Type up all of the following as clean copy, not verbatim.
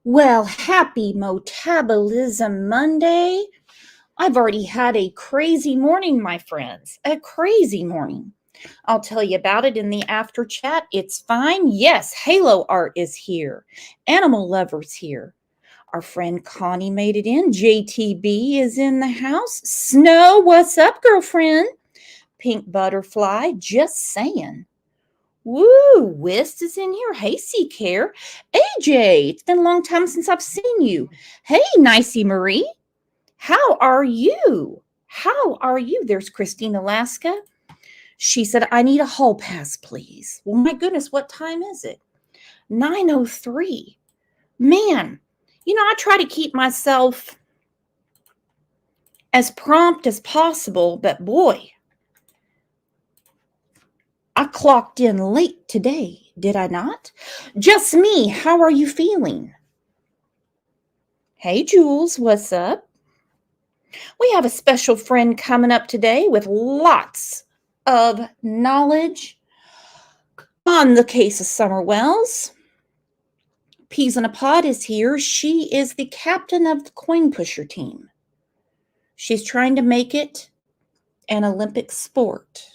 Well, happy Metabolism Monday. I've already had a crazy morning, my friends. A crazy morning. I'll tell you about it in the after chat. It's fine. Yes, Halo Art is here. Animal Lovers here. Our friend Connie made it in. JTB is in the house. Snow, what's up, girlfriend? Pink Butterfly, just saying. Woo, Wist is in here. Hey, Care. AJ, it's been a long time since I've seen you. Hey, Nicey Marie. How are you? How are you? There's Christine Alaska. She said, I need a hall pass, please. Well, my goodness, what time is it? 9:03. Man, I try to keep myself as prompt as possible, but boy, I clocked in late today, did I not? Just me, how are you feeling? Hey, Jules, what's up? We have a special friend coming up today with lots of knowledge on the case of Summer Wells. Peas in a Pod is here. She is the captain of the coin pusher team. She's trying to make it an Olympic sport.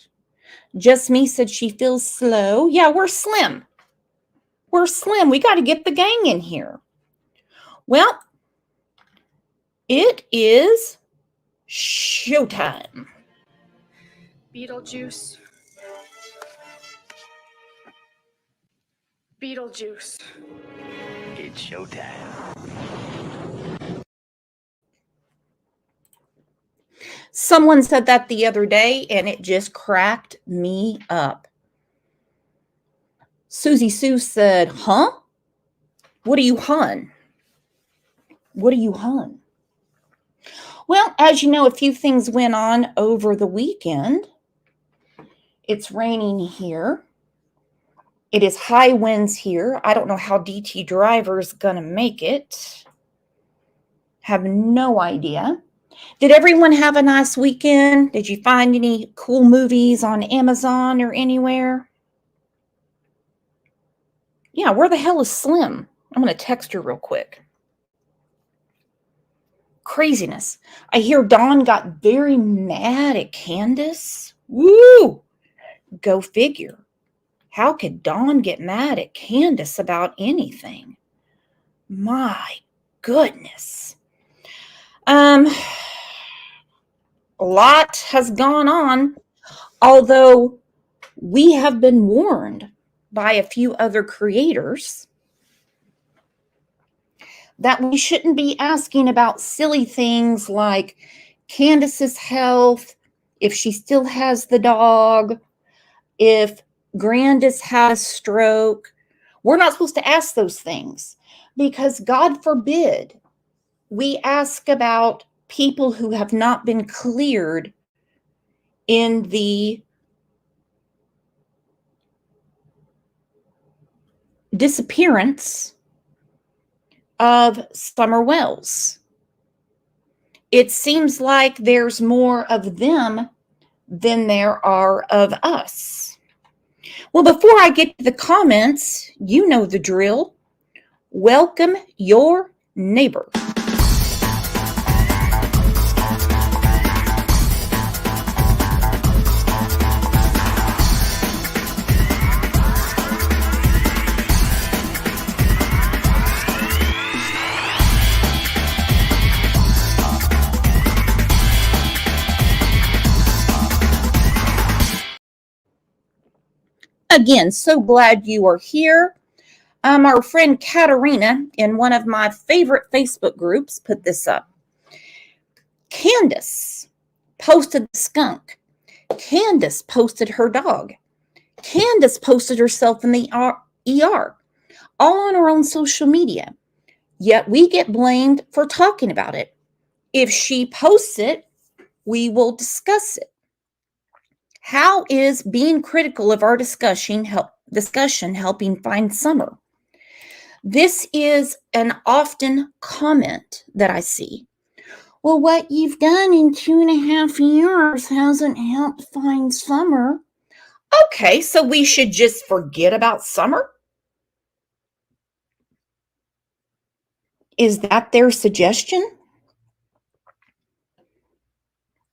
Just Me said she feels slow. Yeah, we're slim. We're slim. We got to get the gang in here. Well, it is showtime. Beetlejuice. Beetlejuice. It's showtime. Someone said that the other day, and it just cracked me up. Susie Sue said, huh? What are you hun? What are you hun? Well, as you know, a few things went on over the weekend. It's raining here. It is high winds here. I don't know how DT Driver's gonna make it. Have no idea. Did everyone have a nice weekend? Did you find any cool movies on Amazon or anywhere? Yeah, where the hell is Slim? I'm going to text her real quick. Craziness. I hear Dawn got very mad at Candace. Woo! Go figure. How could Dawn get mad at Candace about anything? My goodness. A lot has gone on, although we have been warned by a few other creators that we shouldn't be asking about silly things like Candace's health, if she still has the dog, if Grandis had a stroke. We're not supposed to ask those things because God forbid we ask about people who have not been cleared in the disappearance of Summer Wells. It seems like there's more of them than there are of us. Well, before I get to the comments, you know the drill. Welcome your neighbor. Again, so glad you are here. Our friend Katarina in one of my favorite Facebook groups put this up. Candace posted the skunk. Candace posted her dog. Candace posted herself in the ER, all on her own social media. Yet we get blamed for talking about it. If she posts it, we will discuss it. How is being critical of our discussion helping find Summer? This is an often comment that I see. Well, what you've done in 2.5 years hasn't helped find Summer. Okay, so we should just forget about Summer? Is that their suggestion?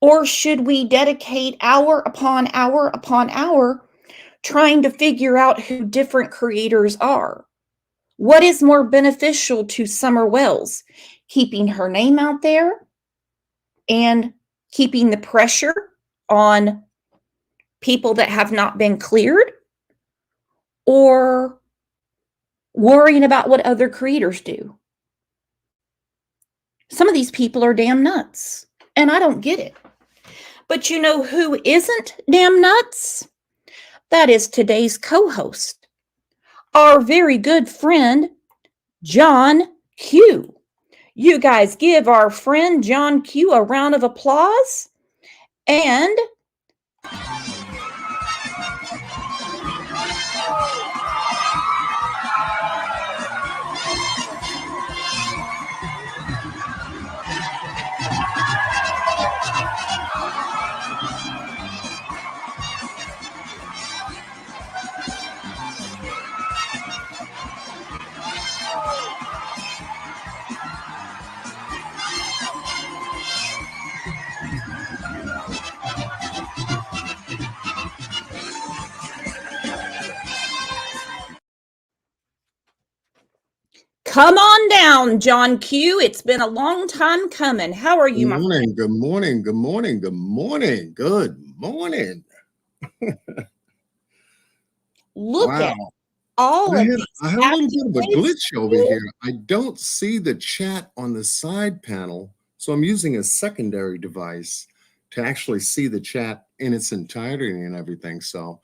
Or should we dedicate hour upon hour upon hour trying to figure out who different creators are? What is more beneficial to Summer Wells? Keeping her name out there and keeping the pressure on people that have not been cleared, or worrying about what other creators do? Some of these people are damn nuts, and I don't get it. But you know who isn't damn nuts? That is today's co-host, our very good friend, John Q. You guys give our friend John Q a round of applause. And come on down, John Q. It's been a long time coming. How are you, my friend? Good morning. Good morning. Good morning. Good morning. Look at Wow. all I of had, these I had a little bit of a accolades. glitch over here. I don't see the chat on the side panel, so I'm using a secondary device to actually see the chat in its entirety and everything. So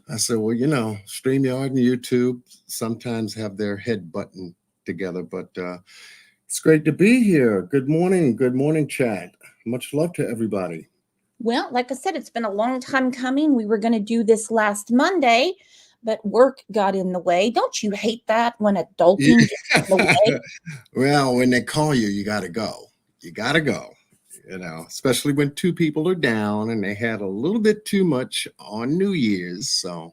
I said, well, StreamYard and YouTube sometimes have their head button together, but it's great to be here. Good morning. Good morning, chat. Much love to everybody. Well, like I said, it's been a long time coming. We were going to do this last Monday, but work got in the way. Don't you hate that when adulting gets in the way? Well, when they call you, you got to go. You got to go, especially when two people are down and they had a little bit too much on New Year's. So,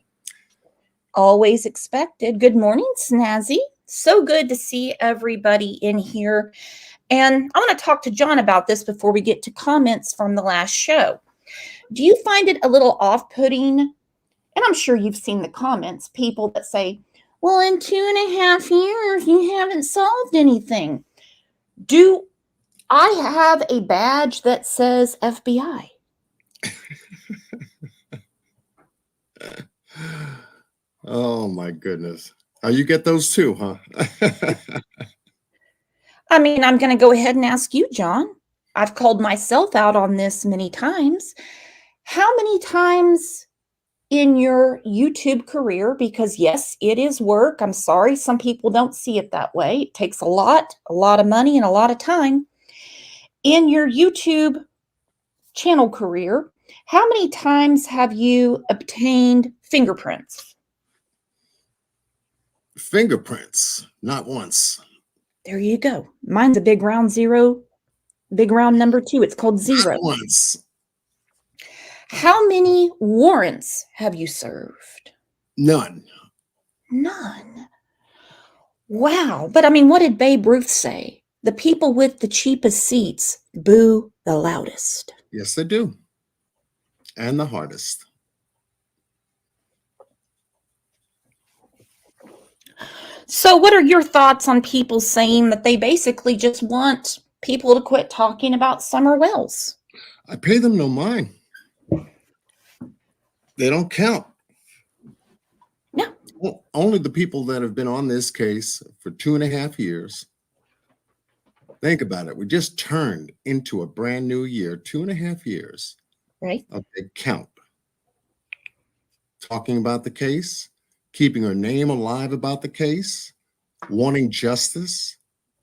Always expected. Good morning, Snazzy. So good to see everybody in here. And I want to talk to John about this before we get to comments from the last show. Do you find it a little off-putting? And I'm sure you've seen the comments, people that say, well, in 2.5 years, you haven't solved anything. Do I have a badge that says FBI? oh my goodness. Oh, you get those too, huh? I mean, I'm going to go ahead and ask you, John. I've called myself out on this many times. How many times in your YouTube career, because yes, it is work. I'm sorry, some people don't see it that way. It takes a lot of money and a lot of time. In your YouTube channel career, how many times have you obtained fingerprints? Fingerprints, not once. There you go. Mine's a big round zero, big round number 2. It's called zero. Not once. How many warrants have you served? None. None. Wow. But I mean, what did Babe Ruth say? The people with the cheapest seats boo the loudest. Yes, they do. And the hardest. So what are your thoughts on people saying that they basically just want people to quit talking about Summer Wells? I pay them no mind. They don't count. No. Well, only the people that have been on this case for 2.5 years. Think about it. We just turned into a brand new year, 2.5 years. Right. Of a count. Talking about the case, keeping her name alive about the case, wanting justice,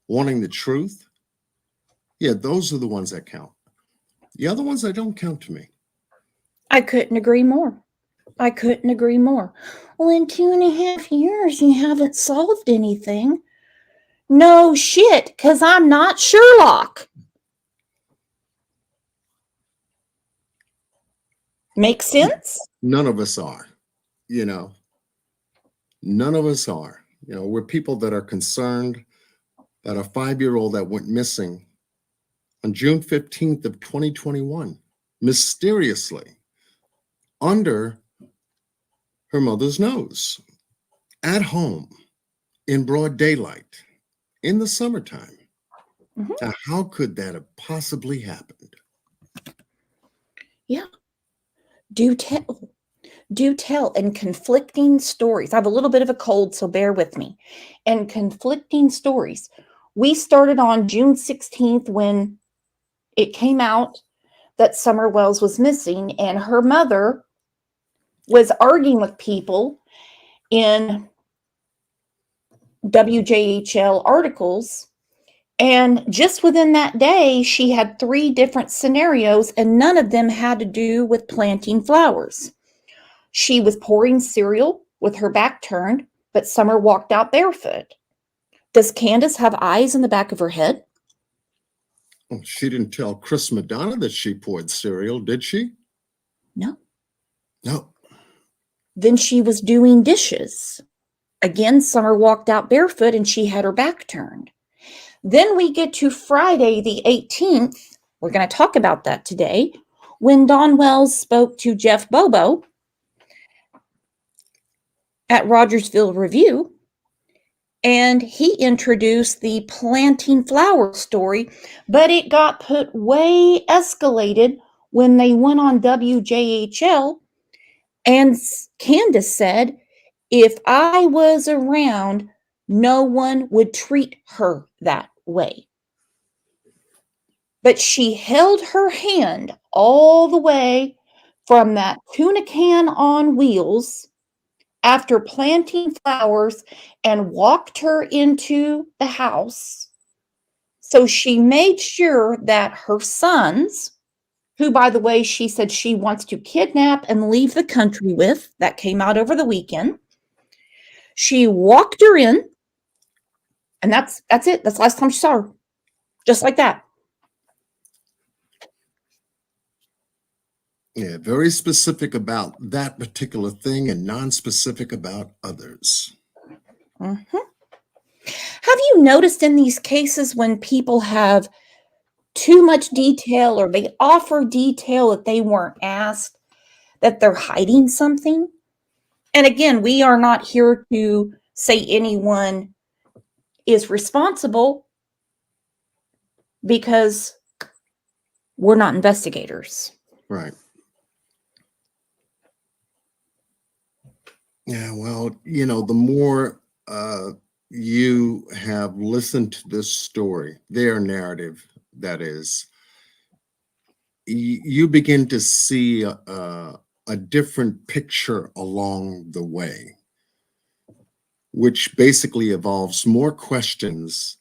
wanting the truth. Yeah, those are the ones that count. The other ones that don't count to me. I couldn't agree more. I couldn't agree more. Well, in 2.5 years, you haven't solved anything. No shit, because I'm not Sherlock. Make sense? None of us are, None of us are. We're people that are concerned about a 5-year-old that went missing on June 15th of 2021, mysteriously under her mother's nose, at home, in broad daylight, in the summertime. Mhm. Now, how could that have possibly happened? Yeah. Do tell. Do tell. And conflicting stories. I have a little bit of a cold, so bear with me. And conflicting stories. We started on June 16th when it came out that Summer Wells was missing, and her mother was arguing with people in WJHL articles. And just within that day, she had 3 different scenarios, and none of them had to do with planting flowers. She was pouring cereal with her back turned, but Summer walked out barefoot. Does Candace have eyes in the back of her head? Oh, she didn't tell Chris Madonna that she poured cereal, did she? No. No. Then she was doing dishes. Again, Summer walked out barefoot and she had her back turned. Then we get to Friday the 18th. We're going to talk about that today. When Dawn Wells spoke to Jeff Bobo at Rogersville Review, and he introduced the planting flowers story, but it got put way escalated when they went on WJHL, and Candace said, if I was around, no one would treat her that way. But she held her hand all the way from that tuna can on wheels after planting flowers and walked her into the house. So she made sure that her sons, who, by the way, she said she wants to kidnap and leave the country with, that came out over the weekend. She walked her in, and that's it. That's the last time she saw her. Just like that. Yeah, very specific about that particular thing and non-specific about others. Mm-hmm. Have you noticed in these cases when people have too much detail or they offer detail that they weren't asked, that they're hiding something? And again, we are not here to say anyone is responsible because we're not investigators. Right. Yeah, well, the more you have listened to this story, their narrative, that is, you begin to see a different picture along the way, which basically involves more questions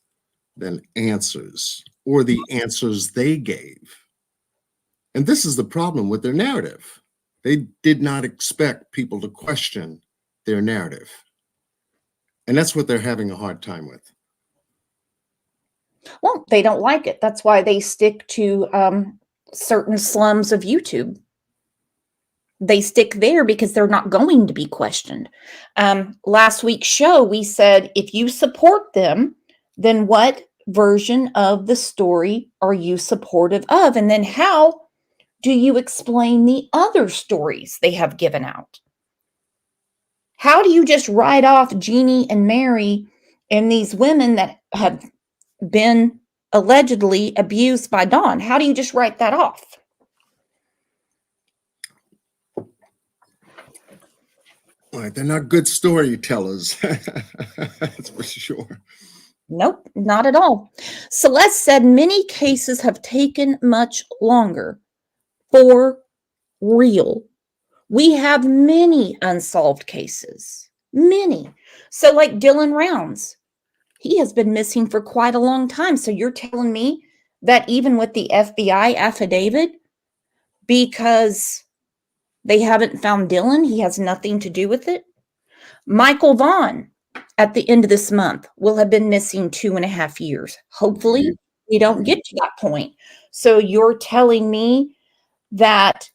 than answers, or the answers they gave. And this is the problem with their narrative. They did not expect people to question their narrative. And that's what they're having a hard time with. Well, they don't like it. That's why they stick to certain slums of YouTube. They stick there because they're not going to be questioned. Last week's show, we said, if you support them, then what version of the story are you supportive of? And then how do you explain the other stories they have given out? How do you just write off Jeannie and Mary and these women that have been allegedly abused by Dawn? How do you just write that off? Right, they're not good storytellers. That's for sure. Nope, not at all. Celeste said many cases have taken much longer. For real. We have many unsolved cases. Many. So, like Dylan Rounds, he has been missing for quite a long time. So, you're telling me that even with the FBI affidavit, because they haven't found Dylan, he has nothing to do with it? Michael Vaughn, at the end of this month, will have been missing 2.5 years. Hopefully, we don't get to that point. So, you're telling me that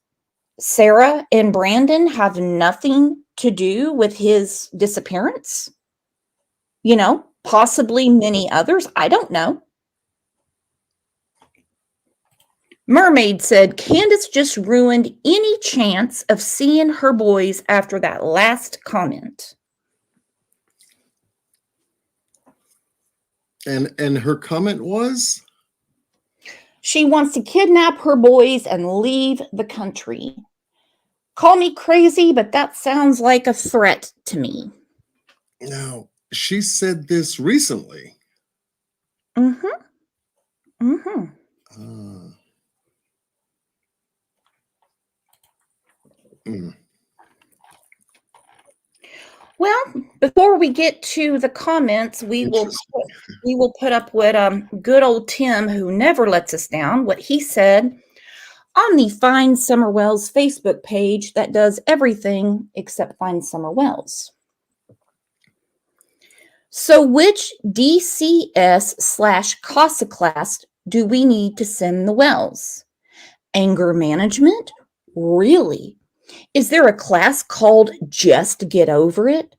Sarah and Brandon have nothing to do with his disappearance? Possibly many others. I don't know. Mermaid said Candace just ruined any chance of seeing her boys after that last comment. And her comment was? She wants to kidnap her boys and leave the country. Call me crazy, but that sounds like a threat to me. Now, she said this recently. Mm-hmm. Mm-hmm. Well, before we get to the comments, we will put up what good old Tim, who never lets us down, what he said on the Find Summer Wells Facebook page that does everything except find Summer Wells. So which DCS/CASA class do we need to send the Wells? Anger management? Really? Is there a class called Just Get Over It?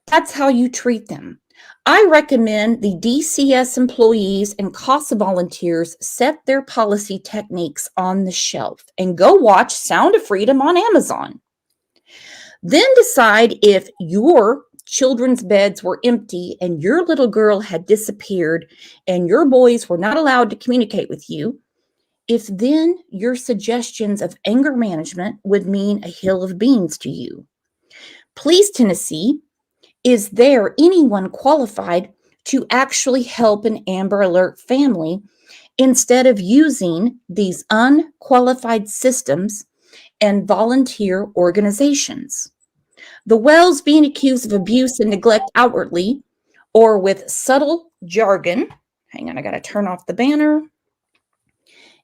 That's how you treat them. I recommend the DCS employees and CASA volunteers set their policy techniques on the shelf and go watch Sound of Freedom on Amazon. Then decide if your children's beds were empty and your little girl had disappeared and your boys were not allowed to communicate with you, if then your suggestions of anger management would mean a hill of beans to you. Please, Tennessee, is there anyone qualified to actually help an Amber Alert family instead of using these unqualified systems and volunteer organizations? The Wells being accused of abuse and neglect outwardly or with subtle jargon, hang on, I got to turn off the banner,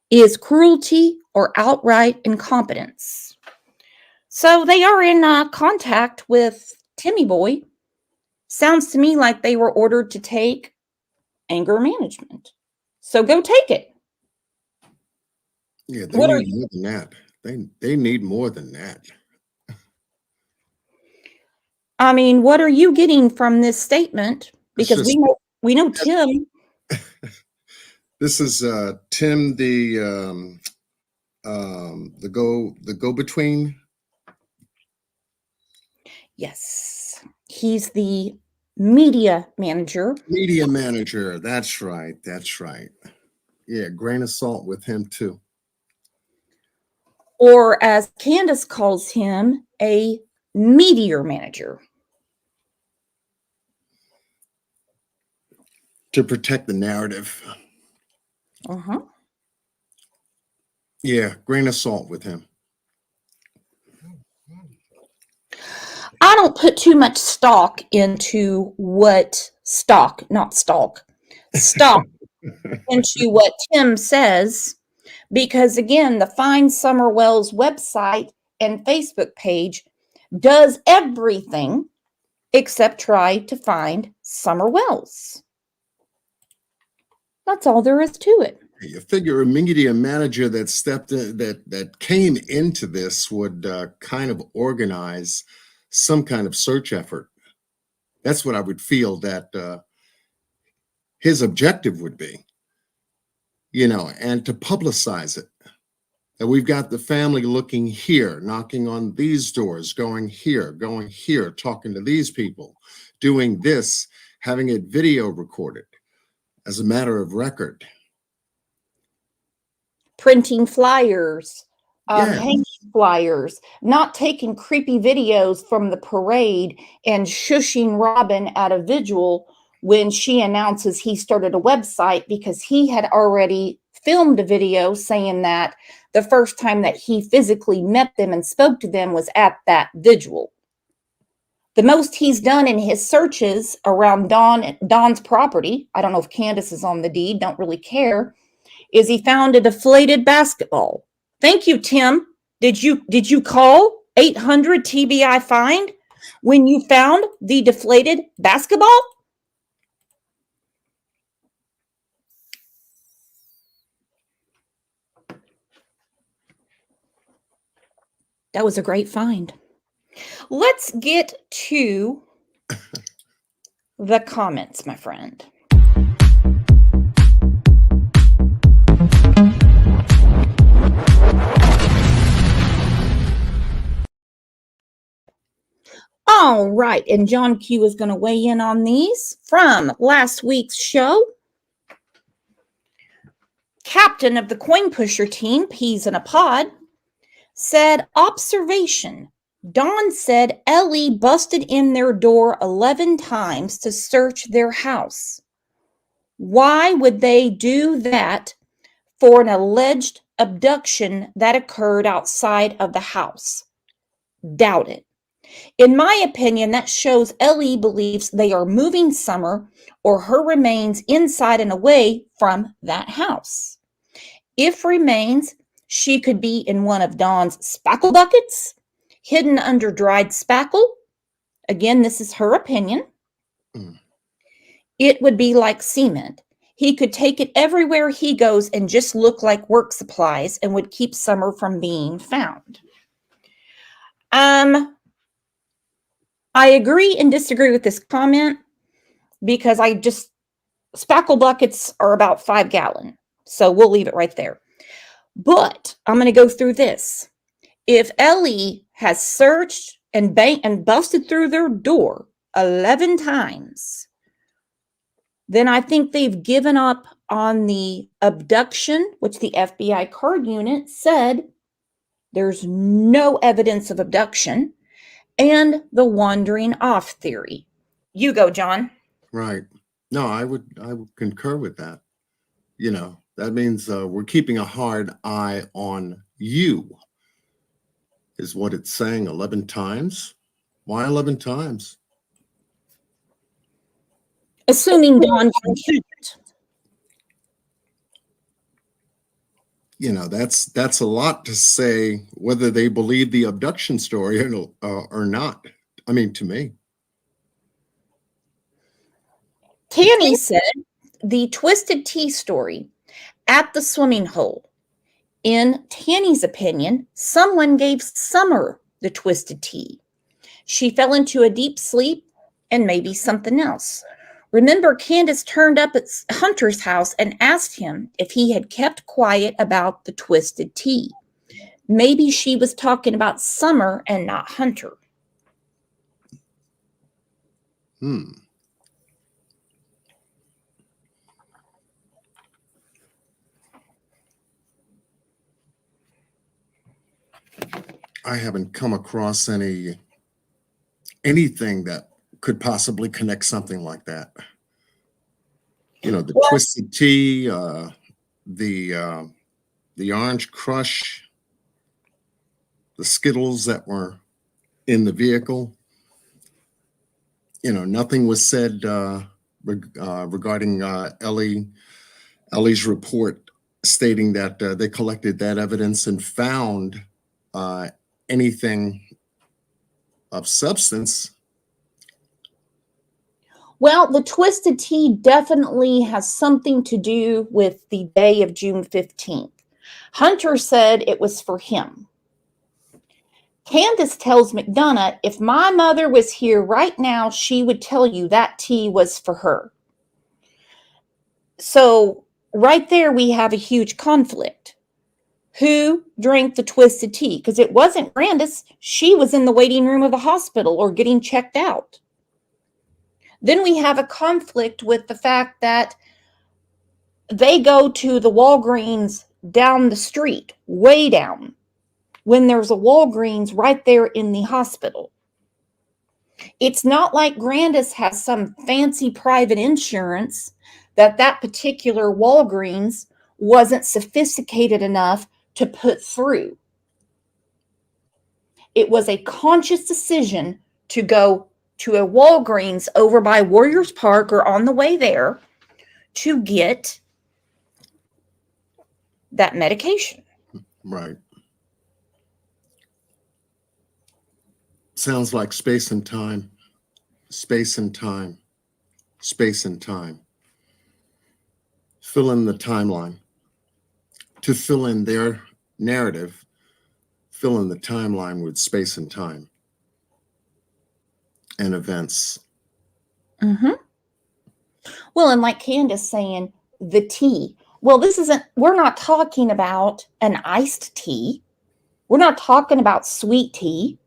is cruelty or outright incompetence. So they are in contact with Timmy Boy. Sounds to me like they were ordered to take anger management. So go take it. Yeah, they need more than that. They need more than that. I mean, what are you getting from this statement? Because we know Tim. This is Tim, the go-between. Yes, he's the media manager. Media manager. That's right. That's right. Yeah, grain of salt with him too. Or as Candace calls him, a meteor manager. To protect the narrative. Uh-huh. Yeah, grain of salt with him. I don't put too much stock into what stock into what Tim says, because again, the Find Summer Wells website and Facebook page does everything except try to find Summer Wells. That's all there is to it. You figure a media manager that stepped in, that came into this would kind of organize some kind of search effort. That's what I would feel that his objective would be, and to publicize it. That we've got the family looking here, knocking on these doors, going here, talking to these people, doing this, having it video recorded as a matter of record. Printing flyers, Yes. hanging flyers, not taking creepy videos from the parade and shushing Robin at a vigil when she announces he started a website, because he had already filmed a video saying that the first time that he physically met them and spoke to them was at that vigil. The most he's done in his searches around Don's property, I don't know if Candace is on the deed, don't really care, is he found a deflated basketball. Thank you, Tim. Did you call 800 TBI find when you found the deflated basketball? That was a great find. Let's get to the comments, my friend. All right, and John Q is going to weigh in on these from last week's show. Captain of the coin pusher team, Peas in a Pod, said, observation. Dawn said Ellie busted in their door 11 times to search their house. Why would they do that for an alleged abduction that occurred outside of the house? Doubt it. In my opinion, that shows Ellie believes they are moving Summer or her remains inside and away from that house. If remains, she could be in one of Dawn's spackle buckets, hidden under dried spackle. Again, this is her opinion. It would be like cement. He could take it everywhere he goes and just look like work supplies and would keep Summer from being found. I agree and disagree with this comment because spackle buckets are about 5 gallon. So we'll leave it right there. But I'm going to go through this. If Ellie has searched and busted through their door 11 times, then I think they've given up on the abduction, which the FBI card unit said there's no evidence of abduction, and the wandering off theory. You go, John. Right. No, I would concur with that. You know, that means we're keeping a hard eye on you, is what it's saying. 11 times? Why 11 times? Assuming Dawn can keep it. You know, that's a lot to say whether they believe the abduction story or not. I mean, to me. Tanny said the Twisted Tea story at the swimming hole. In Tanny's opinion, someone gave Summer the Twisted Tea. She fell into a deep sleep and maybe something else. Remember, Candace turned up at Hunter's house and asked him if he had kept quiet about the Twisted Tea. Maybe she was talking about Summer and not Hunter. I haven't come across anything that could possibly connect something like that. You know, the Twisted Tea, the Orange Crush, the Skittles that were in the vehicle. You know, nothing was said regarding Ellie's report stating that they collected that evidence and found anything of substance. Well, the Twisted Tea definitely has something to do with the day of June 15th. Hunter said it was for him. Candace tells McDonough, if my mother was here right now, she would tell you that tea was for her. So right there, we have a huge conflict. Who drank the Twisted Tea? Because it wasn't Candace. She was in the waiting room of the hospital or getting checked out. Then we have a conflict with the fact that they go to the Walgreens down the street, way down, when there's a Walgreens right there in the hospital. It's not like Grandis has some fancy private insurance that particular Walgreens wasn't sophisticated enough to put through. It was a conscious decision to go to a Walgreens over by Warriors Park or on the way there to get that medication. Right. Sounds like space and time, space and time, space and time. Fill in the timeline. To fill in their narrative, fill in the timeline with space and time and events. Well, and like Candace saying, the tea. Well, we're not talking about an iced tea. We're not talking about sweet tea.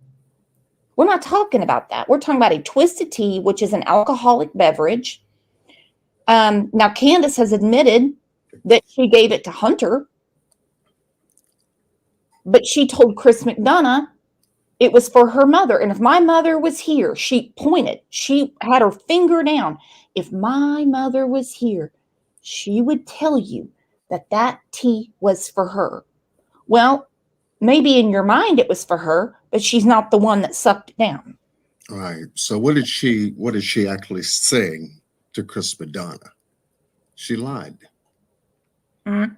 We're not talking about that. We're talking about a twisted tea, which is an alcoholic beverage. Now, Candace has admitted that she gave it to Hunter, but she told Chris McDonough it was for her mother. And if my mother was here, she pointed, she had her finger down. If my mother was here, she would tell you that that tea was for her. Well, maybe in your mind it was for her, but she's not the one that sucked it down. All right. So what did she actually say to Chris Madonna? She lied. Mhm.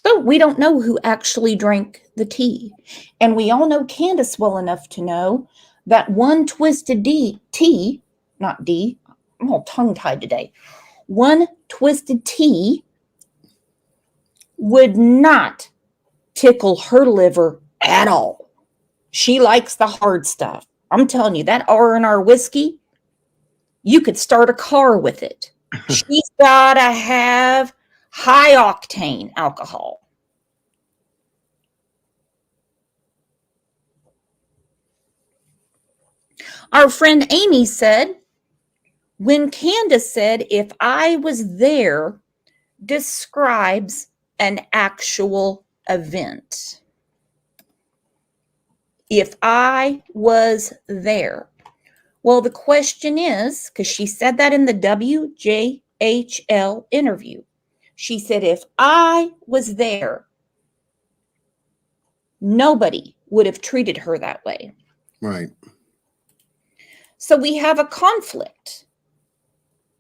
So we don't know who actually drank the tea. And we all know Candace well enough to know that one twisted tea, not D, I'm all tongue tied today. One twisted tea would not tickle her liver at all. She likes the hard stuff. I'm telling you, that R&R whiskey, you could start a car with it. She's got to have high octane alcohol. Our friend Amy said, when Candace said, if I was there, describes an actual event. If I was there. Well, the question is, because she said that in the WJHL interview, she said, if I was there, nobody would have treated her that way. Right. So we have a conflict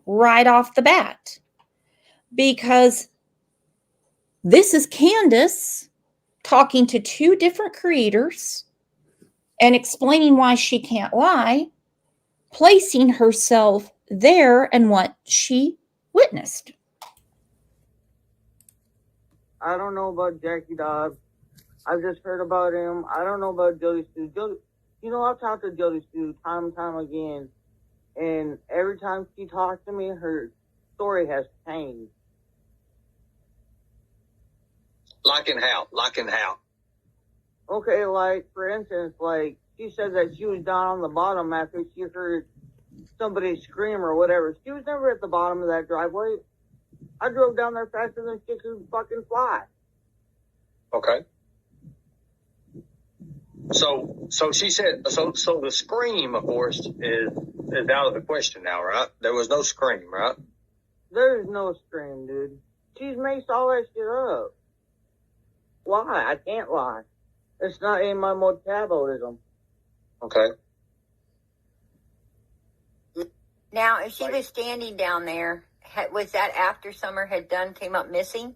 right off the bat because this is Candace talking to two different creators and explaining why she can't lie, placing herself there and what she witnessed. I don't know about Jackie Dobbs. I've just heard about him. I don't know about Jodie Stu. I've talked to Jodie Stu time and time again, and every time she talks to me, her story has changed. Like in how? Okay, like, for instance, like, she said that she was down on the bottom after she heard somebody scream or whatever. She was never at the bottom of that driveway. I drove down there faster than she could fucking fly. Okay. So she said, so the scream, of course, is out of the question now, right? There was no scream, right? There's no scream, dude. She's maced all that shit up. Lie. I can't lie. It's not in my metabolism. Okay. Now, if she was standing down there, was that after Summer had came up missing?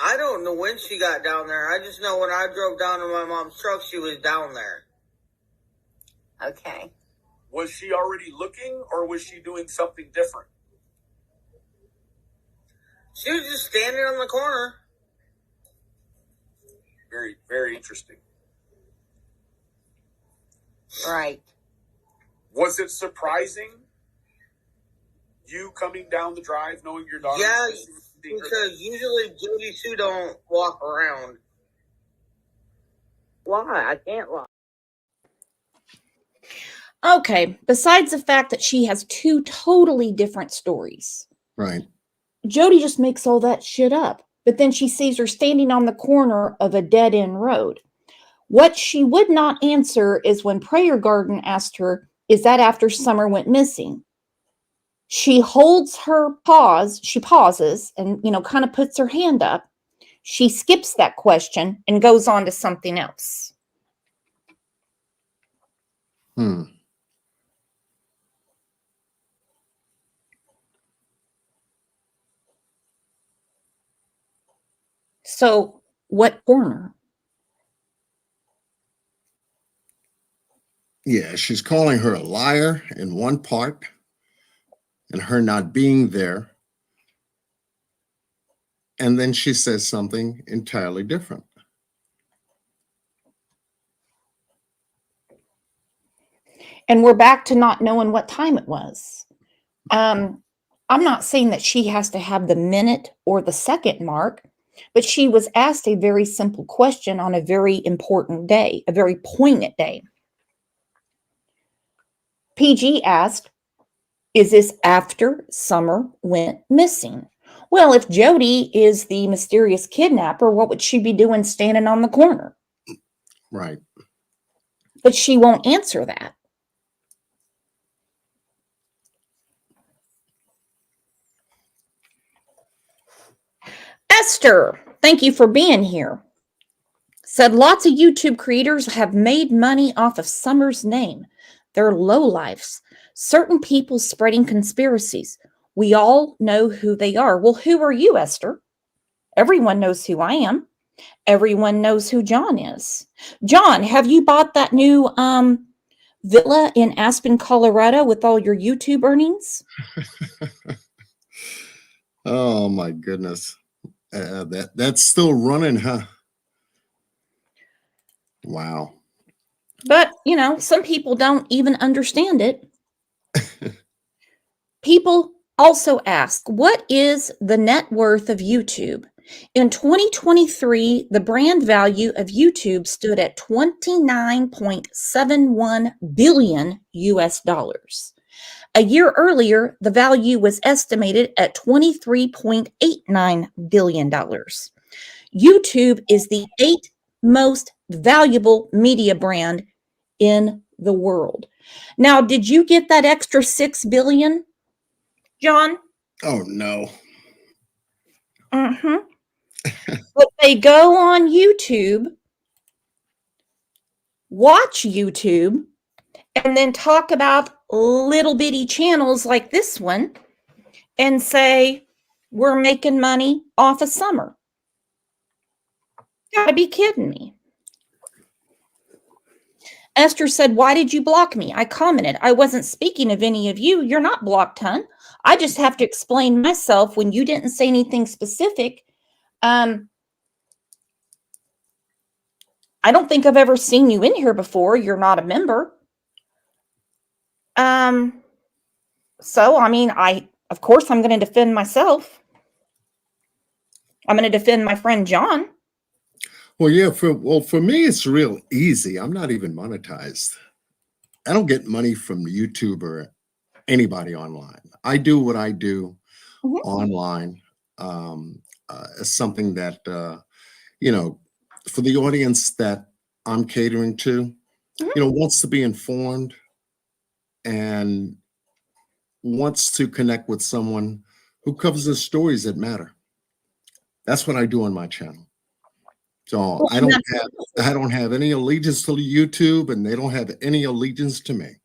I don't know when she got down there. I just know when I drove down in my mom's truck, she was down there. Okay. Was she already looking, or was she doing something different? She was just standing on the corner. Very, very interesting. Right. Was it surprising, you coming down the drive knowing your daughter? Yeah, because usually Jodie Sue don't walk around. Lie. I can't lie. Okay, besides the fact that she has two totally different stories. Right. Jodie just makes all that shit up. But then she sees her standing on the corner of a dead-end road. What she would not answer is when Prayer Garden asked her, is that after Summer went missing? She holds her pause, she pauses and, kind of puts her hand up. She skips that question and goes on to something else. So, what corner? Yeah, she's calling her a liar in one part and her not being there. And then she says something entirely different. And we're back to not knowing what time it was. I'm not saying that she has to have the minute or the second mark, but she was asked a very simple question on a very important day, a very poignant day. PG asked, is this after Summer went missing? Well, if Jodie is the mysterious kidnapper, what would she be doing standing on the corner? Right. But she won't answer that. Esther, thank you for being here. Said lots of YouTube creators have made money off of Summer's name. They're lowlifes. Certain people spreading conspiracies. We all know who they are. Well, who are you, Esther? Everyone knows who I am. Everyone knows who John is. John, have you bought that new villa in Aspen, Colorado with all your YouTube earnings? Oh my goodness. That's still running, huh? Wow. But, you know, some people don't even understand it. People also ask, what is the net worth of YouTube? In 2023, the brand value of YouTube stood at 29.71 billion US dollars. A year earlier, the value was estimated at $23.89 billion. YouTube is the 8th most valuable media brand in the world. Now, did you get that extra 6 billion, John? Oh no. Mm-hmm. But they go on YouTube, watch YouTube, and then talk about little bitty channels like this one and say, we're making money off of Summer. Gotta be kidding me. Esther said, why did you block me? I commented, I wasn't speaking of any of you. You're not blocked, hun. I just have to explain myself when you didn't say anything specific. I don't think I've ever seen you in here before. You're not a member. So, I mean, of course, I'm going to defend myself. I'm going to defend my friend John. Well, yeah, for me, it's real easy. I'm not even monetized. I don't get money from YouTube or anybody online. I do what I do online. As something that, you know, for the audience that I'm catering to, you know, wants to be informed and wants to connect with someone who covers the stories that matter. That's what I do on my channel. So I don't have any allegiance to YouTube, and they don't have any allegiance to me.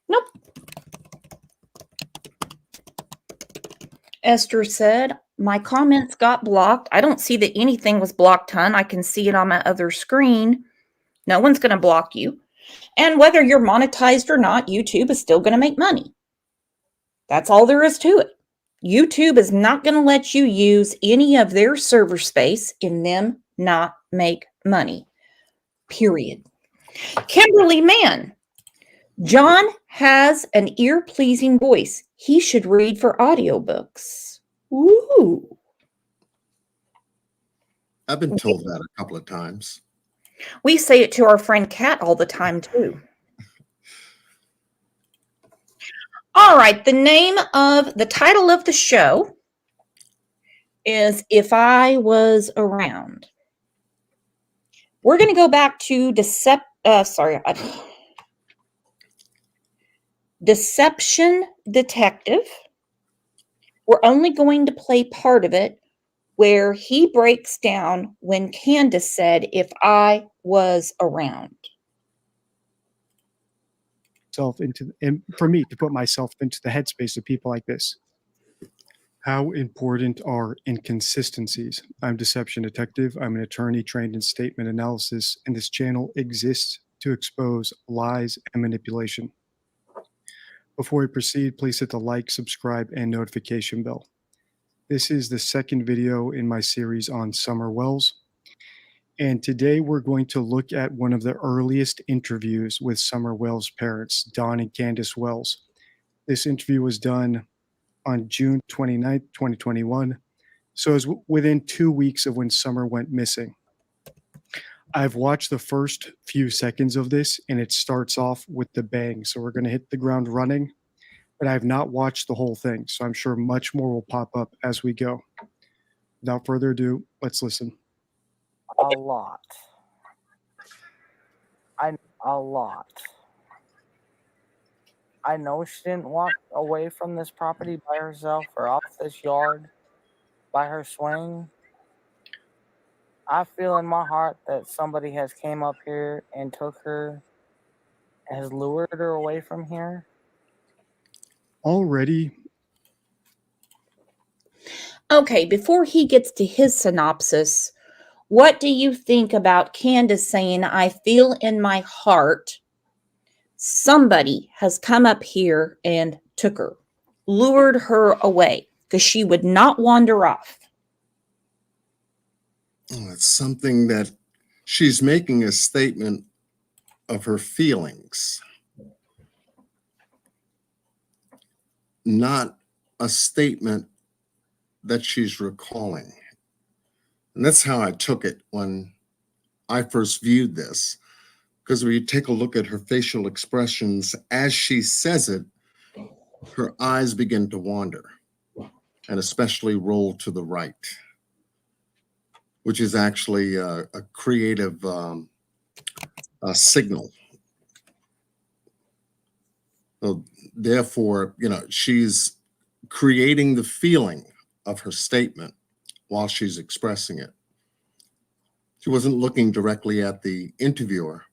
Nope. Esther said, my comments got blocked. I don't see that anything was blocked, hun. I can see it on my other screen. No one's going to block you. And whether you're monetized or not, YouTube is still going to make money. That's all there is to it. YouTube is not going to let you use any of their server space and them not make money. Period. Kimberly Mann. John has an ear-pleasing voice. He should read for audiobooks. Ooh. I've been told that a couple of times. We say it to our friend Kat all the time, too. All right, the title of the show is If I Was Around. We're going to go back to Deception Detective. We're only going to play part of it where he breaks down when Candace said, if I was around. And for me to put myself into the headspace of people like this. How important are inconsistencies? I'm Deception Detective. I'm an attorney trained in statement analysis, and this channel exists to expose lies and manipulation. Before we proceed, please hit the like, subscribe, and notification bell. This is the second video in my series on Summer Wells. And today we're going to look at one of the earliest interviews with Summer Wells' parents, Don and Candace Wells. This interview was done on June 29th, 2021. So it was within 2 weeks of when Summer went missing. I've watched the first few seconds of this and it starts off with the bang. So we're going to hit the ground running, but I have not watched the whole thing. So I'm sure much more will pop up as we go. Without further ado, let's listen. A lot. A lot. I know she didn't walk away from this property by herself or off this yard by her swing. I feel in my heart that somebody has came up here and took her, has lured her away from here. Already, Okay, before he gets to his synopsis, what do you think about Candace saying, I feel in my heart somebody has come up here and took her, lured her away because she would not wander off? Oh, it's something that she's making a statement of her feelings, not a statement that she's recalling. And that's how I took it when I first viewed this. Because when you take a look at her facial expressions as she says it, her eyes begin to wander and especially roll to the right, which is actually a creative signal. So therefore, she's creating the feeling of her statement while she's expressing it. She wasn't looking directly at the interviewer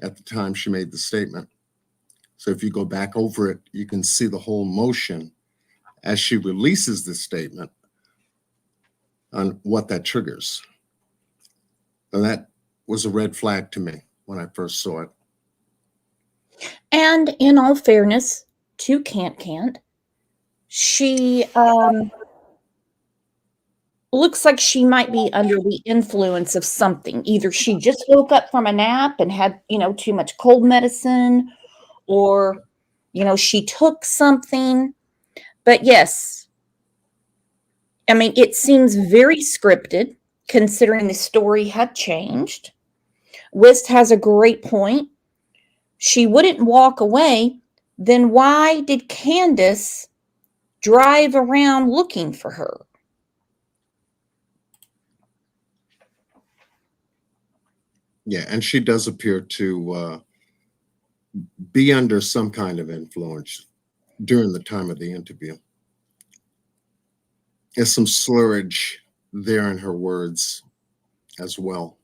at the time she made the statement. So if you go back over it, you can see the whole motion as she releases the statement on what that triggers. And that was a red flag to me when I first saw it. And in all fairness to Can't, she looks like she might be under the influence of something. Either she just woke up from a nap and had, too much cold medicine, or, she took something. But yes, I mean, it seems very scripted considering the story had changed. Wist has a great point. She wouldn't walk away. Then why did Candace drive around looking for her? Yeah, and she does appear to be under some kind of influence during the time of the interview. There's some slurage there in her words as well.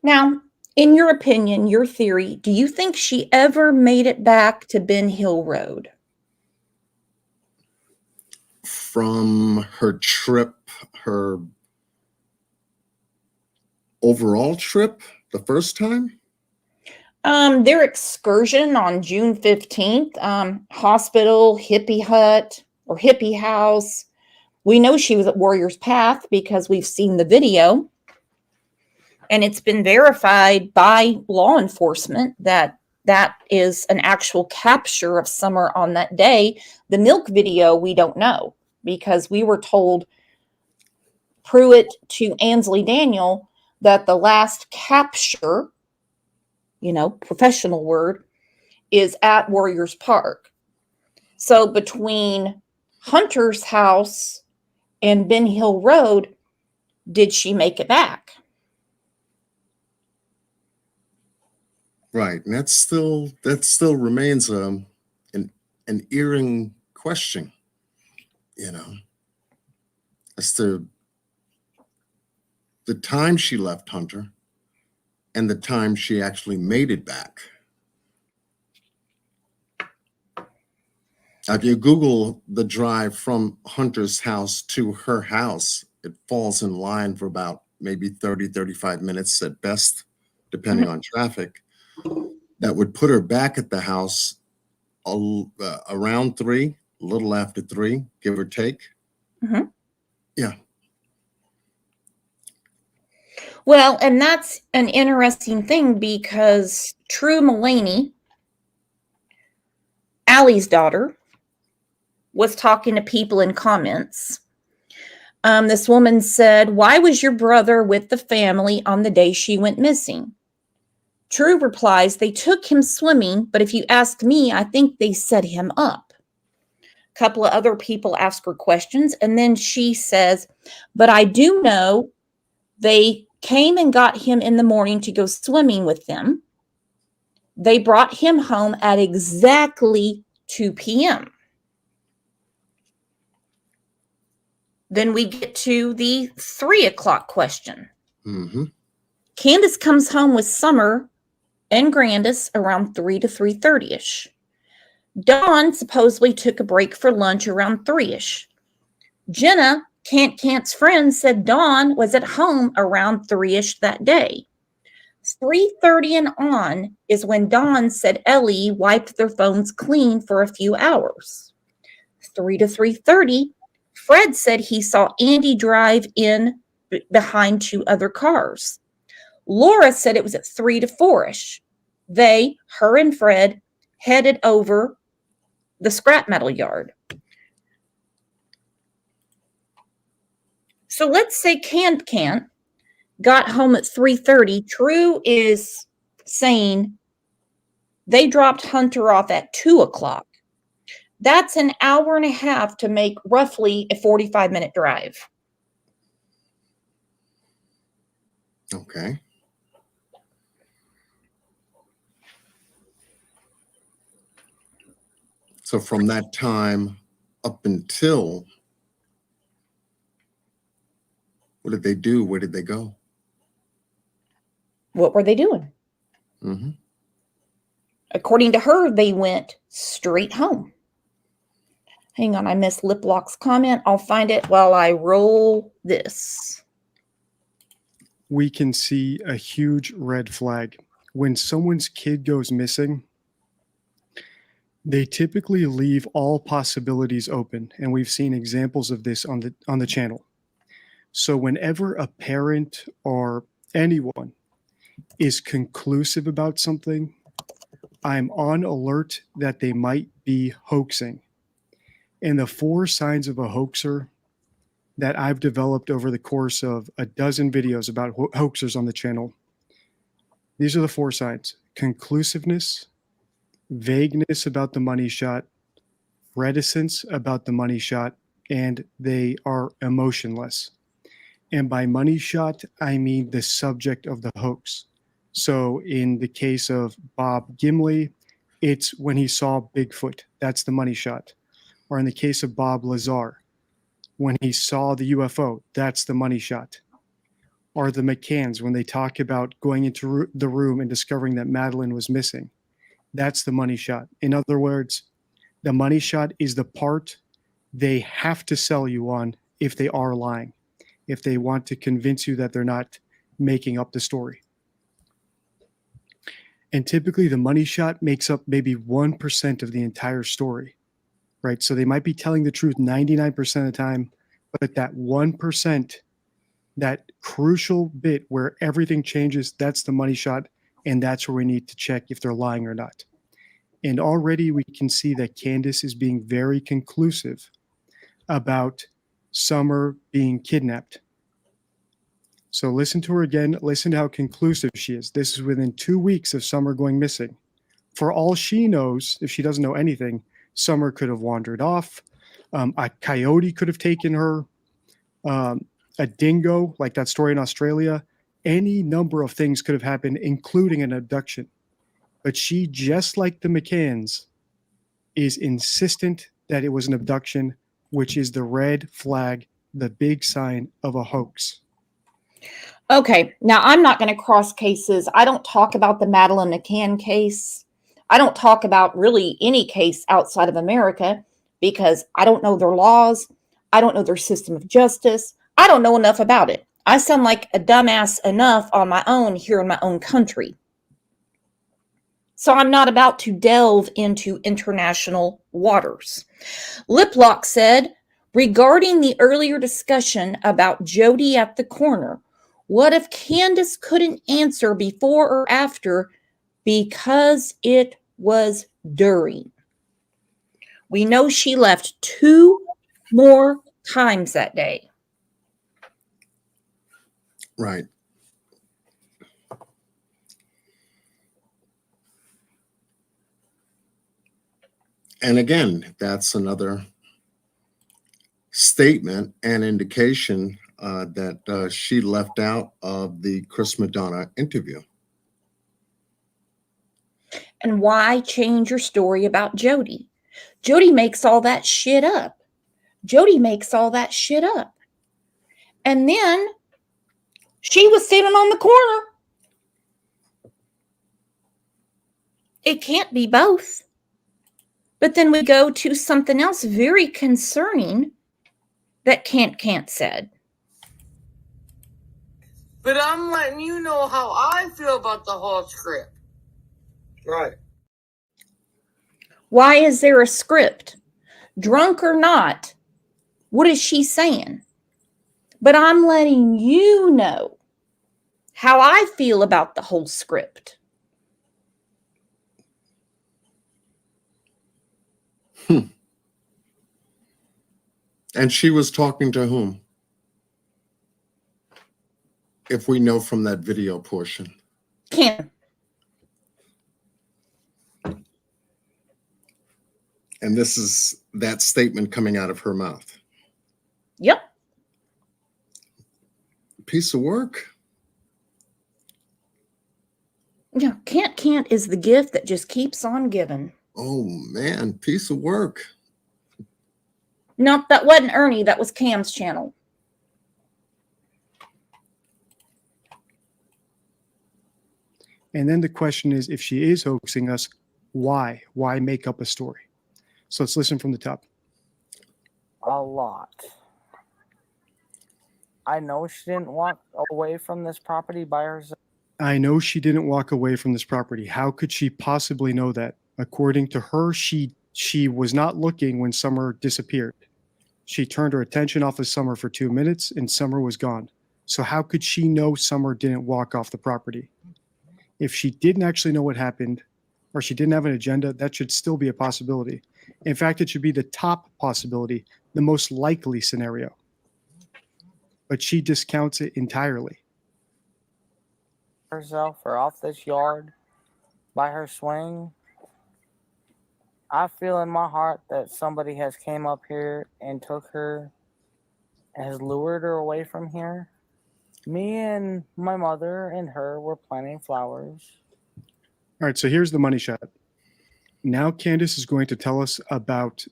Now, in your opinion, your theory, do you think she ever made it back to Ben Hill Road? From her trip, her overall trip, the first time? Their excursion on June 15th, hospital, hippie hut, or hippie house. We know she was at Warrior's Path because we've seen the video. And it's been verified by law enforcement that that is an actual capture of Summer on that day. The milk video, we don't know because we were told Pruitt to Ansley Daniel that the last capture, professional word, is at Warriors Park. So between Hunter's house and Ben Hill Road, did she make it back? Right, and that still remains an earring question, as to the time she left Hunter and the time she actually made it back. If you Google the drive from Hunter's house to her house, it falls in line for about maybe 30, 35 minutes at best, depending on traffic. That would put her back at the house around 3, a little after 3, give or take. Mhm. Yeah. Well, and that's an interesting thing because True Mulaney, Allie's daughter, was talking to people in comments. This woman said, "Why was your brother with the family on the day she went missing?" True replies, "They took him swimming, but if you ask me, I think they set him up." A couple of other people ask her questions, and then she says, "But I do know they came and got him in the morning to go swimming with them. They brought him home at exactly 2 p.m. Then we get to the 3 o'clock question. Mm-hmm. Candace comes home with Summer and Grandis around 3 to 3:30ish. Dawn supposedly took a break for lunch around 3ish. Jenna, Cant's friend, said Dawn was at home around 3ish that day. 3:30 and on is when Dawn said Ellie wiped their phones clean for a few hours. 3 to 3:30, Fred said he saw Andy drive in behind 2 other cars. Laura said it was at 3 to 4ish. Her and Fred, headed over the scrap metal yard. So let's say Cant got home at 3:30. True is saying they dropped Hunter off at 2 o'clock. That's an hour and a half to make roughly a 45-minute drive. Okay. So from that time up until, what did they do? Where did they go? What were they doing? Mm-hmm. According to her, they went straight home. Hang on, I missed Liplock's comment. I'll find it while I roll this. We can see a huge red flag. When someone's kid goes missing, they typically leave all possibilities open, and we've seen examples of this on the channel. So whenever a parent or anyone is conclusive about something, I'm on alert that they might be hoaxing. And the 4 signs of a hoaxer that I've developed over the course of a dozen videos about hoaxers on the channel, these are the 4 signs: conclusiveness, vagueness about the money shot, reticence about the money shot, and they are emotionless. And by money shot, I mean the subject of the hoax. So in the case of Bob Gimley, it's when he saw Bigfoot. That's the money shot. Or in the case of Bob Lazar, when he saw the UFO, that's the money shot. Or the McCanns, when they talk about going into the room and discovering that Madeline was missing, that's the money shot. In other words, the money shot is the part they have to sell you on if they are lying, if they want to convince you that they're not making up the story. And typically the money shot makes up maybe 1% of the entire story, right? So they might be telling the truth 99% of the time, but that 1%, that crucial bit where everything changes, that's the money shot, and that's where we need to check if they're lying or not. And already we can see that Candace is being very conclusive about Summer being kidnapped. So listen to her again. Listen to how conclusive she is. This is within 2 weeks of Summer going missing. For all she knows, if she doesn't know anything, Summer could have wandered off. A coyote could have taken her. A dingo, like that story in Australia. Any number of things could have happened, including an abduction. But she, just like the McCanns, is insistent that it was an abduction, which is the red flag, the big sign of a hoax. Okay, now I'm not going to cross cases. I don't talk about the Madeline McCann case. I don't talk about really any case outside of America because I don't know their laws. I don't know their system of justice. I don't know enough about it. I sound like a dumbass enough on my own here in my own country. So I'm not about to delve into international waters. Liplock said, regarding the earlier discussion about Jodie at the corner, What if Candace couldn't answer before or after because it was during? We know she left 2 more times that day. Right. And again, that's another statement and indication that she left out of the Chris Madonna interview. And why change your story about Jodie? Jodie makes all that shit up. Jodie makes all that shit up. And then she was sitting on the corner. It can't be both. But then we go to something else very concerning that Can't said. But I'm letting you know how I feel about the whole script. Right. Why is there a script? Drunk or not, what is she saying? But I'm letting you know how I feel about the whole script. And she was talking to whom? If we know from that video portion. Can't. And this is that statement coming out of her mouth. Yep. Piece of work. Yeah, can't is the gift that just keeps on giving. Oh man, piece of work. No, that wasn't Ernie. That was Cam's channel. And then the question is, if she is hoaxing us, why? Why make up a story? So let's listen from the top. A lot. I know she didn't walk away from this property by herself. I know she didn't walk away from this property. How could she possibly know that? According to her, she was not looking when Summer disappeared. She turned her attention off of Summer for 2 minutes and Summer was gone. So how could she know Summer didn't walk off the property? If she didn't actually know what happened, or she didn't have an agenda, that should still be a possibility. In fact, it should be the top possibility, the most likely scenario. But she discounts it entirely. Herself or off this yard by her swing. I feel in my heart that somebody has came up here and took her, has lured her away from here. Me and my mother and her were planting flowers. All right, so here's the money shot. Now Candace is going to tell us about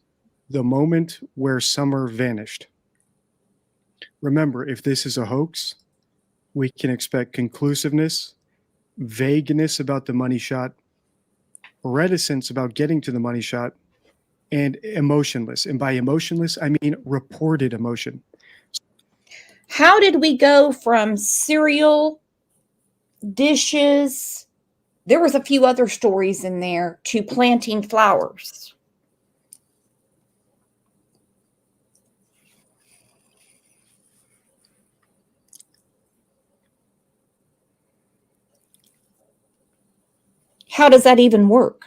the moment where Summer vanished. Remember, if this is a hoax, we can expect conclusiveness, vagueness about the money shot, reticence about getting to the money shot, and emotionless. And by emotionless, I mean reported emotion. How did we go from cereal, dishes, there was a few other stories in there, to planting flowers? How does that even work?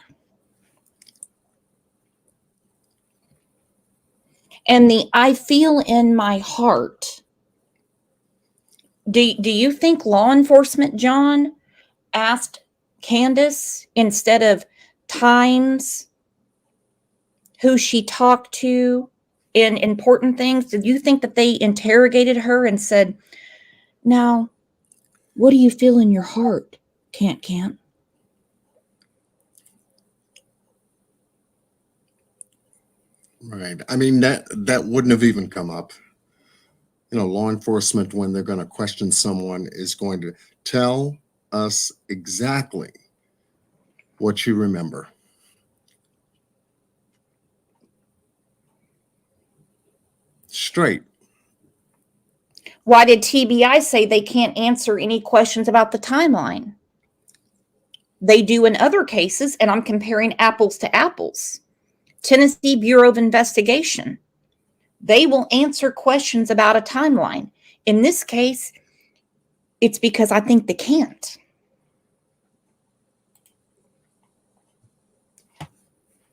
And the I feel in my heart. Do you think law enforcement, John, asked Candace instead of times, who she talked to, in important things? Do you think that they interrogated her and said, now, what do you feel in your heart, Can't? Right. I mean, that wouldn't have even come up. You know, law enforcement, when they're going to question someone, is going to tell us exactly what you remember. Straight. Why did TBI say they can't answer any questions about the timeline? They do in other cases, and I'm comparing apples to apples. Tennessee Bureau of Investigation. They will answer questions about a timeline. In this case, It's because I think they can't.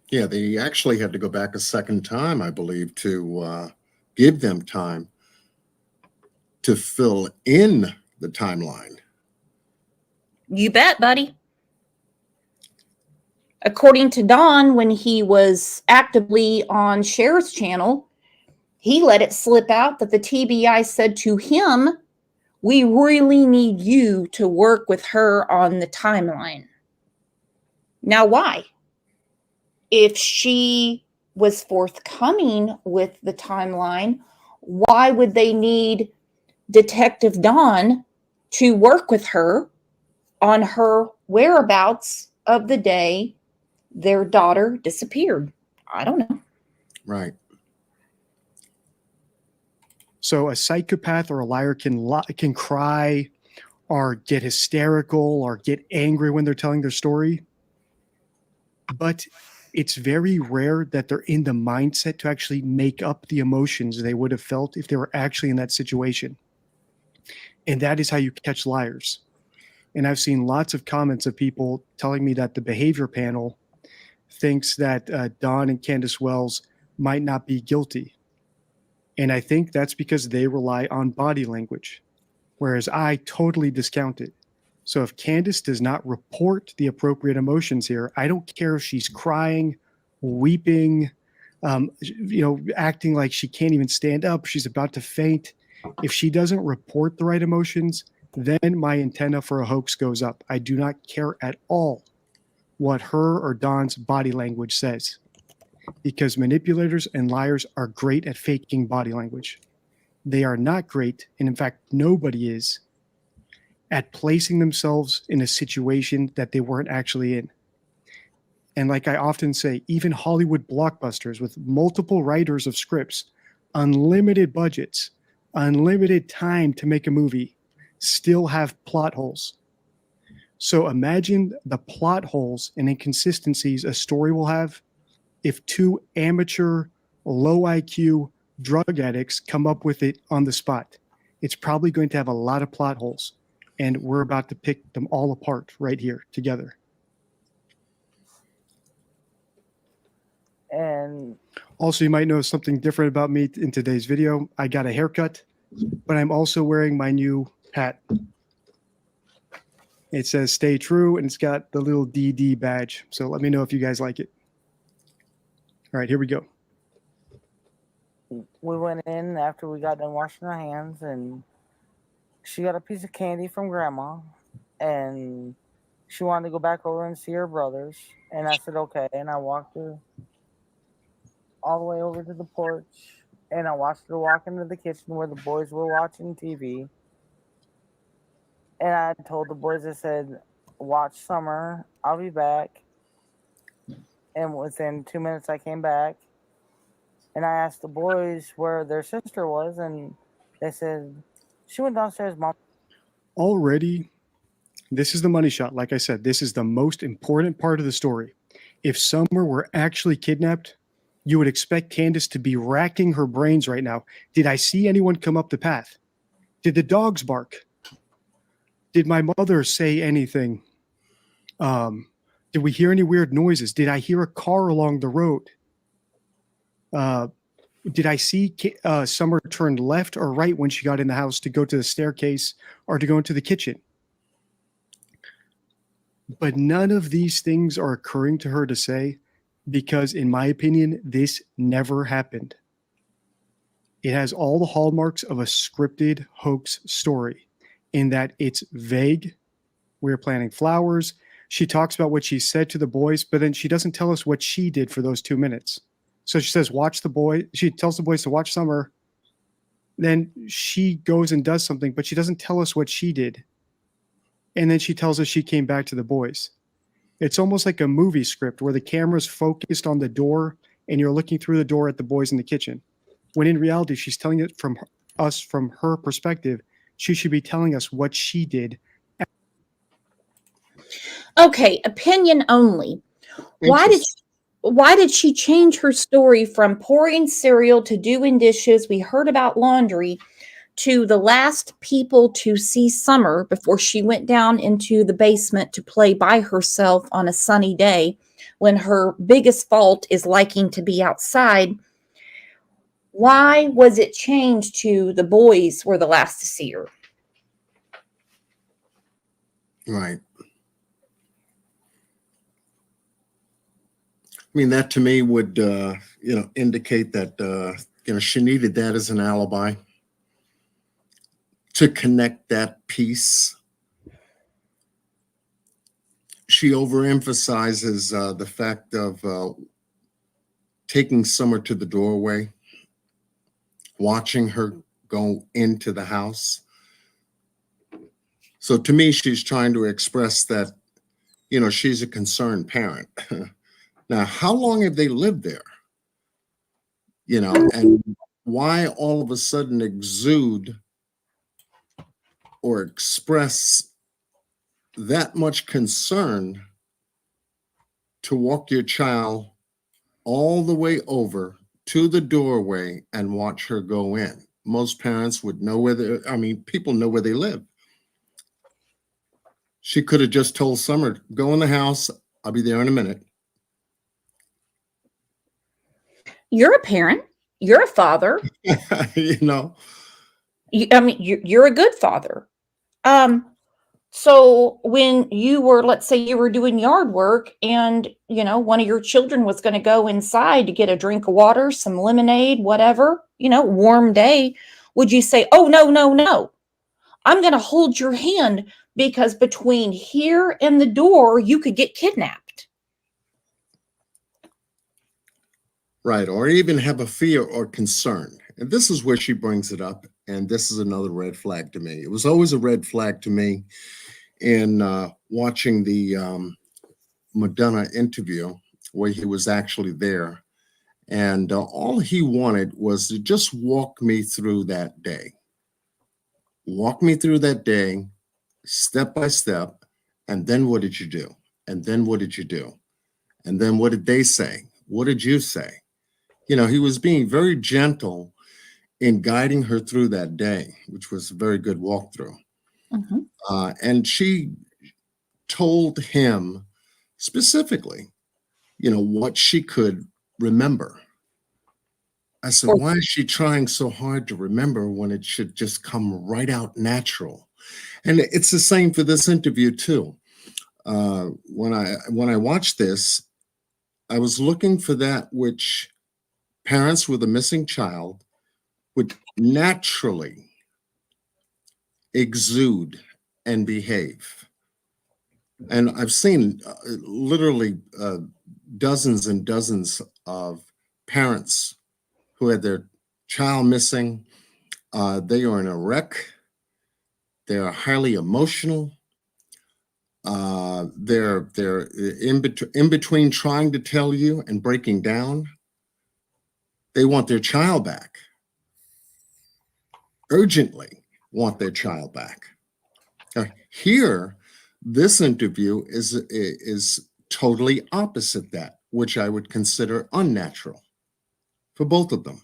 Yeah, they actually had to go back a second time, I believe, to give them time to fill in the timeline. You bet, buddy. According to Don, when he was actively on Cher's channel, he let it slip out that the TBI said to him, "We really need you to work with her on the timeline." Now, why? If she was forthcoming with the timeline, why would they need Detective Don to work with her on her whereabouts of the day their daughter disappeared? I don't know. Right. So a psychopath or a liar can cry or get hysterical or get angry when they're telling their story. But it's very rare that they're in the mindset to actually make up the emotions they would have felt if they were actually in that situation. And that is how you catch liars. And I've seen lots of comments of people telling me that the behavior panel thinks that Don and Candace Wells might not be guilty. And I think that's because they rely on body language, whereas I totally discount it. So if Candace does not report the appropriate emotions here, I don't care if she's crying, weeping, acting like she can't even stand up, she's about to faint. If she doesn't report the right emotions, then my antenna for a hoax goes up. I do not care at all what her or Don's body language says, because manipulators and liars are great at faking body language. They are not great, and in fact, nobody is, at placing themselves in a situation that they weren't actually in. And like I often say, even Hollywood blockbusters with multiple writers of scripts, unlimited budgets, unlimited time to make a movie, still have plot holes. So imagine the plot holes and inconsistencies a story will have if two amateur, low IQ drug addicts come up with it on the spot. It's probably going to have a lot of plot holes. And we're about to pick them all apart right here together. And also, you might notice something different about me in today's video. I got a haircut, but I'm also wearing my new hat. It says "Stay True," and it's got the little DD badge. So let me know if you guys like it. All right, here we go. we went in after we got done washing our hands, and she got a piece of candy from Grandma, and she wanted to go back over and see her brothers. And I said, okay. And I walked her all the way over to the porch, and I watched her walk into the kitchen where the boys were watching TV. And I told the boys, I said, watch Summer, I'll be back. And within 2 minutes, I came back. And I asked the boys where their sister was, and they said, she went downstairs, Mom. Already, this is the money shot. Like I said, this is the most important part of the story. If Summer were actually kidnapped, you would expect Candace to be racking her brains right now. Did I see anyone come up the path? Did the dogs bark? Did my mother say anything? Did we hear any weird noises? Did I hear a car along the road? Did I see Summer turn left or right when she got in the house to go to the staircase or to go into the kitchen? But none of these things are occurring to her to say, because in my opinion, this never happened. It has all the hallmarks of a scripted hoax story in that it's vague. We're planting flowers. She talks about what she said to the boys, but then she doesn't tell us what she did for those 2 minutes. So she says, watch the boy. She tells the boys to watch Summer. Then she goes and does something, but she doesn't tell us what she did. And then she tells us she came back to the boys. It's almost like a movie script where the camera's focused on the door and you're looking through the door at the boys in the kitchen. When in reality, she's telling it from us, from her perspective. She should be telling us what she did. Okay, opinion only. Why did she change her story from pouring cereal to doing dishes, we heard about laundry, to the last people to see Summer before she went down into the basement to play by herself on a sunny day when her biggest fault is liking to be outside. Why was it changed to the boys were the last to see her? Right. I mean, that to me would, indicate that, she needed that as an alibi to connect that piece. She overemphasizes the fact of taking Summer to the doorway, watching her go into the house. So to me, she's trying to express that, she's a concerned parent. Now, how long have they lived there? And why all of a sudden exude or express that much concern to walk your child all the way over to the doorway and watch her go in? Most parents would know people know where they live. She could have just told Summer, go in the house, I'll be there in a minute. You're a parent. You're a father. You, You're a good father. So when you were, let's say you were doing yard work and, one of your children was going to go inside to get a drink of water, some lemonade, whatever, warm day, would you say, oh, no, no, no, I'm going to hold your hand because between here and the door, you could get kidnapped? Right. Or even have a fear or concern. And this is where she brings it up. And this is another red flag to me. It was always a red flag to me in watching the Madonna interview where he was actually there. And all he wanted was to just walk me through that day. Walk me through that day, step by step. And then what did you do? And then what did you do? And then what did they say? What did you say? He was being very gentle in guiding her through that day, which was a very good walkthrough. Mm-hmm. And she told him specifically, what she could remember. I said, why is she trying so hard to remember when it should just come right out natural? And it's the same for this interview too. When I watched this, I was looking for that which parents with a missing child would naturally exude and behave. And I've seen literally dozens and dozens of parents who had their child missing. They are in a wreck. They are highly emotional. They're in between trying to tell you and breaking down. They want their child back. Urgently want their child back. Here, this interview is totally opposite that, which I would consider unnatural for both of them.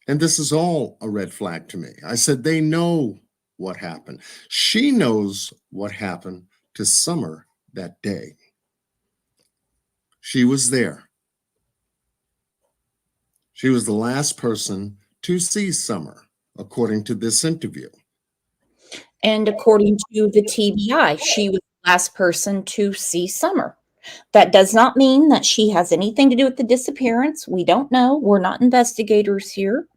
And this is all a red flag to me. I said, they know what happened. She knows what happened to Summer that day. She was there. She was the last person to see Summer, according to this interview. And according to the TBI, she was the last person to see Summer. That does not mean that she has anything to do with the disappearance. We don't know. We're not investigators here.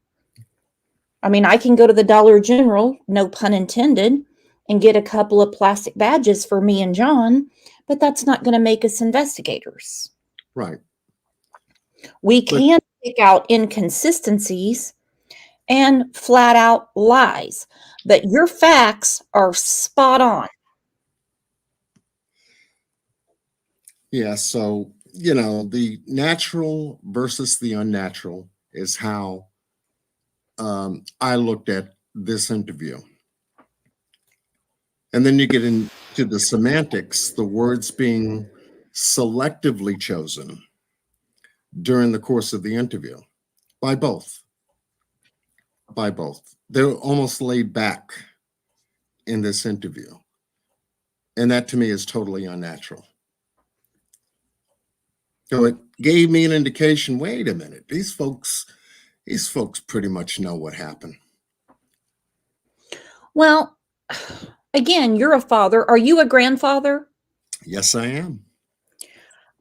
I can go to the Dollar General, no pun intended, and get a couple of plastic badges for me and John, but that's not going to make us investigators. Right. We can pick out inconsistencies and flat out lies, but your facts are spot on. Yeah, so, the natural versus the unnatural is how I looked at this interview. And then you get into the semantics, the words being selectively chosen during the course of the interview by both. by both. They're almost laid back in this interview. And that to me is totally unnatural. So it gave me an indication, wait a minute, these folks pretty much know what happened. Well, again, you're a father. Are you a grandfather? Yes, I am.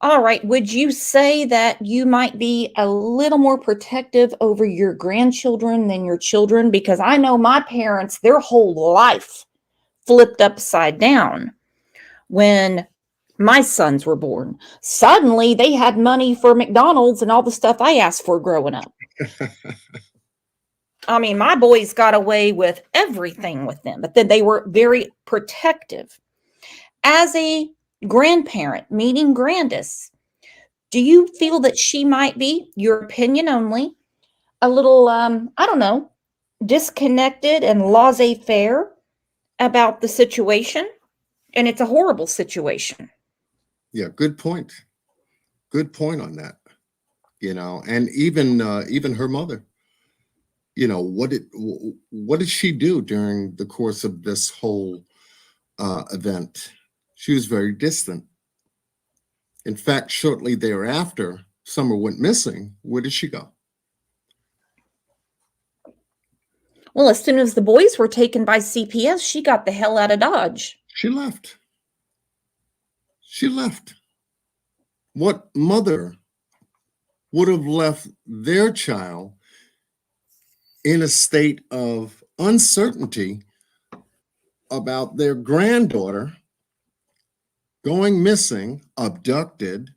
All right. Would you say that you might be a little more protective over your grandchildren than your children? Because I know my parents, their whole life flipped upside down when my sons were born. Suddenly they had money for McDonald's and all the stuff I asked for growing up. I mean, my boys got away with everything with them, but then they were very protective. As a grandparent, meeting Grandis, do you feel that she might be, your opinion only, a little, I don't know, disconnected and laissez-faire about the situation? And it's a horrible situation. Yeah, good point. Good point on that. And even her mother, what did she do during the course of this whole event? She was very distant. In fact, shortly thereafter, Summer went missing. Where did she go? Well, as soon as the boys were taken by CPS, she got the hell out of Dodge. She left. She left. What mother would have left their child in a state of uncertainty about their granddaughter going missing, abducted,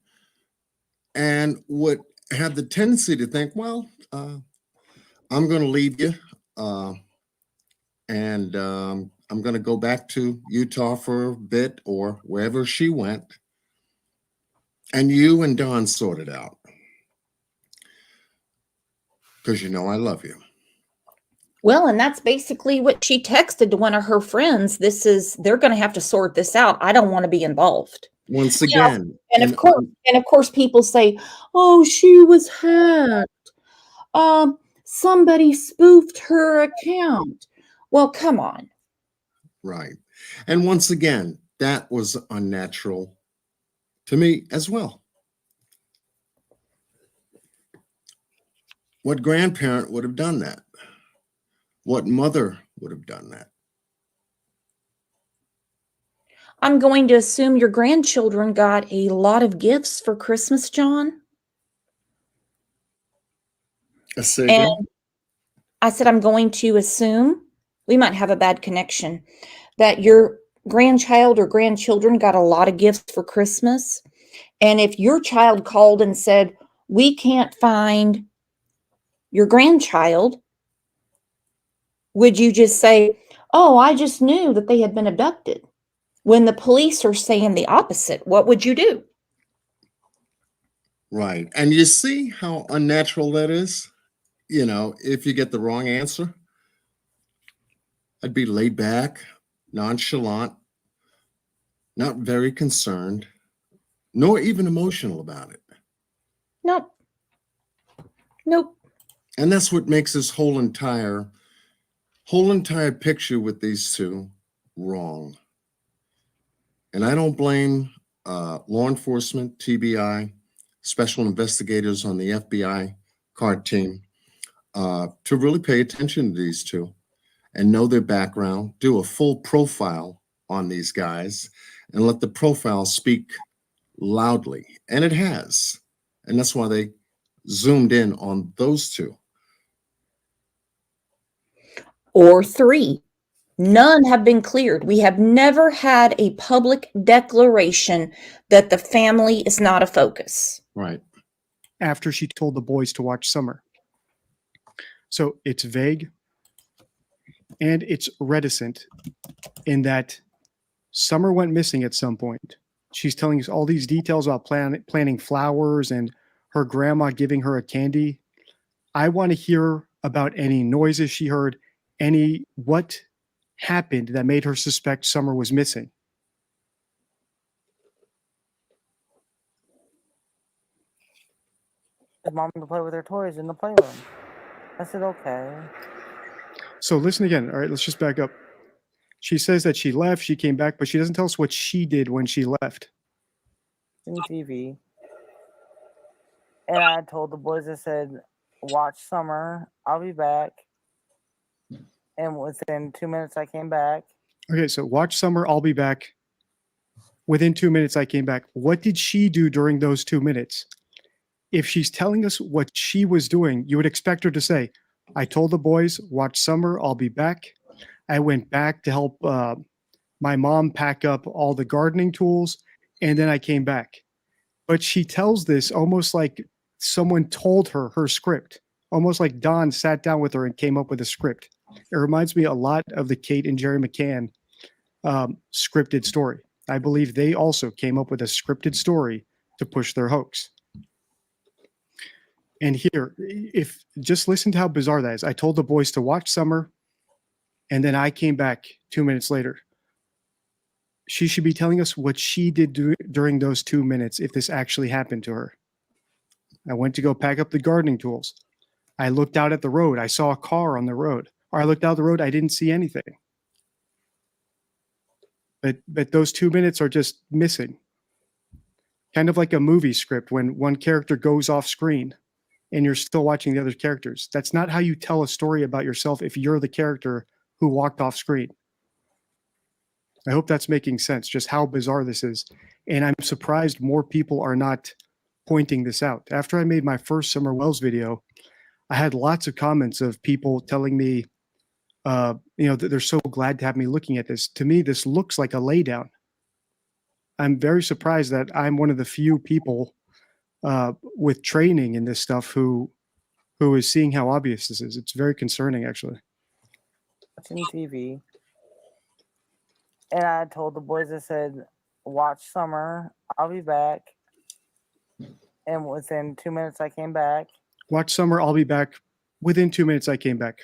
and would have the tendency to think, well, I'm going to leave you and I'm going to go back to Utah for a bit or wherever she went. And you and Don sort it out. Because I love you. Well, and that's basically what she texted to one of her friends. They're going to have to sort this out. I don't want to be involved. Once again. And of course, people say, oh, she was hacked. Somebody spoofed her account. Well, come on. Right. And once again, that was unnatural to me as well. What grandparent would have done that? What mother would have done that? I'm going to assume your grandchildren got a lot of gifts for Christmas, John. And I said, I'm going to assume, we might have a bad connection, that your grandchild or grandchildren got a lot of gifts for Christmas. And if your child called and said, we can't find your grandchild, would you just say, oh, I just knew that they had been abducted? When the police are saying the opposite, what would you do? Right. And you see how unnatural that is? If you get the wrong answer, I'd be laid back, nonchalant, not very concerned, nor even emotional about it. Nope. And that's what makes this whole entire picture with these two wrong. And I don't blame law enforcement, TBI, special investigators on the FBI CART team to really pay attention to these two and know their background, do a full profile on these guys, and let the profile speak loudly. And it has. And that's why they zoomed in on those two. Or 3. None have been cleared. We have never had a public declaration that the family is not a focus. Right. After she told the boys to watch Summer. So it's vague and it's reticent in that Summer went missing at some point. She's telling us all these details about planting flowers and her grandma giving her a candy. I want to hear about any noises she heard, what happened that made her suspect Summer was missing. Mom to play with her toys in the playroom. I said, okay. So listen again. All right, let's just back up. She says that she left, she came back, but she doesn't tell us what she did when she left. TV. And I told the boys, I said, watch Summer. I'll be back. And within 2 minutes, I came back. Okay, so watch Summer, I'll be back. Within 2 minutes, I came back. What did she do during those 2 minutes? If she's telling us what she was doing, you would expect her to say, I told the boys, watch Summer, I'll be back. I went back to help my mom pack up all the gardening tools, and then I came back. But she tells this almost like someone told her her script, almost like Don sat down with her and came up with a script. It reminds me a lot of the Kate and Jerry McCann scripted story. I believe they also came up with a scripted story to push their hoax. And here, if just listen to how bizarre that is. I told the boys to watch Summer, and then I came back 2 minutes later. She should be telling us what she did during those 2 minutes if this actually happened to her. I went to go pack up the gardening tools. I looked out at the road. I saw a car on the road. Or I looked out the road. I didn't see anything. But those 2 minutes are just missing. Kind of like a movie script when one character goes off screen and you're still watching the other characters. That's not how you tell a story about yourself if you're the character who walked off screen. I hope that's making sense, just how bizarre this is. And I'm surprised more people are not pointing this out. After I made my first Summer Wells video, I had lots of comments of people telling me, that they're so glad to have me looking at this. To me, this looks like a laydown. I'm very surprised that I'm one of the few people with training in this stuff who is seeing how obvious this is. It's very concerning, actually. Watching TV. And I told the boys, I said, watch Summer. I'll be back. And within 2 minutes, I came back. Watch Summer, I'll be back. Within 2 minutes, I came back.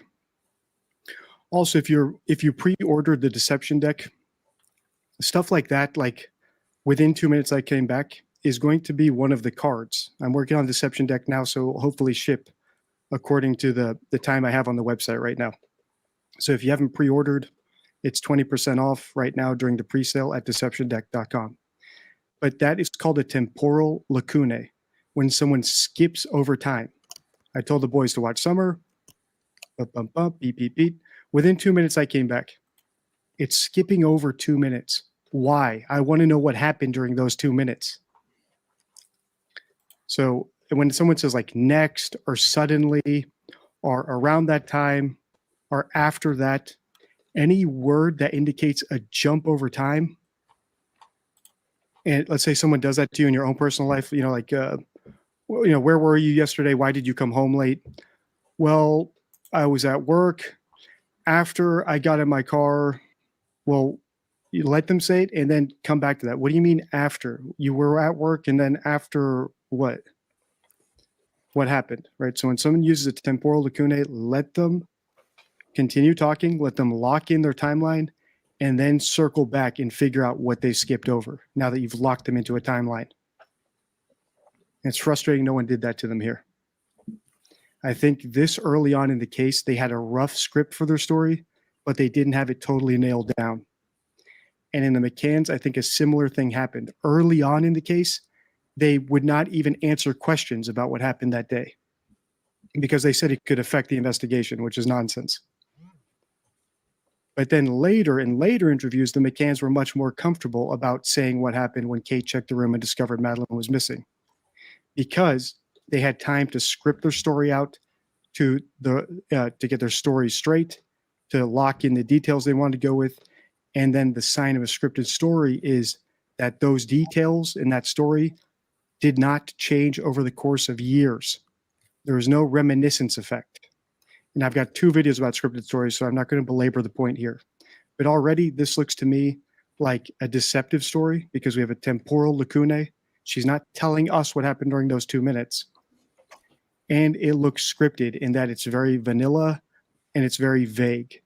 Also, if you pre-ordered the deception deck, stuff like that, like within 2 minutes, I came back, is going to be one of the cards. I'm working on deception deck now, so hopefully ship according to the time I have on the website right now. So if you haven't pre-ordered, it's 20% off right now during the pre-sale at deceptiondeck.com. But that is called a temporal lacunae, when someone skips over time. I told the boys to watch Summer, beep, beep, beep. Within 2 minutes, I came back. It's skipping over 2 minutes. Why? I want to know what happened during those 2 minutes. So when someone says like next or suddenly or around that time or after that, any word that indicates a jump over time, and let's say someone does that to you in your own personal life, where were you yesterday? Why did you come home late? Well, I was at work. After I got in my car, well, you let them say it and then come back to that. What do you mean after? You were at work and then after what? What happened, right? So when someone uses a temporal lacunae, let them continue talking, let them lock in their timeline, and then circle back and figure out what they skipped over now that you've locked them into a timeline. It's frustrating no one did that to them here. I think this early on in the case, they had a rough script for their story, but they didn't have it totally nailed down. And in the McCanns, I think a similar thing happened. Early on in the case, they would not even answer questions about what happened that day because they said it could affect the investigation, which is nonsense. But then later, in later interviews, the McCanns were much more comfortable about saying what happened when Kate checked the room and discovered Madeline was missing, because they had time to script their story out, to get their story straight, to lock in the details they wanted to go with. And then the sign of a scripted story is that those details in that story did not change over the course of years. There was no reminiscence effect. And I've got 2 videos about scripted stories, so I'm not going to belabor the point here. But already this looks to me like a deceptive story because we have a temporal lacunae. She's not telling us what happened during those 2 minutes. And it looks scripted in that it's very vanilla and it's very vague.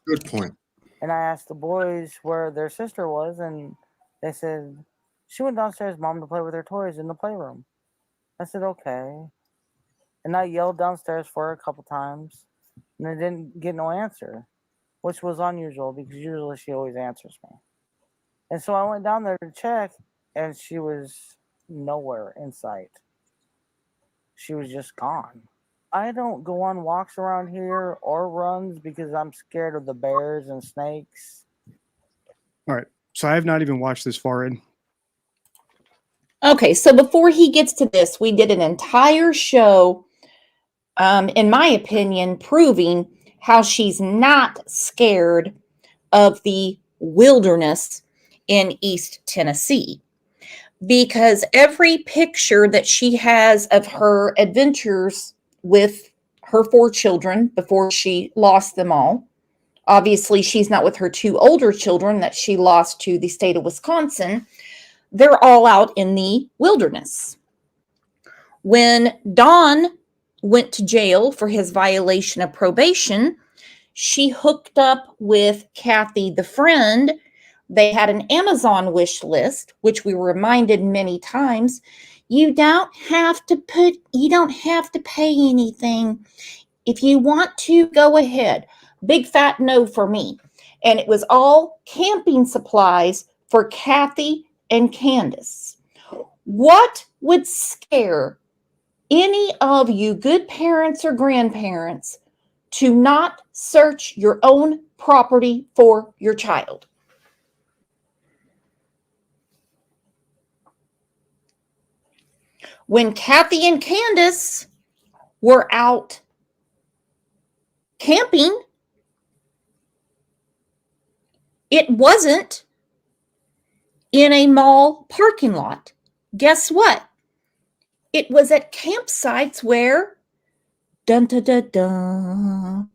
Good point. And I asked the boys where their sister was, and they said, she went downstairs, Mom, to play with her toys in the playroom. I said, okay. And And I yelled downstairs for her a couple times, and I didn't get no answer, which was unusual because usually she always answers me. And so I went down there to check, and she was nowhere in sight. She was just gone. I don't go on walks around here or runs because I'm scared of the bears and snakes. All right. So I have not even watched this far in. Okay, so before he gets to this, we did an entire show, in my opinion, proving how she's not scared of the wilderness in East Tennessee. Because every picture that she has of her adventures with her 4 children before she lost them all, obviously she's not with her 2 older children that she lost to the state of Wisconsin, they're all out in the wilderness. When Don went to jail for his violation of probation, she hooked up with Kathy, the friend. They had an Amazon wish list, which we were reminded many times. You don't have to pay anything. If you want to, go ahead. Big fat no for me. And it was all camping supplies for Kathy and Candace. What would scare any of you good parents or grandparents to not search your own property for your child? When Kathy and Candace were out camping, it wasn't in a mall parking lot. Guess what? It was at campsites where, dun dun dun dun,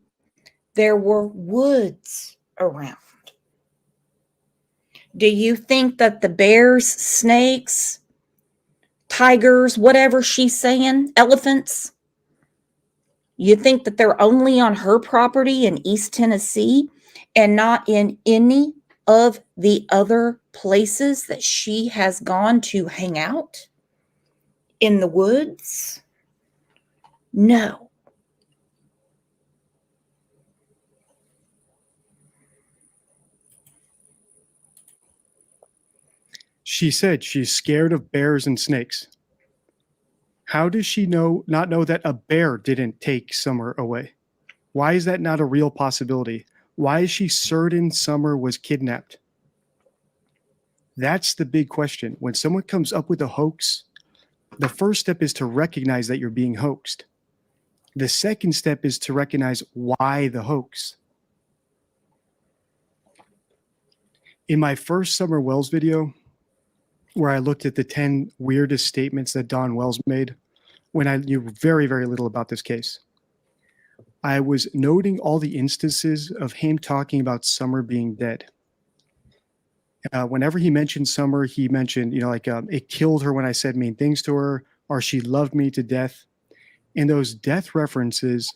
there were woods around. Do you think that the bears, snakes, tigers, whatever she's saying, elephants, you think that they're only on her property in East Tennessee and not in any of the other places that she has gone to hang out in the woods? No. She said she's scared of bears and snakes. How does she not know that a bear didn't take Summer away? Why is that not a real possibility? Why is she certain Summer was kidnapped? That's the big question. When someone comes up with a hoax, the first step is to recognize that you're being hoaxed. The second step is to recognize why the hoax. In my first Summer Wells video, where I looked at the 10 weirdest statements that Don Wells made when I knew very, very little about this case, I was noting all the instances of him talking about Summer being dead. Whenever he mentioned Summer, he mentioned, it killed her when I said mean things to her, or she loved me to death. And those death references,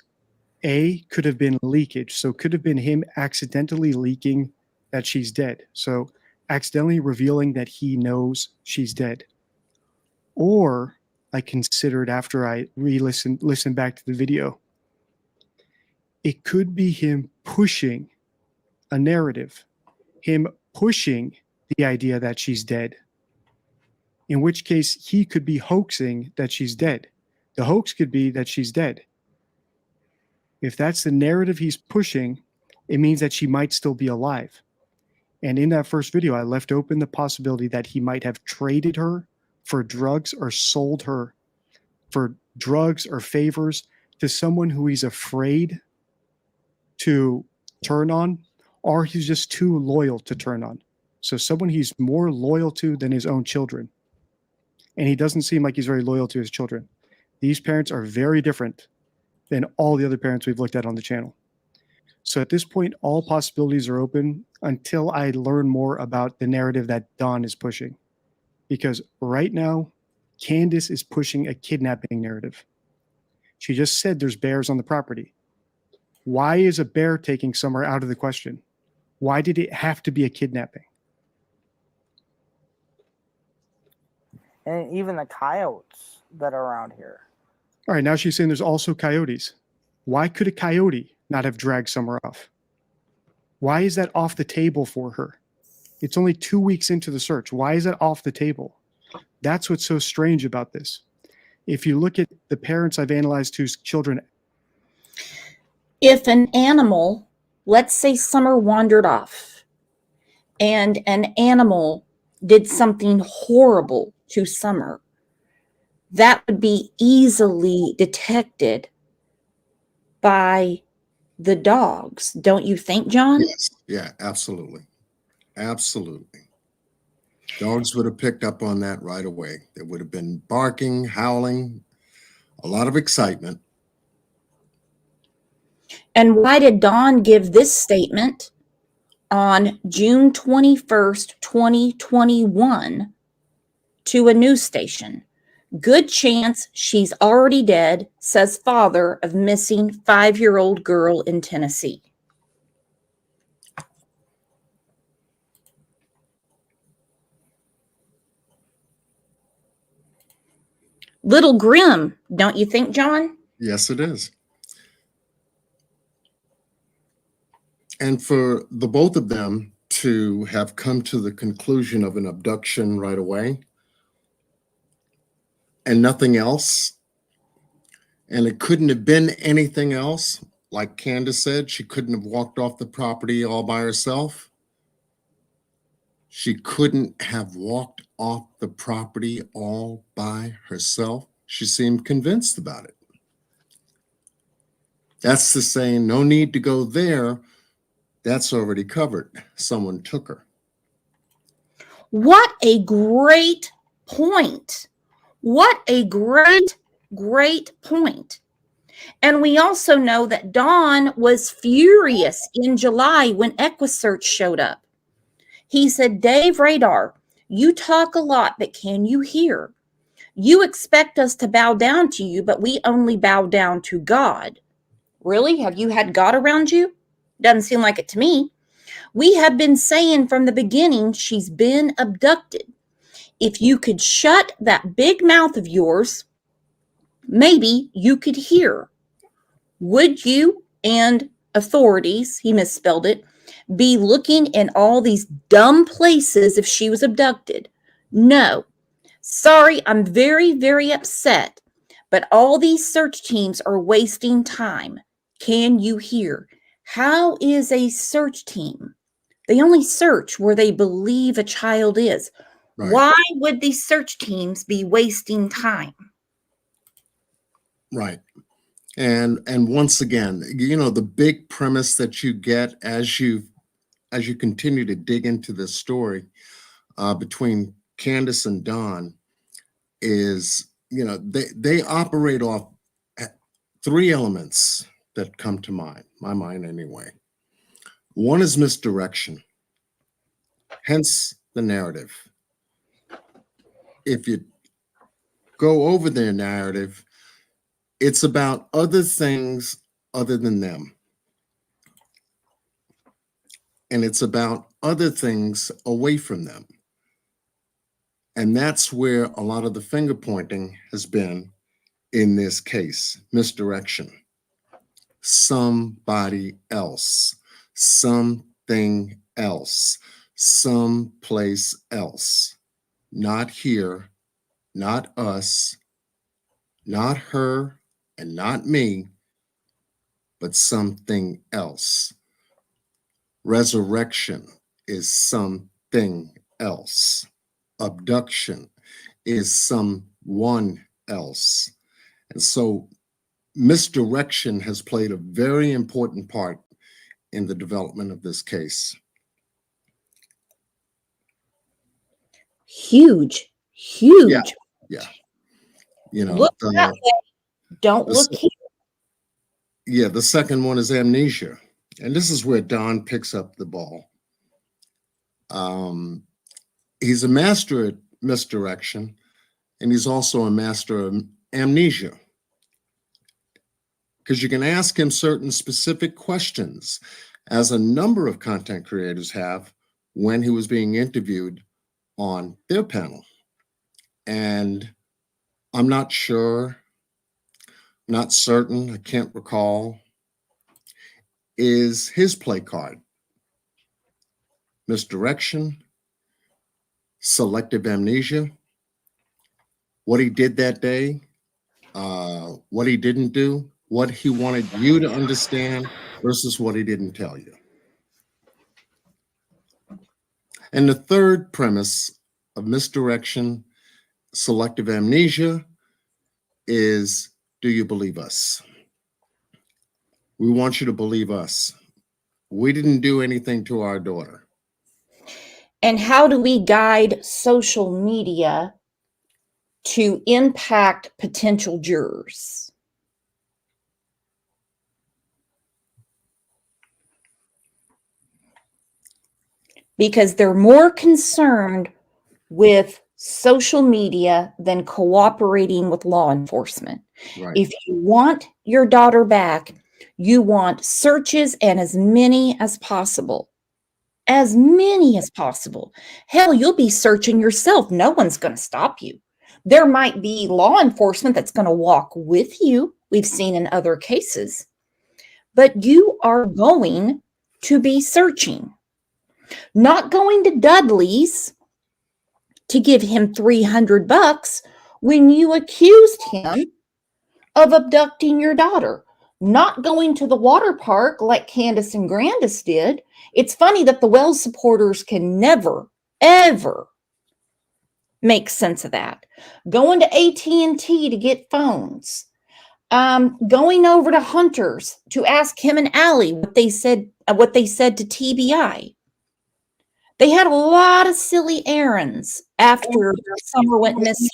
could have been leakage. So it could have been him accidentally leaking that she's dead. So accidentally revealing that he knows she's dead. Or I considered after I listened back to the video, it could be him pushing a narrative, him pushing the idea that she's dead, in which case he could be hoaxing that she's dead. The hoax could be that she's dead. If that's the narrative he's pushing, it means that she might still be alive. And in that first video, I left open the possibility that he might have traded her for drugs or sold her for drugs or favors to someone who he's afraid to turn on, or he's just too loyal to turn on. So someone he's more loyal to than his own children. And he doesn't seem like he's very loyal to his children. These parents are very different than all the other parents we've looked at on the channel. So at this point, all possibilities are open until I learn more about the narrative that Don is pushing. Because right now, Candace is pushing a kidnapping narrative. She just said there's bears on the property. Why is a bear taking Summer out of the question? Why did it have to be a kidnapping? And even the coyotes that are around here. All right, now she's saying there's also coyotes. Why could a coyote not have dragged Summer off? Why is that off the table for her? It's only 2 weeks into the search. Why is that off the table? That's what's so strange about this. If you look at the parents I've analyzed whose children. If an animal, let's say Summer wandered off, and an animal did something horrible to Summer, that would be easily detected by the dogs, don't you think, John? Yes. Yeah, absolutely. Absolutely. Dogs would have picked up on that right away. There would have been barking, howling, a lot of excitement. And why did Dawn give this statement on June 21st, 2021 to a news station? Good chance she's already dead, says father of missing 5-year-old girl in Tennessee. Little grim, don't you think, John? Yes, it is. And for the both of them to have come to the conclusion of an abduction right away and nothing else, and it couldn't have been anything else, like Candace said, she couldn't have walked off the property all by herself. She couldn't have walked off the property all by herself. She seemed convinced about it. That's the saying, no need to go there. That's already covered. Someone took her. What a great point. What a great point. And we also know that Dawn was furious in July when EquiSearch showed up. He said, Dave Radar, you talk a lot, but can you hear? You expect us to bow down to you, but we only bow down to God. Really? Have you had God around you? Doesn't seem like it to me. We have been saying from the beginning she's been abducted. If you could shut that big mouth of yours, maybe you could hear. Would you and authorities, he misspelled it, be looking in all these dumb places if she was abducted? No. Sorry, I'm very, very upset, but all these search teams are wasting time. Can you hear? How is a search team? They only search where they believe a child is. Right. Why would these search teams be wasting time? Right. And once again, you know, the big premise that you get as you continue to dig into this story between Candace and Dawn is, you know, they operate off 3 elements that come to my mind anyway. One is misdirection, hence the narrative. If you go over their narrative, it's about other things other than them. And it's about other things away from them. And that's where a lot of the finger pointing has been in this case, misdirection. Somebody else, something else, someplace else. Not here, not us, not her, and not me, but something else. Resurrection is something else. Abduction is someone else. And so misdirection has played a very important part in the development of this case. Huge. Yeah. You know, Look that way. Don't look here. Yeah, the second one is amnesia. And this is where Don picks up the ball. He's a master at misdirection, and he's also a master of amnesia. Because you can ask him certain specific questions, as a number of content creators have when he was being interviewed on their panel. And I'm not sure not certain, I can't recall, is his play card. Misdirection, selective amnesia, what he did that day, what he didn't do, what he wanted you to understand versus what he didn't tell you. And the third premise of misdirection, selective amnesia is, do you believe us? We want you to believe us. We didn't do anything to our daughter. And how do we guide social media to impact potential jurors? Because they're more concerned with social media than cooperating with law enforcement. Right. If you want your daughter back, you want searches and as many as possible. As many as possible. Hell, you'll be searching yourself. No one's going to stop you. There might be law enforcement that's going to walk with you. We've seen in other cases. But you are going to be searching. Not going to Dudley's to give him $300 when you accused him of abducting your daughter. Not going to the water park like Candace and Grandis did. It's funny that the Wells supporters can never, ever make sense of that. Going to AT&T to get phones. Going over to Hunter's to ask him and Allie what they said to TBI. They had a lot of silly errands after Summer went missing.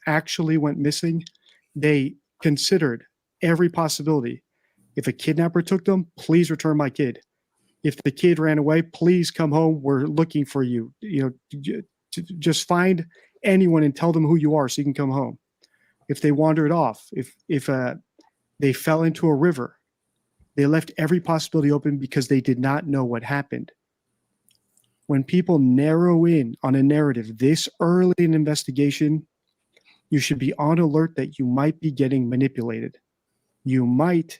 Actually went missing, they considered every possibility. If a kidnapper took them, please return my kid. If the kid ran away, please come home. We're looking for you. Just find anyone and tell them who you are so you can come home. If they wandered off, if they fell into a river, they left every possibility open because they did not know what happened. When people narrow in on a narrative this early in an investigation, you should be on alert that you might be getting manipulated. You might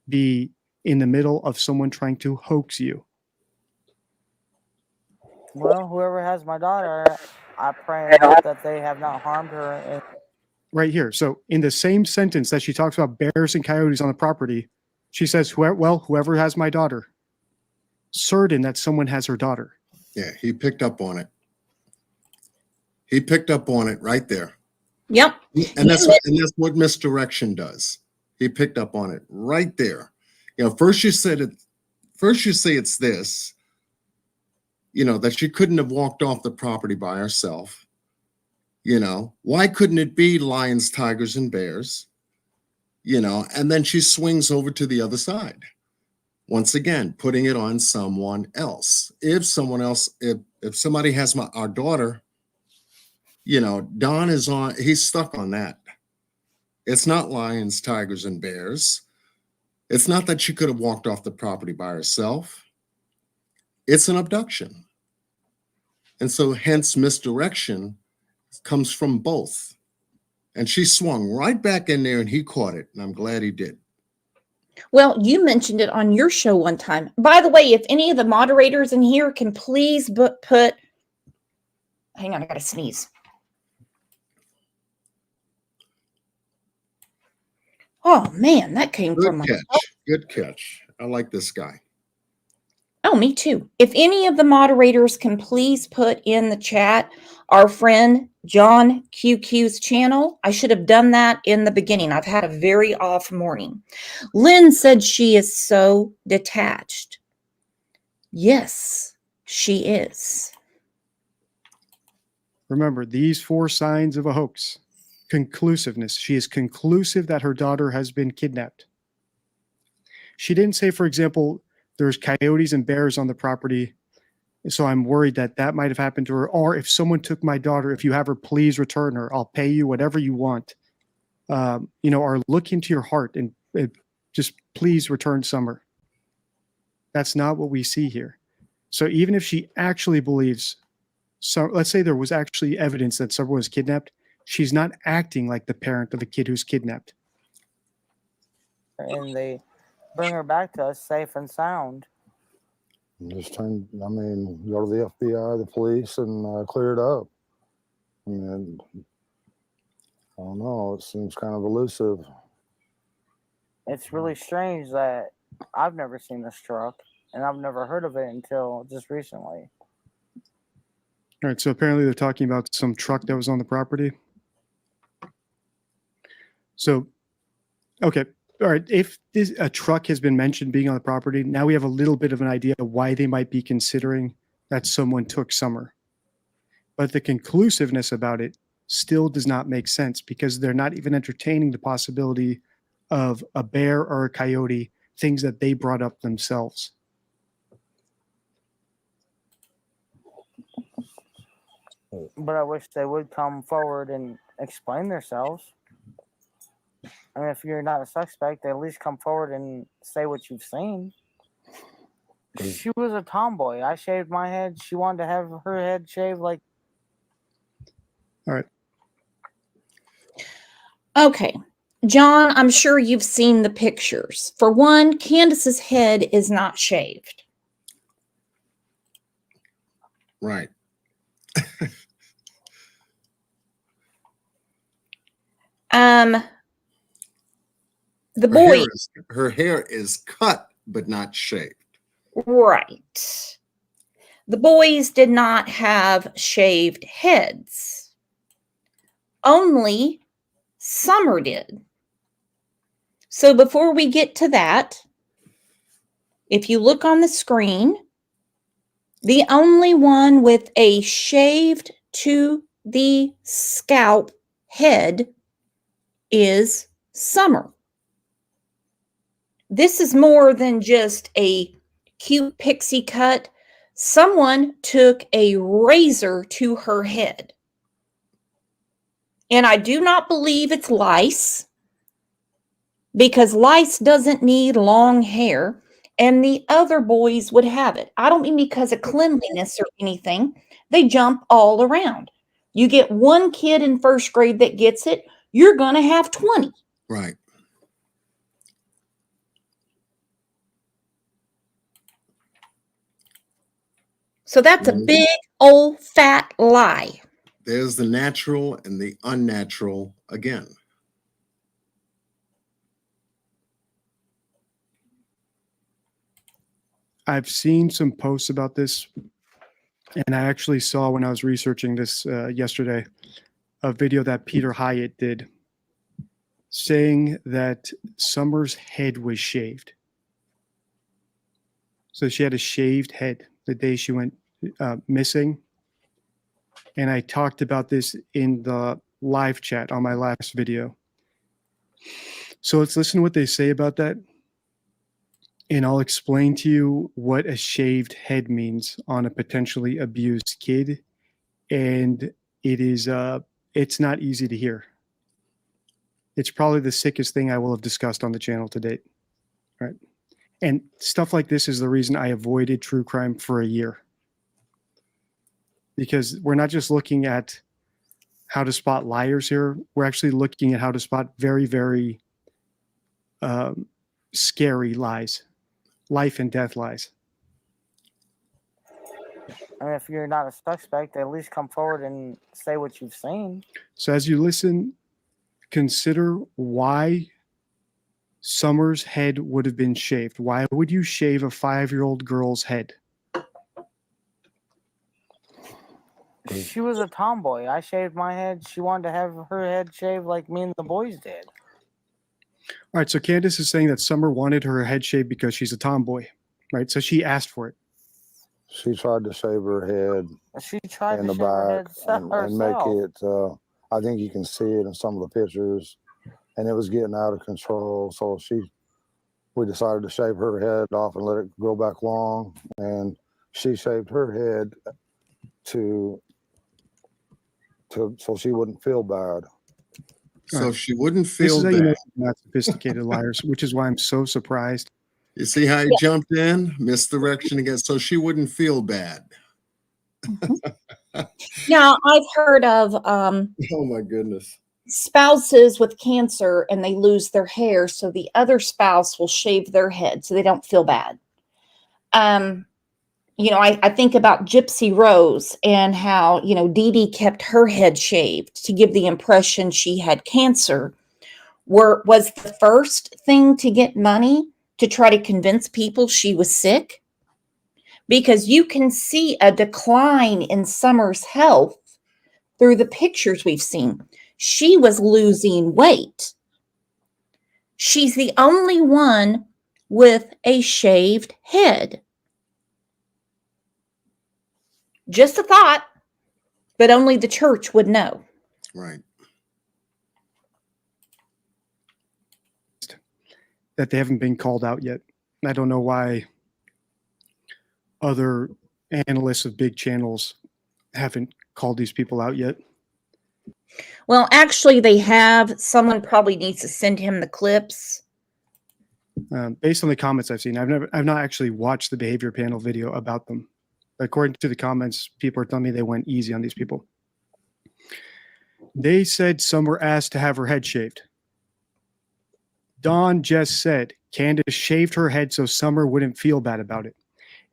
be in the middle of someone trying to hoax you. Well, whoever has my daughter, I pray and hope that they have not harmed her. And Right here. So in the same sentence that she talks about bears and coyotes on the property, she says, whoever has my daughter. Certain that someone has her daughter. Yeah, he picked up on it. He picked up on it right there. Yep. And that's what misdirection does. He picked up on it right there. First you say it's this, that she couldn't have walked off the property by herself. Why couldn't it be lions, tigers, and bears? And then she swings over to the other side. Once again, putting it on someone else. If somebody has our daughter, Don he's stuck on that. It's not lions, tigers, and bears. It's not that she could have walked off the property by herself. It's an abduction. And so hence misdirection comes from both. And she swung right back in there and he caught it. And I'm glad he did. Well, you mentioned it on your show one time. By the way, if any of the moderators in here can please put, hang on, I got to sneeze. Oh man, that came from my Good catch. I like this guy. Oh, me too. If any of the moderators can please put in the chat our friend John QQ's channel. I should have done that in the beginning. I've had a very off morning. Lynn said she is so detached. Yes, she is. Remember, these 4 signs of a hoax. Conclusiveness. She is conclusive that her daughter has been kidnapped. She didn't say, for example, there's coyotes and bears on the property, so I'm worried that might have happened to her. Or if someone took my daughter, if you have her, please return her. I'll pay you whatever you want. Or look into your heart and just please return Summer. That's not what we see here. So even if she actually believes So let's say there was actually evidence that someone was kidnapped. She's not acting like the parent of a kid who's kidnapped. And they bring her back to us safe and sound. Just go to the FBI, the police, and clear it up. I mean, I don't know. It seems kind of elusive. It's really strange that I've never seen this truck, and I've never heard of it until just recently. All right, so apparently they're talking about some truck that was on the property. So, okay, all right, if a truck has been mentioned being on the property, now we have a little bit of an idea of why they might be considering that someone took Summer. But the conclusiveness about it still does not make sense because they're not even entertaining the possibility of a bear or a coyote, things that they brought up themselves. But I wish they would come forward and explain themselves. I mean, if you're not a suspect, at least come forward and say what you've seen. She was a tomboy. I shaved my head. She wanted to have her head shaved like. All right. Okay. John, I'm sure you've seen the pictures. For one, Candace's head is not shaved. Right. The boy, her hair is cut but not shaved. right. The boys did not have shaved heads. Only Summer did. So before we get to that, if you look on the screen, the only one with a shaved to the scalp head is Summer. This is more than just a cute pixie cut. Someone took a razor to her head. And I do not believe it's lice, because lice doesn't need long hair, and the other boys would have it. I don't mean because of cleanliness or anything. They jump all around. You get one kid in first grade that gets it, you're going to have 20. Right. So that's a big old fat lie. There's the natural and the unnatural again. I've seen some posts about this, and I actually saw when I was researching this yesterday, a video that Peter Hyatt did saying that Summer's head was shaved. So she had a shaved head the day she went missing. And I talked about this in the live chat on my last video. So let's listen to what they say about that. And I'll explain to you what a shaved head means on a potentially abused kid. And it is, it's not easy to hear. It's probably the sickest thing I will have discussed on the channel to date. Right. And stuff like this is the reason I avoided true crime for a year. Because we're not just looking at how to spot liars here. We're actually looking at how to spot very, very scary lies, life and death lies. I mean, if you're not a suspect, at least come forward and say what you've seen. So as you listen, consider why Summer's head would have been shaved. Why would you shave a 5-year-old girl's head? She was a tomboy. I shaved my head. She wanted to have her head shaved like me and the boys did. All right, so Candace is saying that Summer wanted her head shaved because she's a tomboy, right? So she asked for it. She tried to shave her head She tried in to the shave her head back and make herself. it, I think you can see it in some of the pictures, and it was getting out of control. So we decided to shave her head off and let it grow back long, and she shaved her head so she wouldn't feel bad. So if she wouldn't feel this is how bad. you know they're not sophisticated liars, which is why I'm so surprised. You see how he jumped in? Misdirection again. So she wouldn't feel bad. Now, I've heard of Oh my goodness. spouses with cancer and they lose their hair, so the other spouse will shave their head so they don't feel bad. Um, I think about Gypsy Rose and how, Dee Dee kept her head shaved to give the impression she had cancer. Was the first thing to get money to try to convince people she was sick? Because you can see a decline in Summer's health through the pictures we've seen. She was losing weight. She's the only one with a shaved head. Just a thought, but only the church would know. Right. That they haven't been called out yet. I don't know why other analysts of big channels haven't called these people out yet. Well, actually, they have. Someone probably needs to send him the clips. Based on the comments I've seen, I've not actually watched the behavior panel video about them. According to the comments, people are telling me they went easy on these people. They said some were asked to have her head shaved. Dawn just said Candace shaved her head so Summer wouldn't feel bad about it.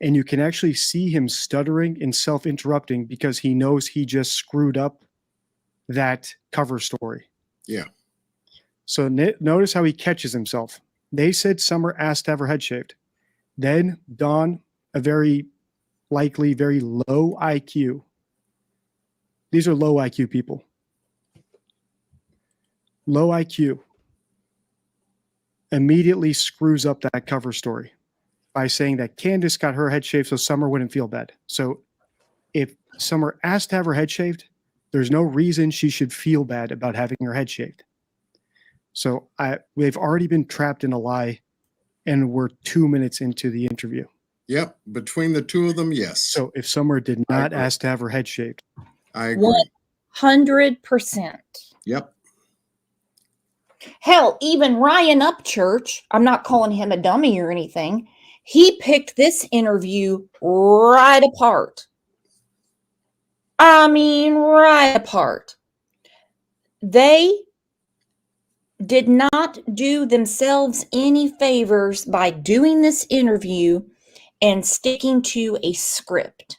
And you can actually see him stuttering and self-interrupting because he knows he just screwed up that cover story. Yeah. So notice how he catches himself. They said Summer asked to have her head shaved. Then Dawn, a very likely very low IQ. These are low IQ people. Low IQ immediately screws up that cover story by saying that Candace got her head shaved so Summer wouldn't feel bad. So if Summer asked to have her head shaved, there's no reason she should feel bad about having her head shaved. So they've already been trapped in a lie, and we're 2 minutes into the interview. Yep. Between the two of them, yes. So if Summer did not ask to have her head shaved, I agree. 100%. Yep. Hell, even Ryan Upchurch, I'm not calling him a dummy or anything, he picked this interview right apart. I mean, right apart. They did not do themselves any favors by doing this interview and sticking to a script.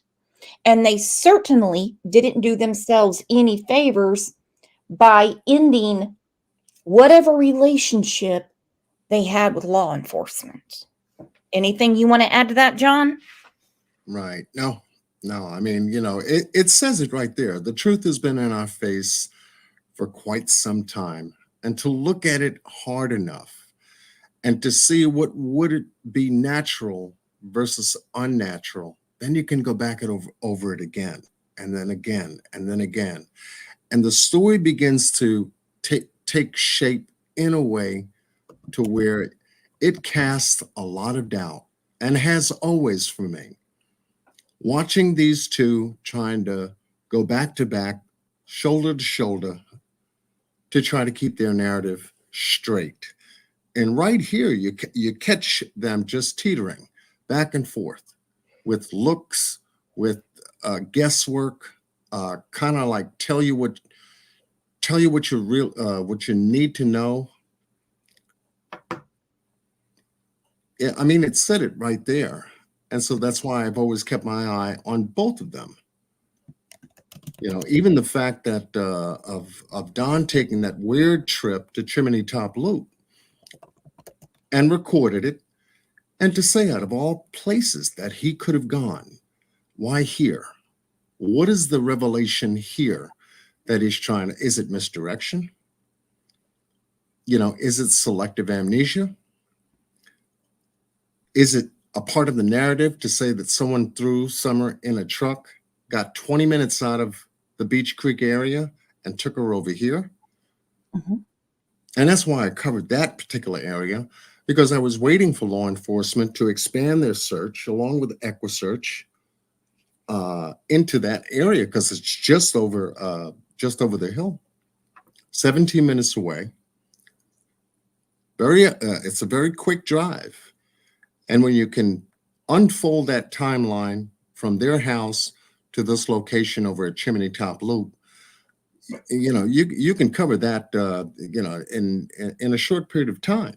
And they certainly didn't do themselves any favors by ending whatever relationship they had with law enforcement. Anything you want to add to that, John? Right. No. I mean, it says it right there. The truth has been in our face for quite some time. And to look at it hard enough and to see what would it be natural versus unnatural, then you can go back and over it again, and then again, and then again. And the story begins to take shape in a way to where it casts a lot of doubt, and has always for me. Watching these two trying to go back to back, shoulder to shoulder, to try to keep their narrative straight. And right here, you catch them just teetering back and forth with looks, with guesswork, kind of like tell you what you need to know. Yeah, I mean, it said it right there. And so that's why I've always kept my eye on both of them. Even the fact that of Don taking that weird trip to Chimney Top Loop and recorded it, and to say out of all places that he could have gone, why here? What is the revelation here that he's trying to? Is it misdirection? Is it selective amnesia? Is it a part of the narrative to say that someone threw Summer in a truck, got 20 minutes out of the Beach Creek area, and took her over here? Mm-hmm. And that's why I covered that particular area, because I was waiting for law enforcement to expand their search along with EquiSearch into that area, because it's just over the hill, 17 minutes away. It's a very quick drive. And when you can unfold that timeline from their house to this location over at Chimney Top Loop, you can cover that, in a short period of time.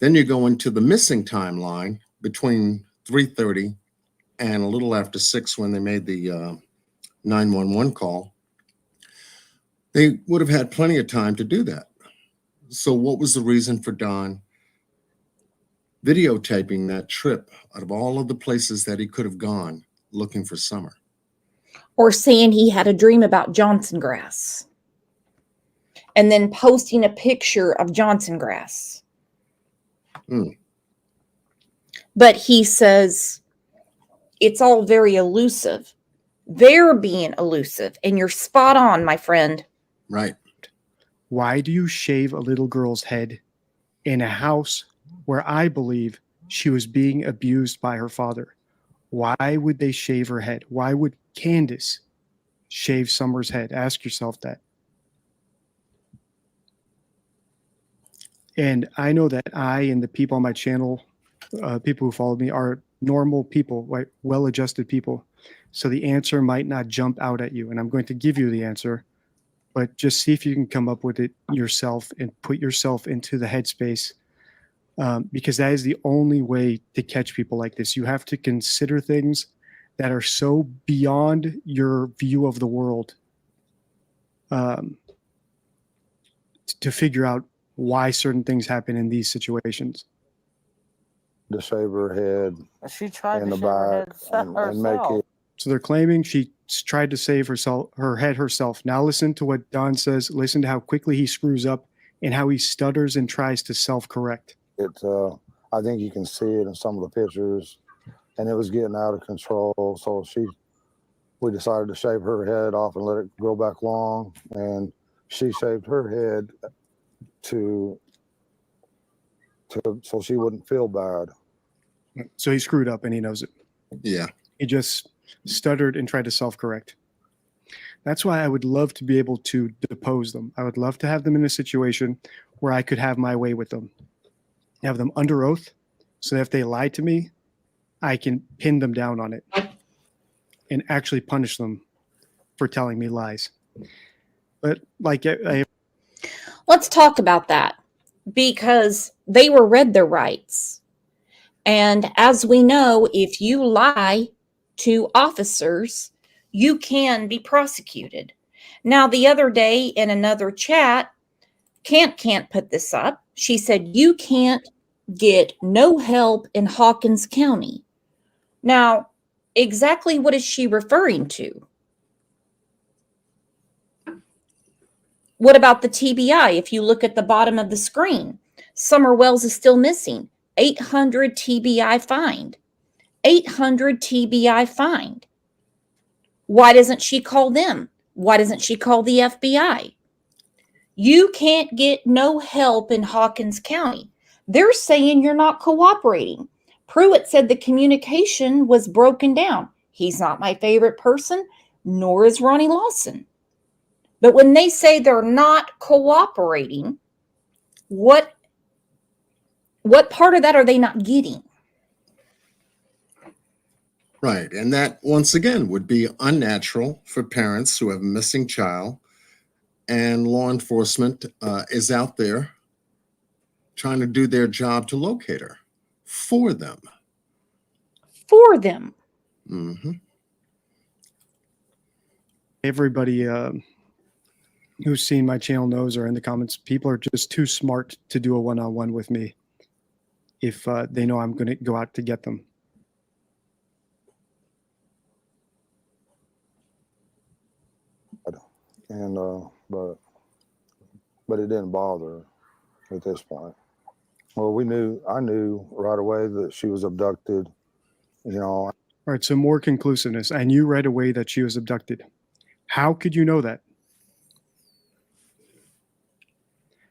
Then you go into the missing timeline between 3:30 and a little after 6 when they made the 911 call. They would have had plenty of time to do that. So what was the reason for Don videotaping that trip out of all of the places that he could have gone looking for Summer? Or saying he had a dream about Johnson grass and then posting a picture of Johnson grass. But he says it's all very elusive. They're being elusive, and you're spot on, my friend. Right. Why do you shave a little girl's head in a house where I believe she was being abused by her father? Why would they shave her head? Why would Candace shave Summer's head? Ask yourself that. And I know that I and the people on my channel, people who follow me, are normal people, right? Well-adjusted people. So the answer might not jump out at you, and I'm going to give you the answer, but just see if you can come up with it yourself and put yourself into the headspace, because that is the only way to catch people like this. You have to consider things that are so beyond your view of the world, to figure out why certain things happen in these situations. To shave her head She tried in to the shave her back head and make herself. it. So they're claiming she tried to save her head herself. Now listen to what Don says. Listen to how quickly he screws up and how he stutters and tries to self-correct. I think you can see it in some of the pictures, and it was getting out of control. So we decided to shave her head off and let it grow back long, and she shaved her head so she wouldn't feel bad. So he screwed up and he knows it. Yeah. He just stuttered and tried to self-correct. That's why I would love to be able to depose them. I would love to have them in a situation where I could have my way with them. Have them under oath, so that if they lie to me, I can pin them down on it and actually punish them for telling me lies. But let's talk about that, because they were read their rights. And as we know, if you lie to officers, you can be prosecuted. Now, the other day in another chat, can't put this up. She said, you can't get no help in Hawkins County. Now, exactly what is she referring to? What about the TBI? If you look at the bottom of the screen, Summer Wells is still missing. 800 TBI fined. 800 TBI fined. Why doesn't she call them? Why doesn't she call the FBI? You can't get no help in Hawkins County. They're saying you're not cooperating. Pruitt said the communication was broken down. He's not my favorite person, nor is Ronnie Lawson. But when they say they're not cooperating, what part of that are they not getting? Right. And that, once again, would be unnatural for parents who have a missing child, and law enforcement is out there trying to do their job to locate her for them. For them. Mm-hmm. everybody who's seen my channel knows, or in the comments, people are just too smart to do a one-on-one with me if they know I'm going to go out to get them. And but it didn't bother at this point. Well, I knew right away that she was abducted, you know. All right, so more conclusiveness. I knew right away that she was abducted. How could you know that?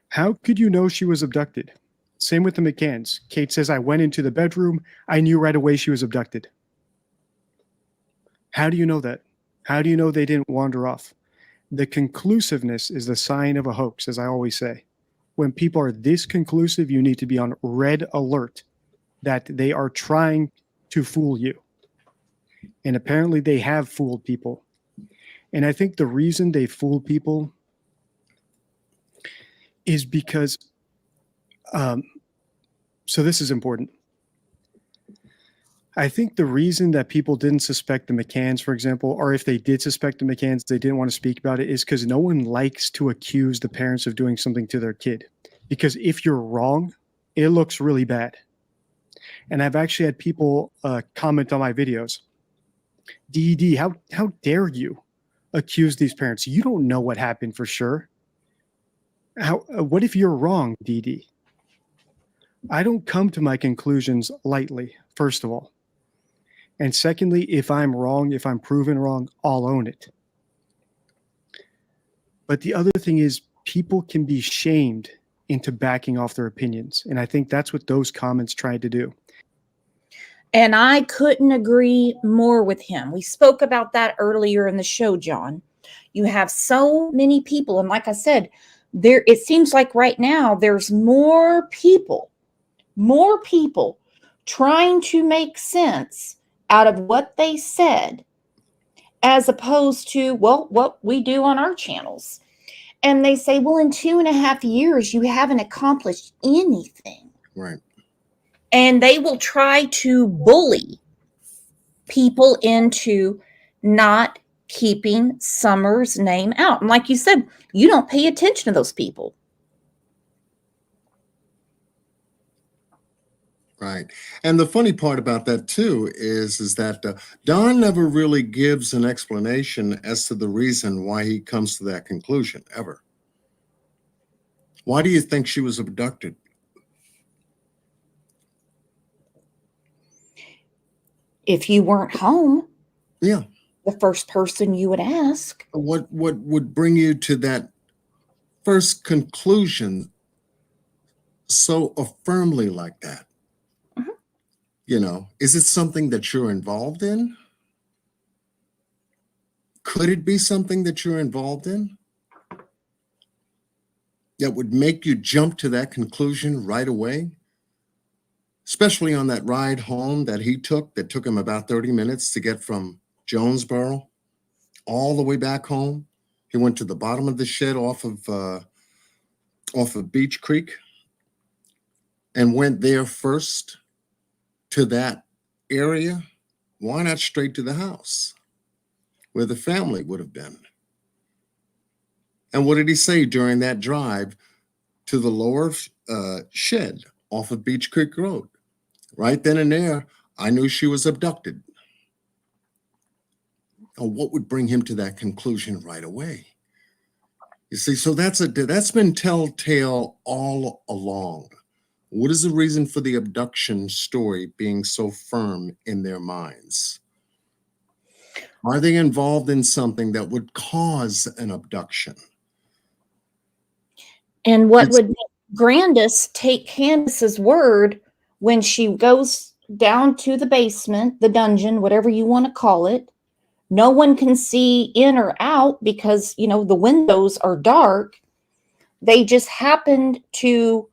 How could you know she was abducted? Same with the McCanns. Kate says, I went into the bedroom. I knew right away she was abducted. How do you know that? How do you know they didn't wander off? The conclusiveness is the sign of a hoax, as I always say. When people are this conclusive, you need to be on red alert that they are trying to fool you. And apparently they have fooled people. And I think the reason they fooled people is because, so this is important. I think the reason that people didn't suspect the McCanns, for example, or if they did suspect the McCanns, they didn't want to speak about it, is because no one likes to accuse the parents of doing something to their kid. Because if you're wrong, it looks really bad. And I've actually had people comment on my videos, DED, how dare you accuse these parents? You don't know what happened for sure. What if you're wrong, DD? I don't come to my conclusions lightly, first of all. And secondly, if I'm wrong, if I'm proven wrong, I'll own it. But the other thing is people can be shamed into backing off their opinions. And I think that's what those comments tried to do. And I couldn't agree more with him. We spoke about that earlier in the show, John. You have so many people, and like I said, it seems like right now there's more people trying to make sense out of what they said, as opposed to, well, what we do on our channels. And they say, well, in 2.5 years, you haven't accomplished anything. Right. And they will try to bully people into not keeping Summer's name out. And like you said, you don't pay attention to those people. Right. And the funny part about that too is that Don never really gives an explanation as to the reason why he comes to that conclusion ever. Why do you think she was abducted? If you weren't home, Yeah. the first person you would ask. What would bring you to that first conclusion so firmly like that? Mm-hmm. You know, is it something that you're involved in? Could it be something that you're involved in that would make you jump to that conclusion right away? Especially on that ride home that he took, that took him about 30 minutes to get from Jonesboro all the way back home. He went to the bottom of the shed off of Beach Creek and went there first to that area. Why not straight to the house where the family would have been? And what did he say during that drive to the lower shed off of Beach Creek Road? Right then and there, I knew she was abducted. And what would bring him to that conclusion right away? You see, so that's been telltale all along. What is the reason for the abduction story being so firm in their minds? Are they involved in something that would cause an abduction? And what would make Grandis take Candace's word when she goes down to the basement, the dungeon, whatever you want to call it? No one can see in or out because, you know, the windows are dark. They just happened to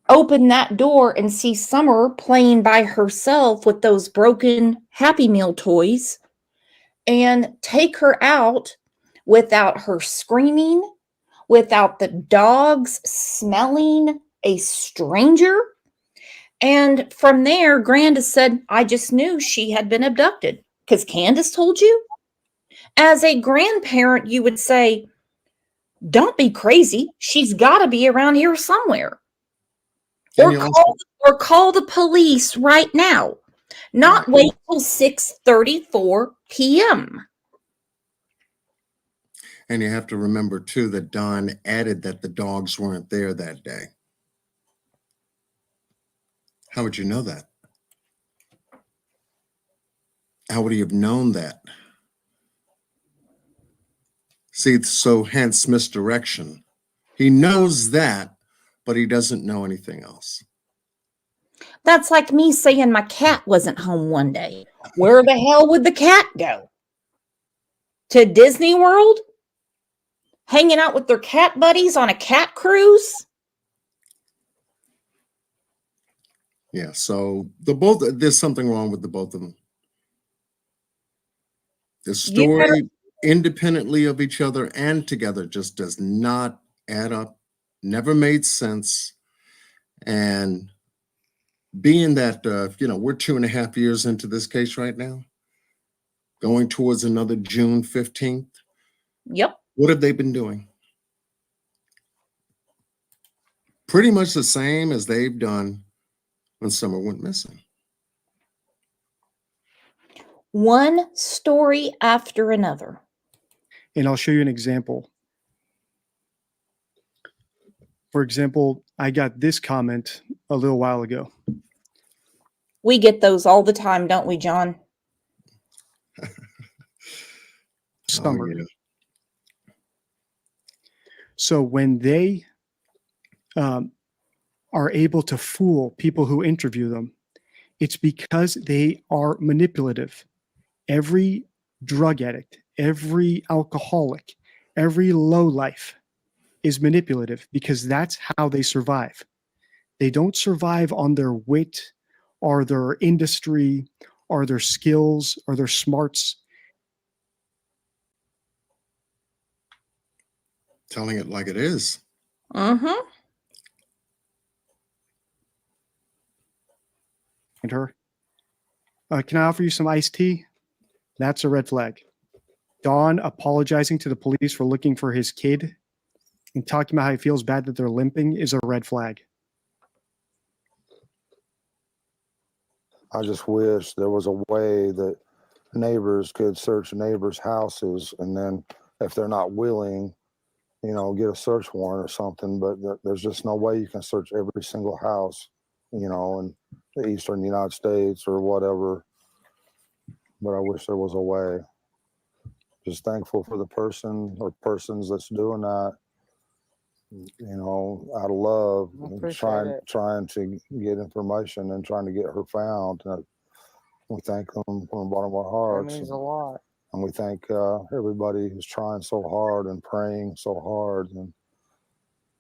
open that door and see Summer playing by herself with those broken Happy Meal toys and take her out without her screaming, without the dogs smelling a stranger. And from there, Grandis said, I just knew she had been abducted because Candace told you. As a grandparent, you would say, don't be crazy. She's got to be around here somewhere. Or call the police right now. Not wait till 6:34 p.m. And you have to remember, too, that Don added that the dogs weren't there that day. How would you know that? How would he have known that? See, so hence misdirection. He knows that, but he doesn't know anything else. That's like me saying my cat wasn't home one day. Where the hell would the cat go? To Disney World? Hanging out with their cat buddies on a cat cruise? Yeah, so there's something wrong with the both of them. The You better, story independently of each other and together just does not add up, never made sense. And being that, we're 2.5 years into this case right now, going towards another June 15th, yep. what have they been doing? Pretty much the same as they've done when Summer went missing. One story after another. And I'll show you an example. For example, I got this comment a little while ago. We get those all the time, don't we, John? Summer. Oh, yeah. So when they are able to fool people who interview them, it's because they are manipulative. Every drug addict, every alcoholic, every lowlife is manipulative because that's how they survive. They don't survive on their wit or their industry or their skills or their smarts. Telling it like it is. Mm-hmm. And her, can I offer you some iced tea? That's a red flag. Don apologizing to the police for looking for his kid and talking about how he feels bad that they're limping is a red flag. I just wish there was a way that neighbors could search neighbors' houses, and then if they're not willing, get a search warrant or something. But there's just no way you can search every single house, in the eastern United States or whatever. But I wish there was a way. Just thankful for the person or persons that's doing that, out of love, and trying to get information and trying to get her found. We thank them from the bottom of our hearts. That means a lot. And we thank everybody who's trying so hard and praying so hard. And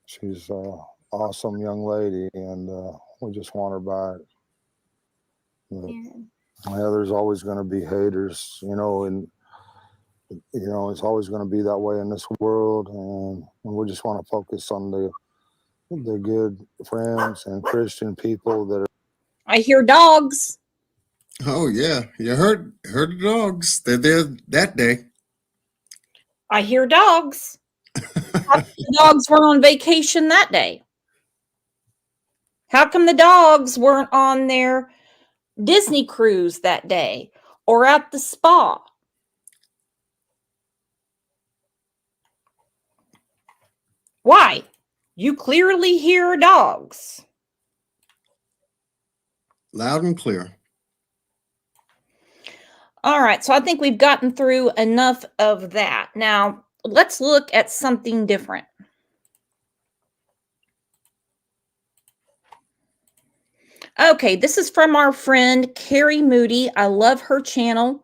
she's an awesome young lady, and we just want her back. Yeah, there's always going to be haters, and it's always going to be that way in this world. And we just want to focus on the good friends and Christian people that are. I hear dogs. Oh, yeah. You heard the dogs. They're there that day. I hear dogs. How come the dogs weren't on vacation that day? How come the dogs weren't on their Disney cruise that day or at the spa? Why? You clearly hear dogs. Loud and clear. All right, so I think we've gotten through enough of that. Now, let's look at something different. Okay, this is from our friend Carrie Moody. I love her channel.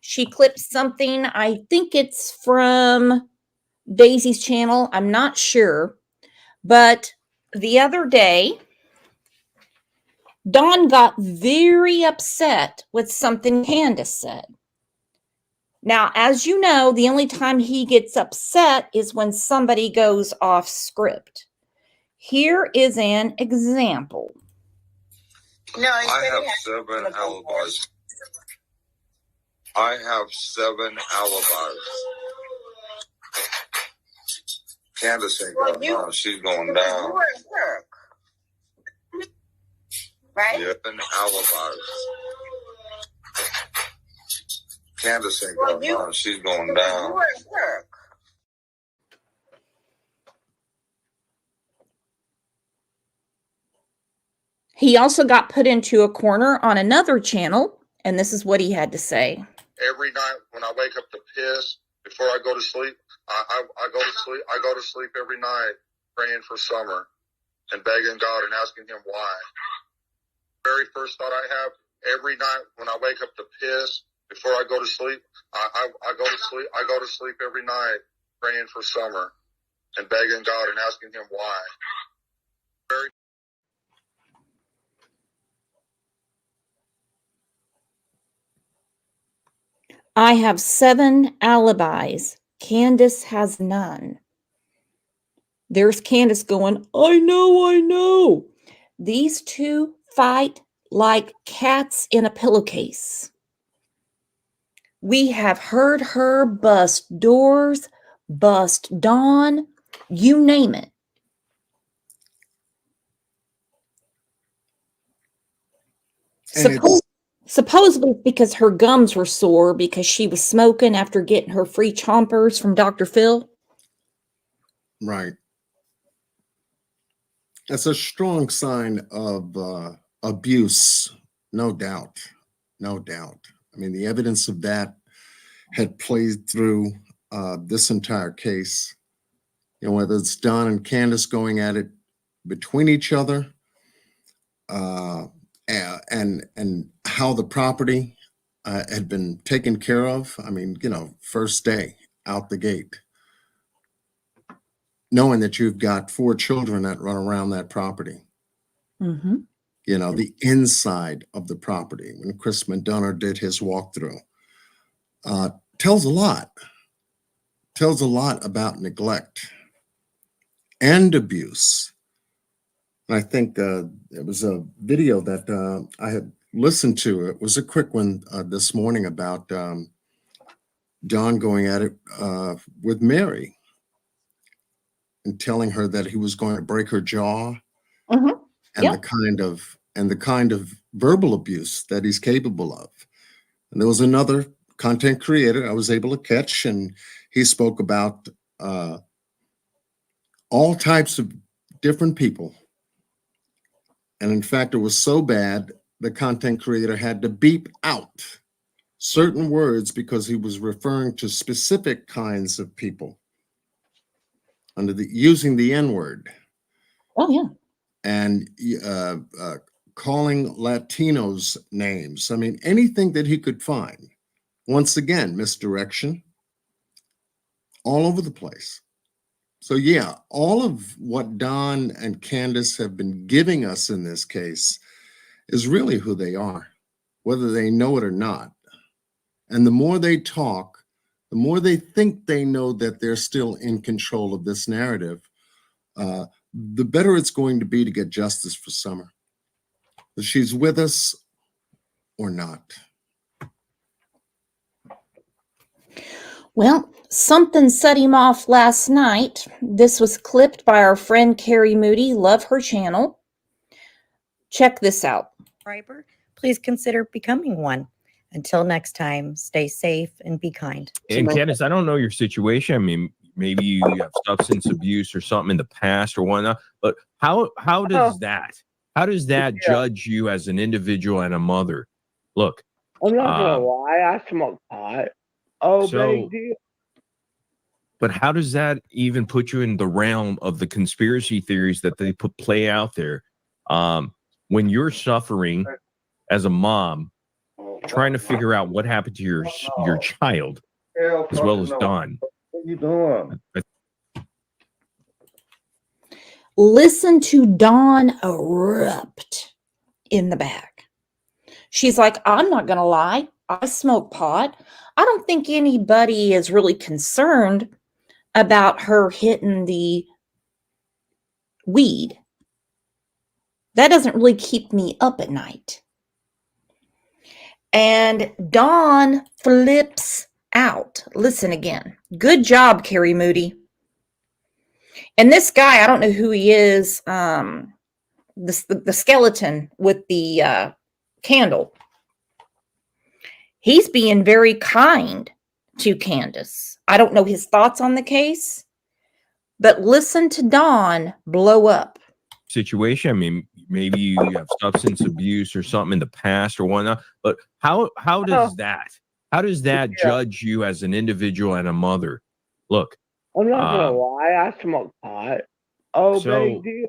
She clipped something. I think it's from Daisy's channel. I'm not sure. But the other day, Don got very upset with something Candace said. Now, as you know, the only time he gets upset is when somebody goes off script. Here is an example. No, I have 7 alibis. I have 7 alibis. Candace ain't going down. She's going down. You were at work, right? 7 alibis. Candace ain't going down. She's going down. You were at work. He also got put into a corner on another channel, and this is what he had to say. Every night when I wake up to piss before I go to sleep, I go to sleep. I go to sleep every night praying for Summer and begging God and asking Him why. Very first thought I have every night when I wake up to piss before I go to sleep, I go to sleep. I go to sleep every night praying for Summer and begging God and asking Him why. I have 7 alibis. Candace has none. There's Candace going, I know. These two fight like cats in a pillowcase. We have heard her bust doors, bust Dawn, you name it. Supposedly because her gums were sore because she was smoking after getting her free chompers from Dr. Phil. Right. That's a strong sign of abuse, no doubt. No doubt. I mean, the evidence of that had played through this entire case. You know, whether it's Don and Candace going at it between each other, and how the property had been taken care of. I mean, you know, first day out the gate, knowing that you've got 4 children that run around that property. Mm-hmm. You know, the inside of the property when Chris McDonough did his walkthrough tells a lot. Tells a lot about neglect and abuse. And I think it was a video that I had listened to. It was a quick one this morning about Don going at it with Mary and telling her that he was going to break her jaw, Mm-hmm. and Yep. the kind of verbal abuse that he's capable of. And there was another content creator I was able to catch, and he spoke about all types of different people. And in fact, it was so bad, the content creator had to beep out certain words because he was referring to specific kinds of people using the N-word. Oh, yeah. And calling Latinos names. I mean, anything that he could find. Once again, misdirection all over the place. So yeah, all of what Don and Candace have been giving us in this case is really who they are, whether they know it or not. And the more they talk, the more they think they know that they're still in control of this narrative, the better it's going to be to get justice for Summer. If she's with us or not. Well, something set him off last night. This was clipped by our friend Carrie Moody. Love her channel. Check this out. Please consider becoming one. Until next time, stay safe and be kind. And Candace, I don't know your situation. I mean, maybe you have substance abuse or something in the past or whatnot. But how does that judge you as an individual and a mother? Look, I'm not gonna lie, I smoke pot. Oh, big deal. But how does that even put you in the realm of the conspiracy theories that they play out there? When you're suffering as a mom, trying to figure out what happened to your child, as well as Don. What you doing? Listen to Dawn erupt in the back. She's like, I'm not going to lie. I smoke pot. I don't think anybody is really concerned about her hitting the weed. That doesn't really keep me up at night. And Dawn flips out. Listen again. Good job, Carrie Moody. And this guy, I don't know who he is, the skeleton with the candle. He's being very kind to Candace. I don't know his thoughts on the case, but listen to Dawn blow up. Situation. I mean, maybe you have substance abuse or something in the past or whatnot. But how does that judge you as an individual and a mother? Look, I'm not gonna lie, I smoke pot. Oh, big deal.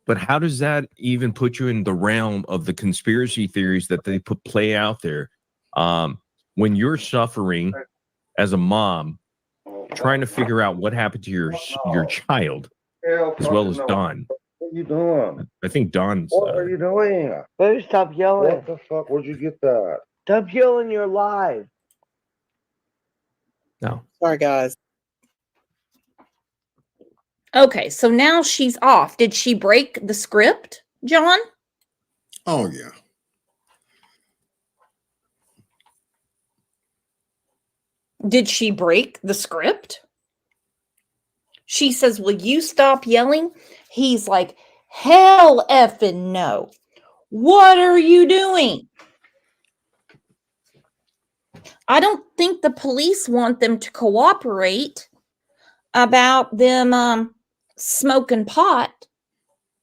But how does that even put you in the realm of the conspiracy theories that they play out there? When you're suffering as a mom, trying to figure out what happened to your child, as well as Don. What you doing? I think Don's. What are you doing? Baby, stop yelling. What the fuck? Where'd you get that? Stop yelling, you're live. No. Sorry, guys. Okay, so now she's off. Did she break the script, John? Oh, yeah. Did she break the script? She says, "Will you stop yelling?" He's like, "Hell effing no. What are you doing?" I don't think the police want them to cooperate about them smoking pot.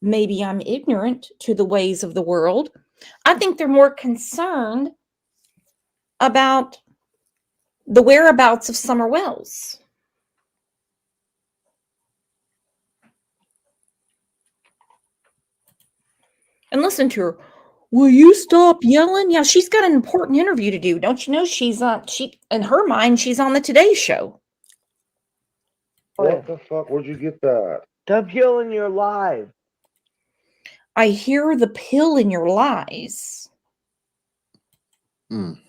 Maybe I'm ignorant to the ways of the world. I think they're more concerned about the whereabouts of Summer Wells. And listen to her. "Will you stop yelling?" Yeah, she's got an important interview to do. Don't you know she's she in her mind she's on the Today Show. What the fuck? Where'd you get that? Stop yelling, you're live. I hear the pill in your lies. Mm.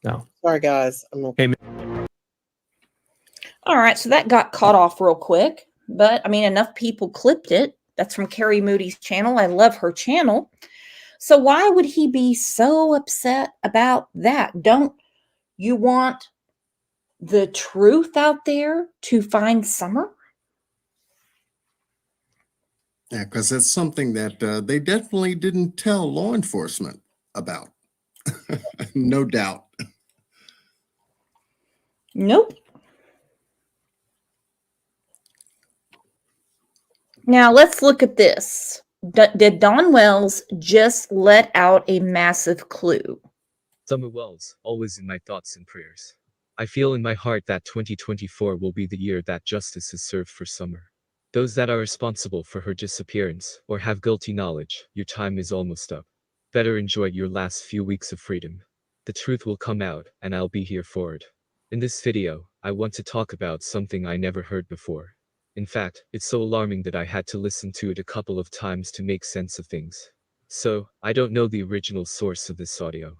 No. Sorry, guys. I'm okay. Hey, All right, so that got caught off real quick, but I mean, enough people clipped it. That's from Carrie Moody's channel. I love her channel. So why would he be so upset about that? Don't you want the truth out there to find Summer? Yeah, because it's something that they definitely didn't tell law enforcement about. No doubt. Nope. Now let's look at this. Did Dawn Wells just let out a massive clue? Summer Wells, always in my thoughts and prayers. I feel in my heart that 2024 will be the year that justice is served for Summer. Those that are responsible for her disappearance or have guilty knowledge, your time is almost up. Better enjoy your last few weeks of freedom. The truth will come out, and I'll be here for it. In this video, I want to talk about something I never heard before. In fact, it's so alarming that I had to listen to it a couple of times to make sense of things. So, I don't know the original source of this audio.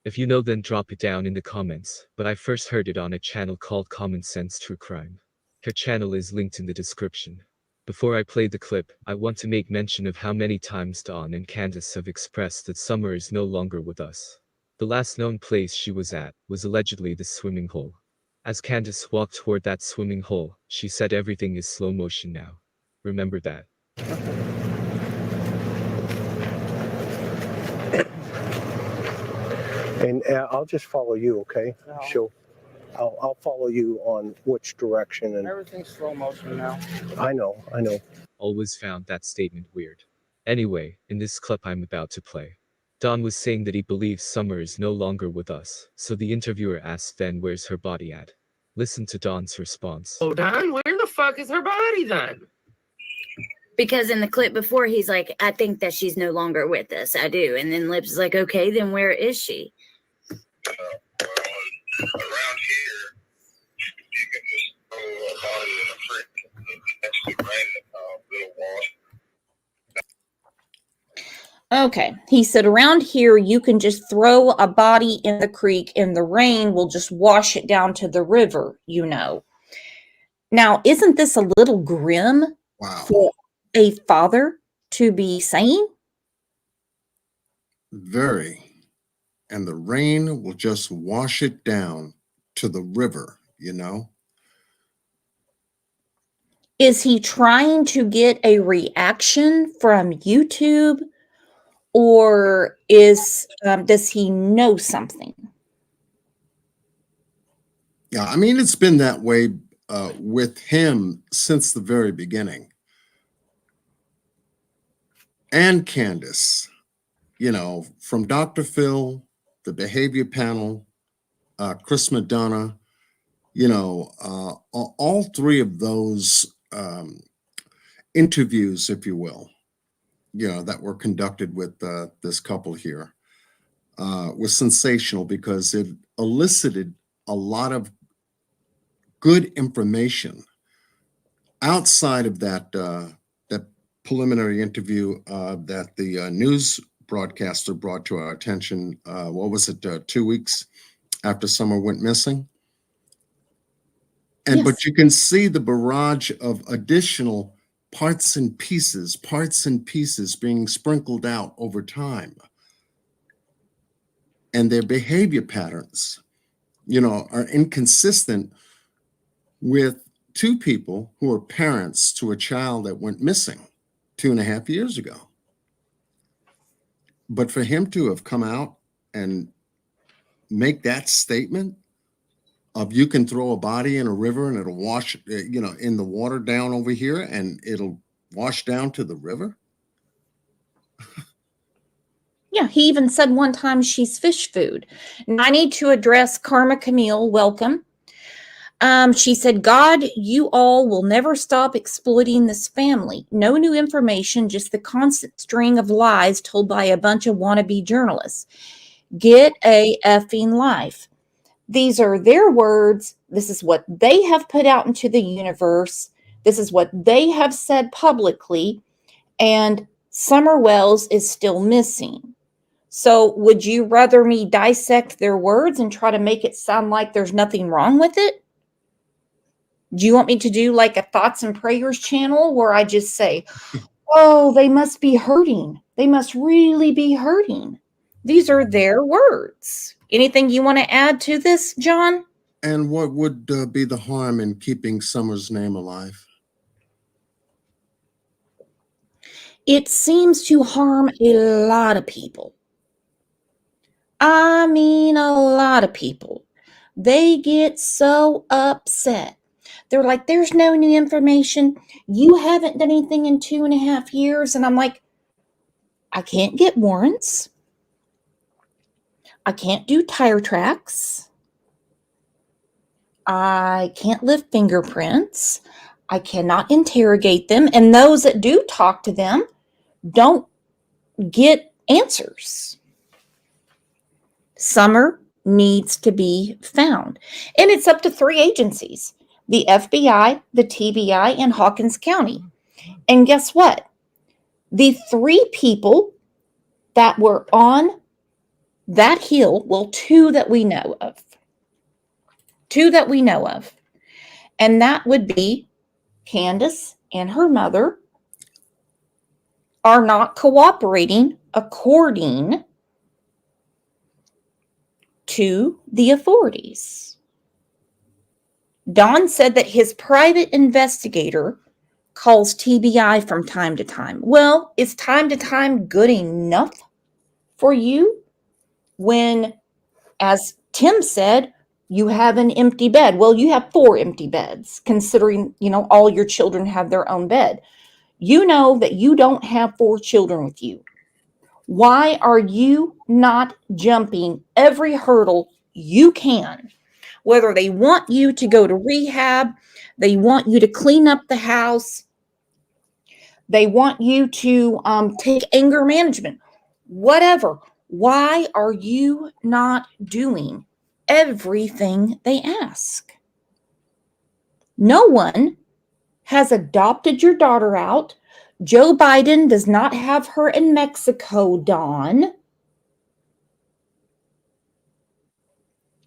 If you know, then drop it down in the comments, but I first heard it on a channel called Common Sense True Crime. Her channel is linked in the description. Before I play the clip, I want to make mention of how many times Dawn and Candace have expressed that Summer is no longer with us. The last known place she was at was allegedly the swimming hole. As Candace walked toward that swimming hole, she said everything is slow motion now. Remember that. And I'll just follow you, okay? No. I'll follow you on which direction. And Everything's slow motion now. I know. Always found that statement weird. Anyway, in this clip I'm about to play, Don was saying that he believes Summer is no longer with us, so the interviewer asked then where's her body at? Listen to Don's response. Oh, Don, where the fuck is her body then? Because in the clip before, he's like, "I think that she's no longer with us. I do." And then Lips is like, "Okay, then where is she?" Around here, you can just throw a body in a creek next to little wash. Okay. He said, around here, you can just throw a body in the creek and the rain will just wash it down to the river, you know. Now, isn't this a little grim for a father to be saying? Very. And the rain will just wash it down to the river, you know? Is he trying to get a reaction from YouTube? Or does he know something? Yeah, I mean, it's been that way with him since the very beginning. And Candace, you know, from Dr. Phil, the behavior panel, Chris Madonna, you know, all three of those interviews, if you will, you know, that were conducted with this couple here was sensational because it elicited a lot of good information outside of that that preliminary interview that the news broadcaster brought to our attention. What was it? 2 weeks after Summer went missing. And but you can see the barrage of additional parts and pieces being sprinkled out over time. And their behavior patterns, are inconsistent with two people who are parents to a child that went missing 2.5 years ago. But for him to have come out and make that statement of you can throw a body in a river and it'll wash, in the water down over here and it'll wash down to the river. Yeah, he even said one time she's fish food. And I need to address Karma Camille. Welcome. She said, God, you all will never stop exploiting this family. No new information, just the constant string of lies told by a bunch of wannabe journalists. Get a effing life. These are their words. This is what they have put out into the universe. This is what they have said publicly. And Summer Wells is still missing. So would you rather me dissect their words and try to make it sound like there's nothing wrong with it? Do you want me to do like a thoughts and prayers channel where I just say, oh, they must be hurting. They must really be hurting. These are their words. Anything you want to add to this, John? And what would be the harm in keeping Summer's name alive? It seems to harm a lot of people. I mean, a lot of people. They get so upset. They're like, there's no new information. You haven't done anything in 2.5 years. And I'm like, I can't get warrants. I can't do tire tracks. I can't lift fingerprints. I cannot interrogate them. And those that do talk to them don't get answers. Summer needs to be found. And it's up to 3 agencies, the FBI, the TBI, and Hawkins County. And guess what? The 3 people that were on that hill, well, 2 that we know of. 2 that we know of. And that would be Candace and her mother are not cooperating according to the authorities. Don said that his private investigator calls TBI from time to time. Well, is time to time good enough for you when, as Tim said, you have an empty bed? Well, you have 4 empty beds, considering, all your children have their own bed. You know that you don't have 4 children with you. Why are you not jumping every hurdle you can? Whether they want you to go to rehab, they want you to clean up the house, they want you to take anger management, whatever. Why are you not doing everything they ask? No one has adopted your daughter out. Joe Biden does not have her in Mexico, Dawn.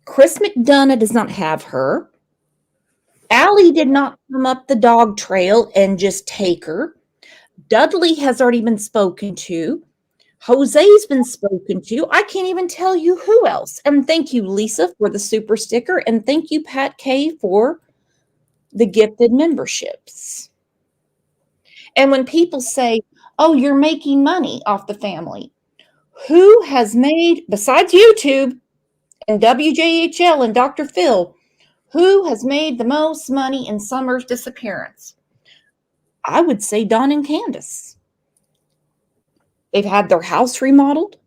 Chris McDonough does not have her. Allie did not come up the dog trail and just take her. Dudley has already been spoken to. Jose's been spoken to. I can't even tell you who else. And thank you, Lisa, for the super sticker. And thank you, Pat K, for the gifted memberships. And when people say, oh, you're making money off the family, who has made, besides YouTube and WJHL and Dr. Phil, who has made the most money in Summer's disappearance? I would say Don and Candace. They've had their house remodeled.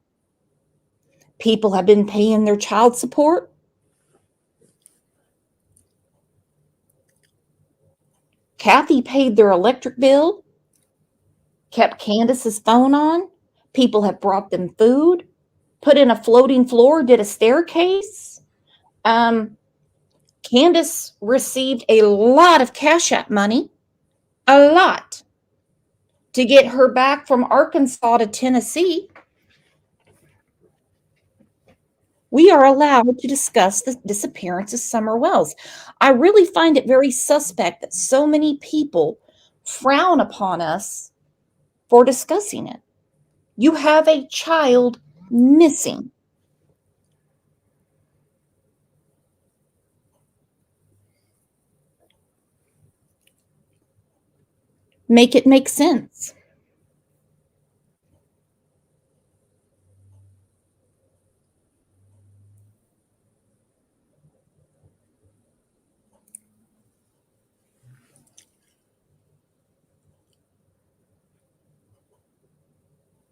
People have been paying their child support. Kathy paid their electric bill, kept Candace's phone on. People have brought them food, put in a floating floor, did a staircase. Candace received a lot of Cash App money, a lot, to get her back from Arkansas to Tennessee. we are allowed to discuss the disappearance of Summer Wells. I really find it very suspect that so many people frown upon us for discussing it. You have a child missing. Make it make sense.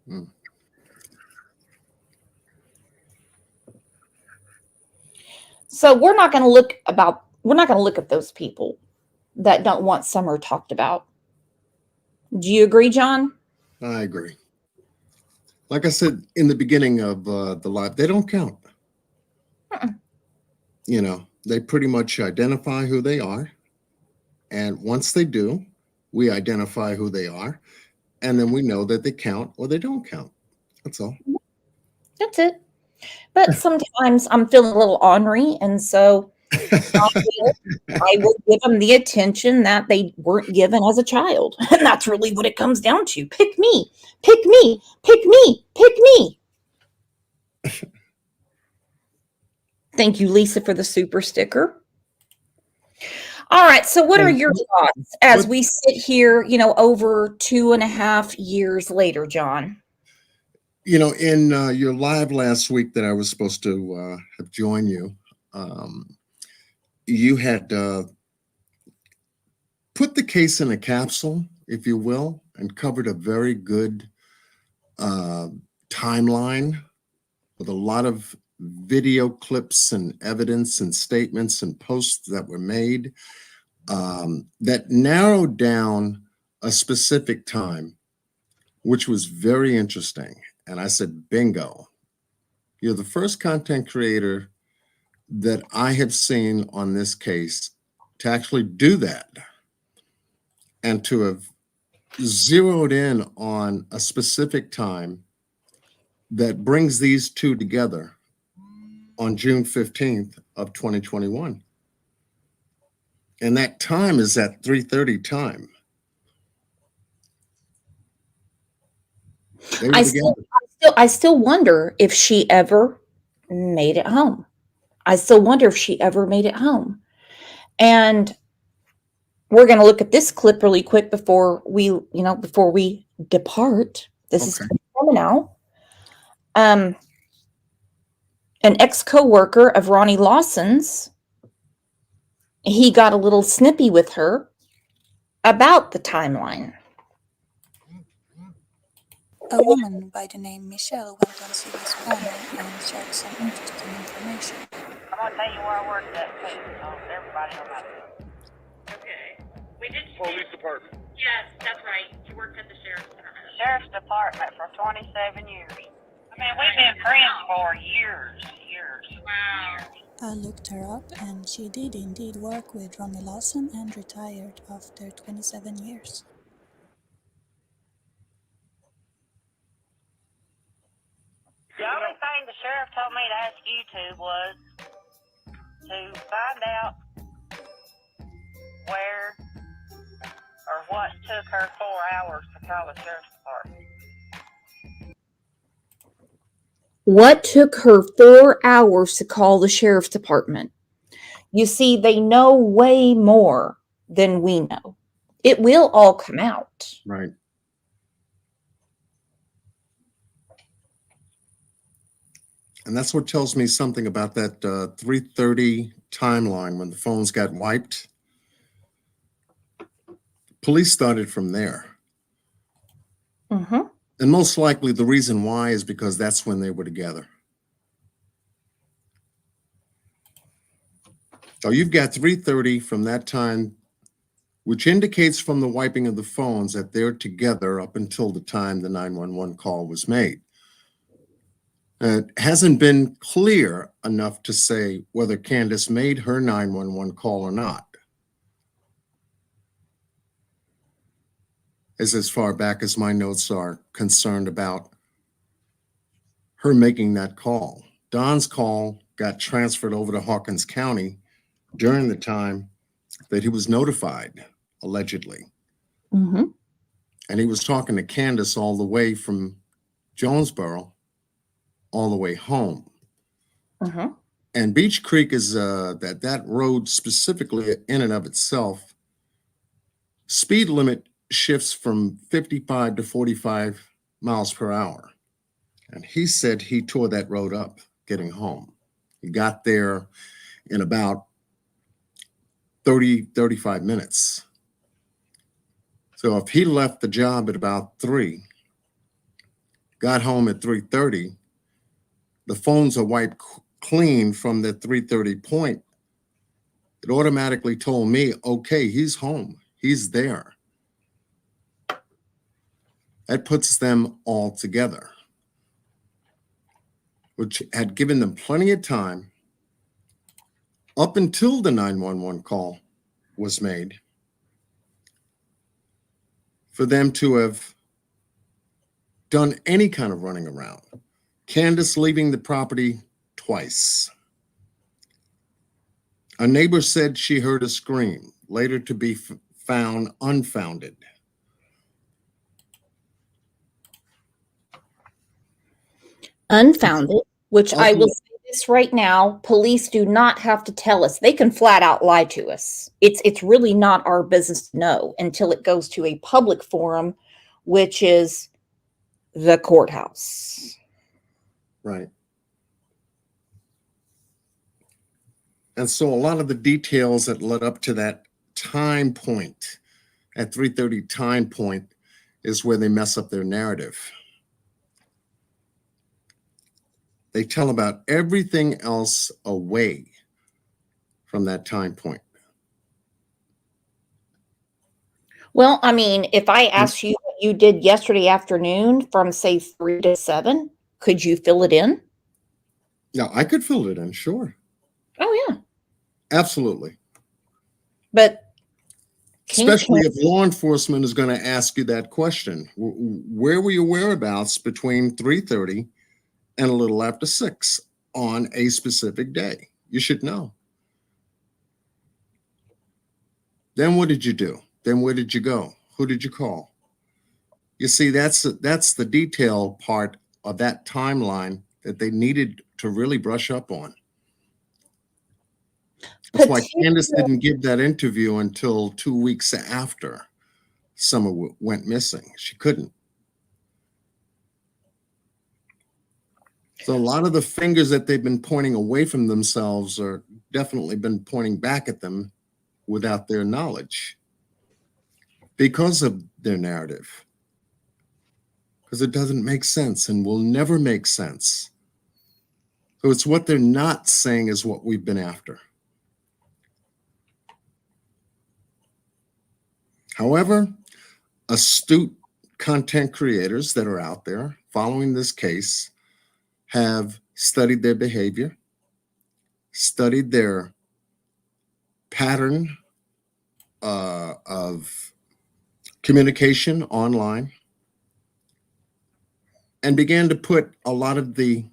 Mm. So we're not going to look at those people that don't want Summer talked about. Do you agree, John? I agree. Like I said in the beginning of the live, they don't count. You know, they pretty much identify who they are. And once they do, we identify who they are. And then we know that they count or they don't count. That's all. That's it. But sometimes I'm feeling a little ornery, and so I will give them the attention that they weren't given as a child. And that's really what it comes down to. Pick me, pick me, pick me, pick me. Thank you, Lisa, for the super sticker. All right. So what are your thoughts as we sit here, over 2.5 years later, John? You know, in your live last week that I was supposed to have joined you, you had put the case in a capsule, if you will, and covered a very good timeline with a lot of video clips and evidence and statements and posts that were made that narrowed down a specific time, which was very interesting. And I said, bingo, you're the first content creator that I have seen on this case to actually do that and to have zeroed in on a specific time that brings these two together on June 15th of 2021. And that time is at 3:30 time. I still wonder if she ever made it home. I still wonder if she ever made it home. And we're going to look at this clip really quick before we depart. This is coming now. An ex-coworker of Ronnie Lawson's, he got a little snippy with her about the timeline. A woman by the name Michelle went on CB's panel and shared some interesting information. I'm going to tell you where I worked at too, so everybody will know. Okay. We did police department. Yes, that's right. You worked at the sheriff's department. Sheriff's department for 27 years. I mean, we've been friends for years. Wow. I looked her up and she did indeed work with Ronnie Lawson and retired after 27 years. The only thing the sheriff told me to ask you to was to find out where or what took her 4 hours to call the sheriff's department. What took her 4 hours to call the sheriff's department? You see, they know way more than we know. It will all come out. Right. And that's what tells me something about that 3:30 timeline when the phones got wiped. Police started from there. Mm-hmm. And most likely the reason why is because that's when they were together. So you've got 3:30 from that time, which indicates from the wiping of the phones that they're together up until the time the 911 call was made. It hasn't been clear enough to say whether Candace made her 911 call or not. As far back as my notes are concerned about her making that call. Don's call got transferred over to Hawkins County during the time that he was notified, allegedly. Mm-hmm. And he was talking to Candace all the way from Jonesboro all the way home. Mm-hmm. And Beach Creek is that road specifically in and of itself, speed limit shifts from 55 to 45 miles per hour. And he said he tore that road up getting home. He got there in about 35 minutes. So if he left the job at about 3, got home at 3:30, the phones are wiped clean from the 3:30 point. It automatically told me, okay, he's home. He's there. That puts them all together, which had given them plenty of time up until the 911 call was made for them to have done any kind of running around. Candace leaving the property twice. A neighbor said she heard a scream, later to be found unfounded. Unfounded, which I will say this right now, police do not have to tell us. They can flat out lie to us. It's really not our business to know until it goes to a public forum, which is the courthouse. Right. And so a lot of the details that led up to that time point, at 3:30 time point, is where they mess up their narrative. They tell about everything else away from that time point. Well, I mean, if I asked you what you did yesterday afternoon from, say, 3 to 7, could you fill it in? Yeah, I could fill it in, sure. Oh, yeah. Absolutely. But especially if law enforcement is going to ask you that question. Where were your whereabouts between 3:30 and a little after 6 on a specific day? You should know. Then what did you do? Then where did you go? Who did you call? You see, that's the detail part of that timeline that they needed to really brush up on. That's why Candace didn't give that interview until 2 weeks after Summer went missing. She couldn't. So a lot of the fingers that they've been pointing away from themselves are definitely been pointing back at them without their knowledge because of their narrative. Because it doesn't make sense and will never make sense. So it's what they're not saying is what we've been after. However, astute content creators that are out there following this case have studied their behavior, studied their pattern of communication online, and began to put a lot of the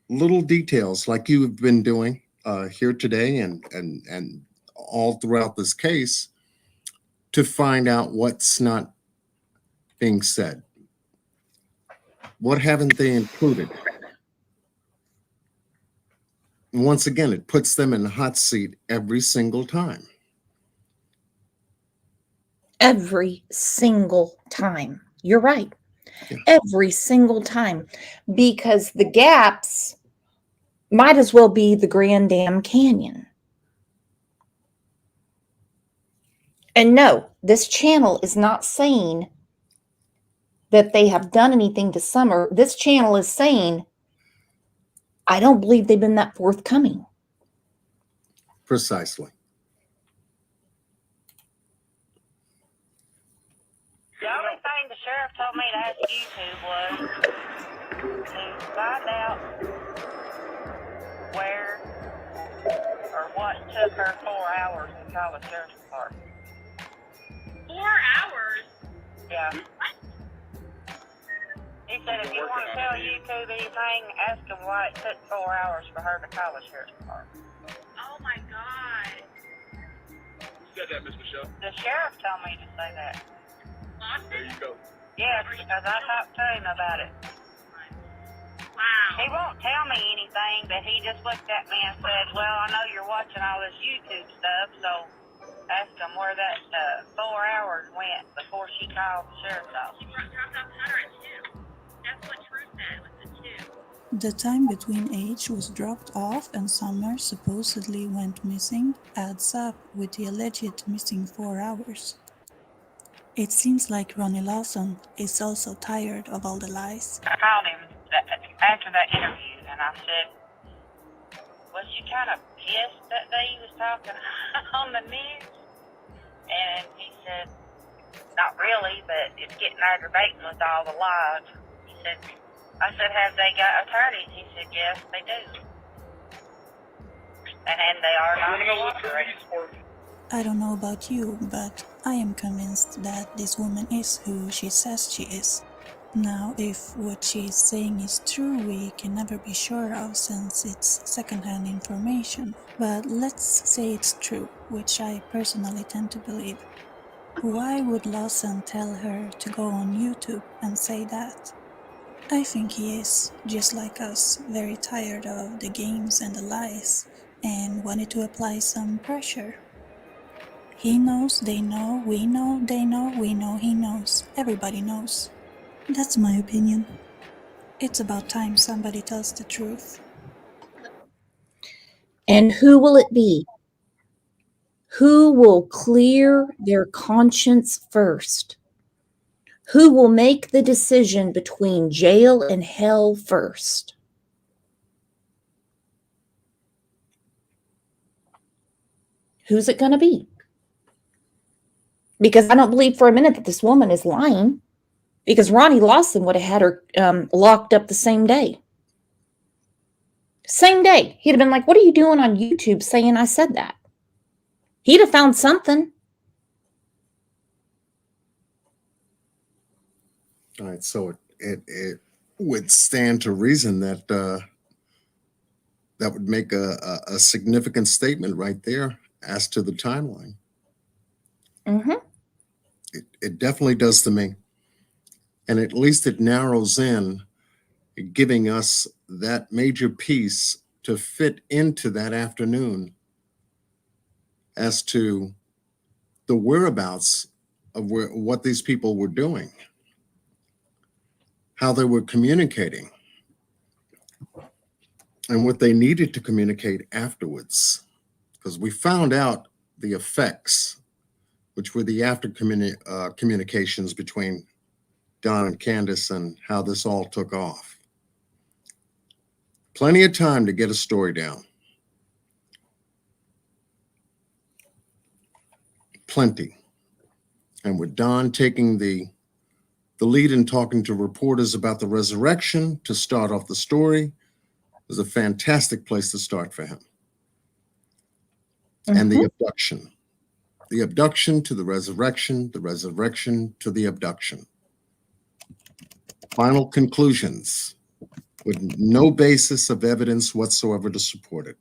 little details like you've been doing here today and all throughout this case to find out what's not being said. What haven't they included? And once again, it puts them in the hot seat every single time. Every single time. You're right. Yeah. Every single time. Because the gaps might as well be the Grand Dam Canyon. And no, this channel is not saying that they have done anything to Summer. This channel is saying, I don't believe they've been that forthcoming. Precisely. The only thing the sheriff told me to ask YouTube was to find out where or what took her 4 hours to call the sheriff's department. 4 hours? Yeah. What? He said if you want to tell YouTube anything, ask him why it took 4 hours for her to call the sheriff's department. Oh my God. Who said that, Miss Michelle? The sheriff told me to say that. There you go. Yes, because I talked to him about it. Wow. He won't tell me anything, but he just looked at me and said, well, I know you're watching all this YouTube stuff, so ask him where that 4 hours went before she called the sheriff's office. She dropped off Hunter at 2. That's what Drew said, was the 2. The time between H was dropped off and Summer supposedly went missing adds up with the alleged missing 4 hours. It seems like Ronnie Lawson is also tired of all the lies. I called him after that interview, and I said, was you kind of pissed that day he was talking on the news? And he said, not really, but it's getting aggravating with all the lies. He said, I said, have they got attorneys? He said, yes, they do. And they are not cooperating. I don't know about you, but I am convinced that this woman is who she says she is. Now, if what she is saying is true, we can never be sure of since it's secondhand information. But let's say it's true, which I personally tend to believe. Why would Lawson tell her to go on YouTube and say that? I think he is, just like us, very tired of the games and the lies, and wanted to apply some pressure. He knows, they know, we know, they know, we know, he knows. Everybody knows. That's my opinion. It's about time somebody tells the truth. And who will it be? Who will clear their conscience first? Who will make the decision between jail and hell first? Who's it going to be? Because I don't believe for a minute that this woman is lying. Because Ronnie Lawson would have had her locked up the same day. Same day. He'd have been like, what are you doing on YouTube saying I said that? He'd have found something. All right, so it would stand to reason that that would make a significant statement right there as to the timeline. Mm-hmm. It definitely does to me. And at least it narrows in, giving us that major piece to fit into that afternoon as to the whereabouts of what these people were doing, how they were communicating, and what they needed to communicate afterwards. Because we found out the effects, which were the after communications between Don and Candace and how this all took off. Plenty of time to get a story down. Plenty. And with Don taking the lead and talking to reporters about the resurrection to start off the story was a fantastic place to start for him. Mm-hmm. And the abduction. The abduction to the resurrection to the abduction. Final conclusions with no basis of evidence whatsoever to support it.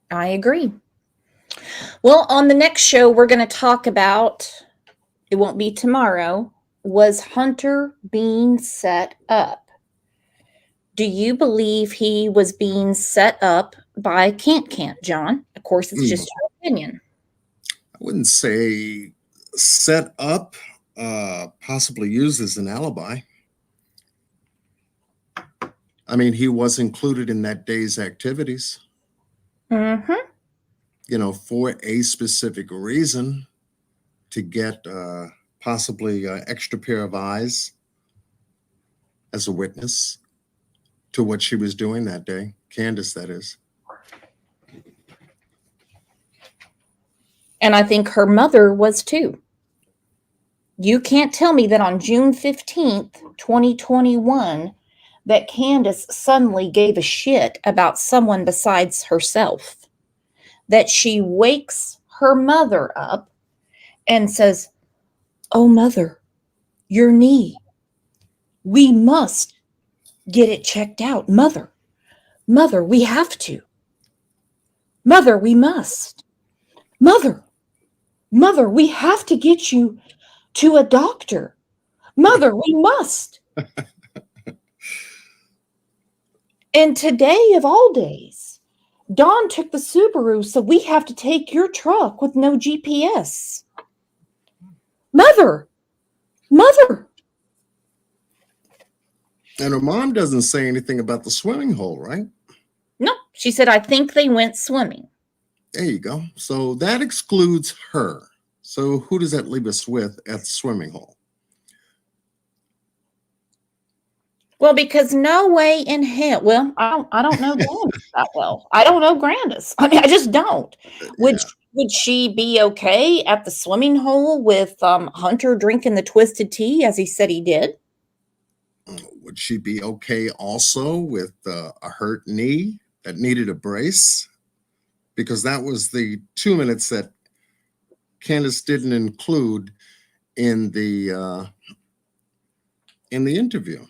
I agree. Well, on the next show, we're going to talk about, it won't be tomorrow, was Hunter being set up? Do you believe he was being set up by Can't, John? Of course, it's just your opinion. I wouldn't say set up, possibly used as an alibi. I mean, he was included in that day's activities. Mm-hmm. You know, for a specific reason, to get possibly an extra pair of eyes as a witness to what she was doing that day. Candace, that is. And I think her mother was too. You can't tell me that on June 15th, 2021, that Candace suddenly gave a shit about someone besides herself. That she wakes her mother up and says, oh, mother, your knee. We must get it checked out. Mother, we have to. Mother, we must. Mother, we have to get you to a doctor. Mother, we must. And today of all days, Dawn took the Subaru, so we have to take your truck with no GPS. Mother. And her mom doesn't say anything about the swimming hole, right? No, she said, I think they went swimming. There you go. So that excludes her. So who does that leave us with at the swimming hole? Well, because no way in hell. Well, I don't know Grandis that well. I don't know Grandis. I mean, I just don't. Would she be okay at the swimming hole with Hunter drinking the twisted tea as he said he did? Would she be okay also with a hurt knee that needed a brace? Because that was the 2 minutes that Candace didn't include in the interview.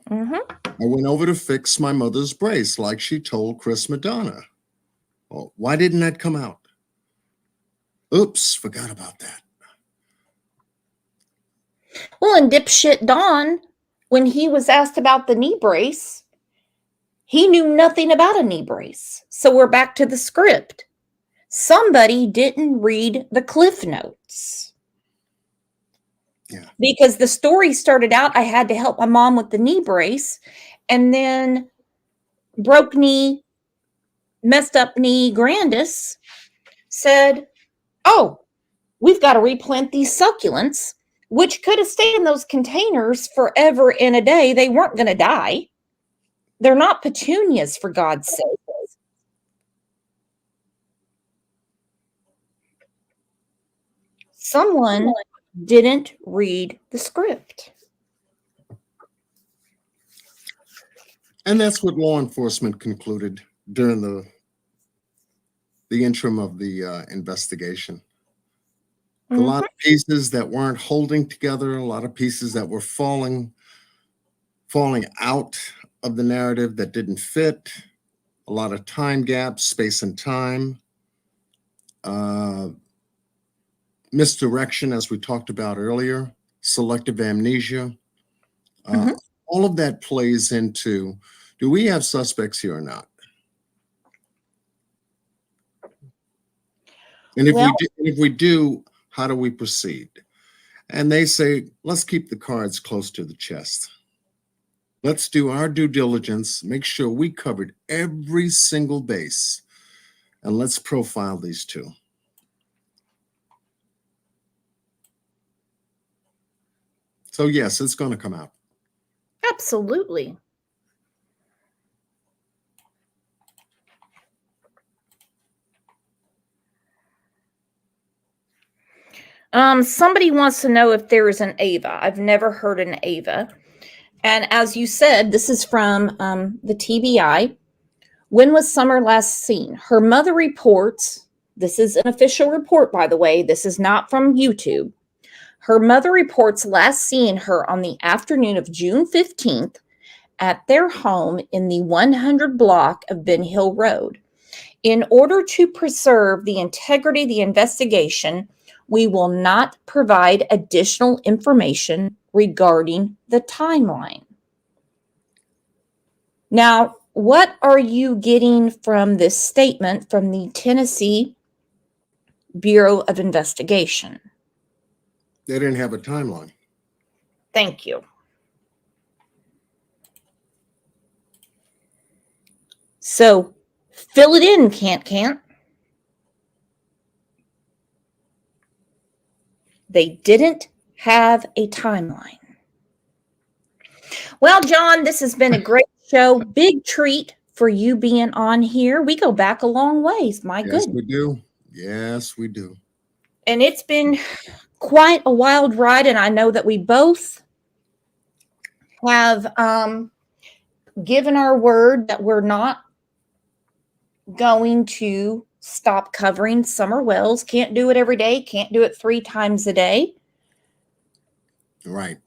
Mm-hmm. I went over to fix my mother's brace like she told Chris Madonna. Well, why didn't that come out? Oops, forgot about that. Well, and dipshit Don, when he was asked about the knee brace, he knew nothing about a knee brace. So we're back to the script. Somebody didn't read the Cliff Notes. Yeah. Because the story started out, I had to help my mom with the knee brace, and then broke knee, messed up knee Grandis said, oh, we've got to replant these succulents, which could have stayed in those containers forever and a day. They weren't going to die. They're not petunias, for God's sake. Someone didn't read the script. And that's what law enforcement concluded during the interim of the investigation. A lot of pieces that weren't holding together, a lot of pieces that were falling out of the narrative that didn't fit, a lot of time gaps, space and time, misdirection, as we talked about earlier, selective amnesia. All of that plays into, do we have suspects here or not? And if we do, how do we proceed? And they say, let's keep the cards close to the chest. Let's do our due diligence, make sure we covered every single base, and let's profile these two. So yes, it's going to come out. Absolutely. Somebody wants to know if there is an Ava. I've never heard an Ava. And as you said, this is from the TBI. When was Summer last seen? Her mother reports, this is an official report, by the way, this is not from YouTube. Her mother reports last seeing her on the afternoon of June 15th at their home in the 100 block of Ben Hill Road. In order to preserve the integrity of the investigation, we will not provide additional information regarding the timeline. Now, what are you getting from this statement from the Tennessee Bureau of Investigation? They didn't have a timeline. Thank you. So, fill it in, can't. They didn't have a timeline. Well, John, this has been a great show. Big treat for you being on here. We go back a long ways. My goodness. Yes, we do. Yes, we do. And it's been quite a wild ride. And I know that we both have given our word that we're not going to stop covering Summer Wells. Can't do it every day. Can't do it 3 times a day. Right.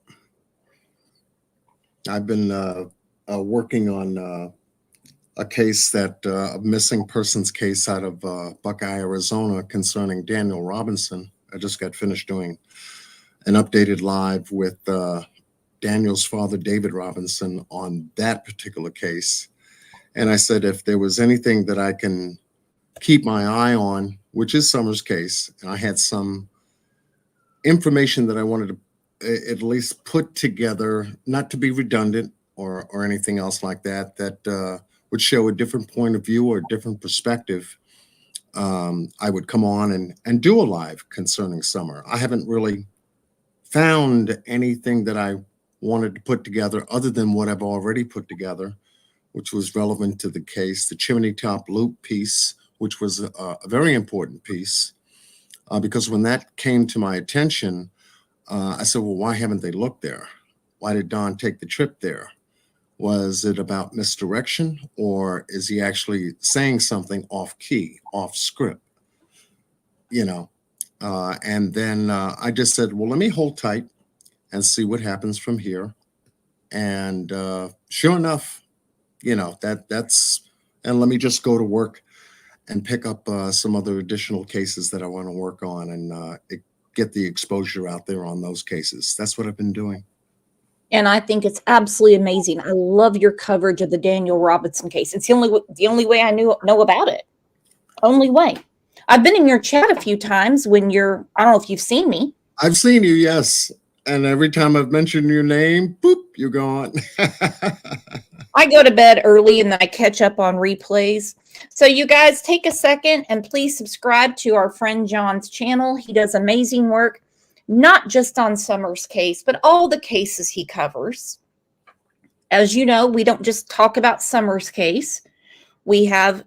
I've been working on a case a missing persons case out of Buckeye, Arizona concerning Daniel Robinson. I just got finished doing an updated live with Daniel's father, David Robinson, on that particular case. And I said, if there was anything that I can keep my eye on, which is Summer's case, and I had some information that I wanted to at least put together, not to be redundant or anything else like that, that would show a different point of view or a different perspective, I would come on and do a live concerning Summer. I haven't really found anything that I wanted to put together other than what I've already put together, which was relevant to the case, the chimney top loop piece, which was a very important piece, because when that came to my attention, I said, well, why haven't they looked there? Why did Don take the trip there? Was it about misdirection, or is he actually saying something off key, off script? You know, and then I just said, well, let me hold tight and see what happens from here. And sure enough, you know, that's, and let me just go to work and pick up some other additional cases that I want to work on and get the exposure out there on those cases. That's what I've been doing. And I think it's absolutely amazing. I love your coverage of the Daniel Robinson case. It's the only way I know about it. Only way. I've been in your chat a few times when I don't know if you've seen me. I've seen you, yes. And every time I've mentioned your name, boop, you're gone. I go to bed early and then I catch up on replays. So you guys take a second and please subscribe to our friend John's channel. He does amazing work, not just on Summer's case, but all the cases he covers. As you know, we don't just talk about Summer's case. We have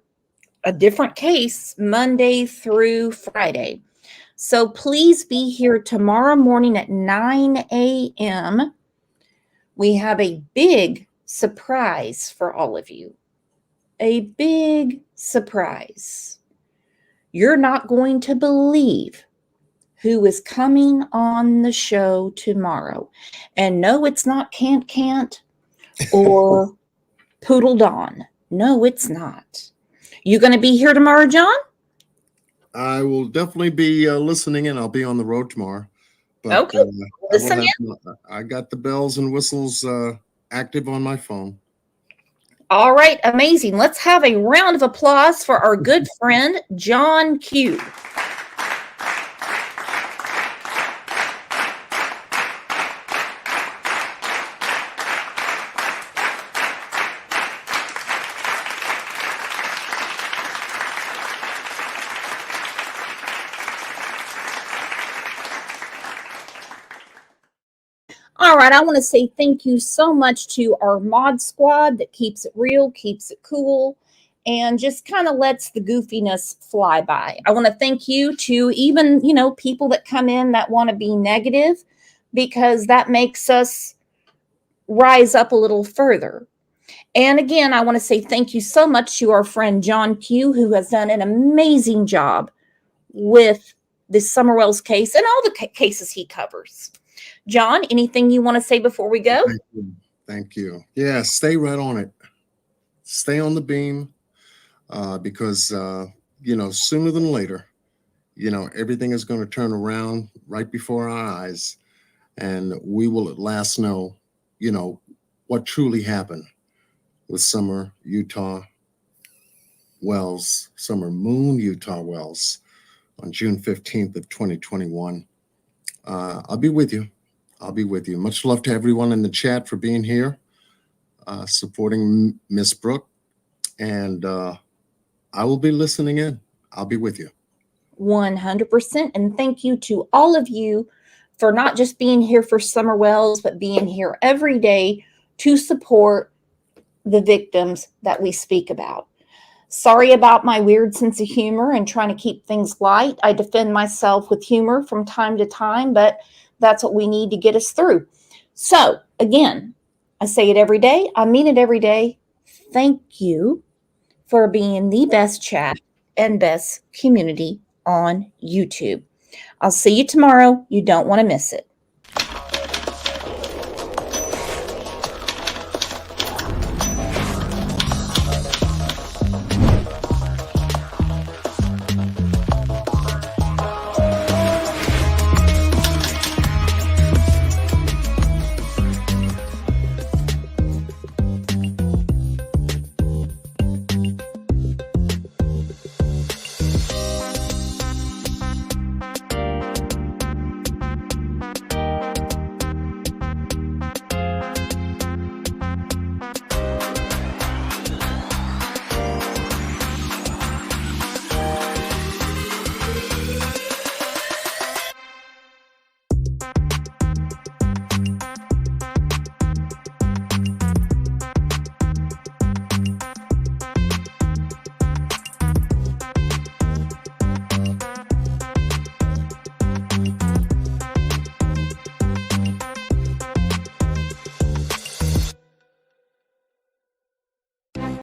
a different case Monday through Friday. So please be here tomorrow morning at 9 a.m. We have a big surprise for all of you. A big surprise. You're not going to believe who is coming on the show tomorrow. And no, it's not Can't or Poodle Dawn. No, it's not. You going to be here tomorrow, John? I will definitely be listening in. I'll be on the road tomorrow. But, okay. Listen in. I got the bells and whistles active on my phone. All right. Amazing. Let's have a round of applause for our good friend, John Q. All right, I want to say thank you so much to our mod squad that keeps it real, keeps it cool, and just kind of lets the goofiness fly by. I want to thank you to even, people that come in that want to be negative, because that makes us rise up a little further. And again, I want to say thank you so much to our friend John Q, who has done an amazing job with this Summerwell's case and all the cases he covers. John, anything you want to say before we go? Thank you. Yeah, stay right on it. Stay on the beam, because, sooner than later, everything is going to turn around right before our eyes, and we will at last know, what truly happened with Summer Utah Wells, Summer Moon Utah Wells on June 15th of 2021. I'll be with you. I'll be with you. Much love to everyone in the chat for being here, supporting Miss Brooke. And I will be listening in. I'll be with you. 100%. And thank you to all of you for not just being here for Summer Wells, but being here every day to support the victims that we speak about. Sorry about my weird sense of humor and trying to keep things light. I defend myself with humor from time to time, but that's what we need to get us through. So again, I say it every day. I mean it every day. Thank you for being the best chat and best community on YouTube. I'll see you tomorrow. You don't want to miss it.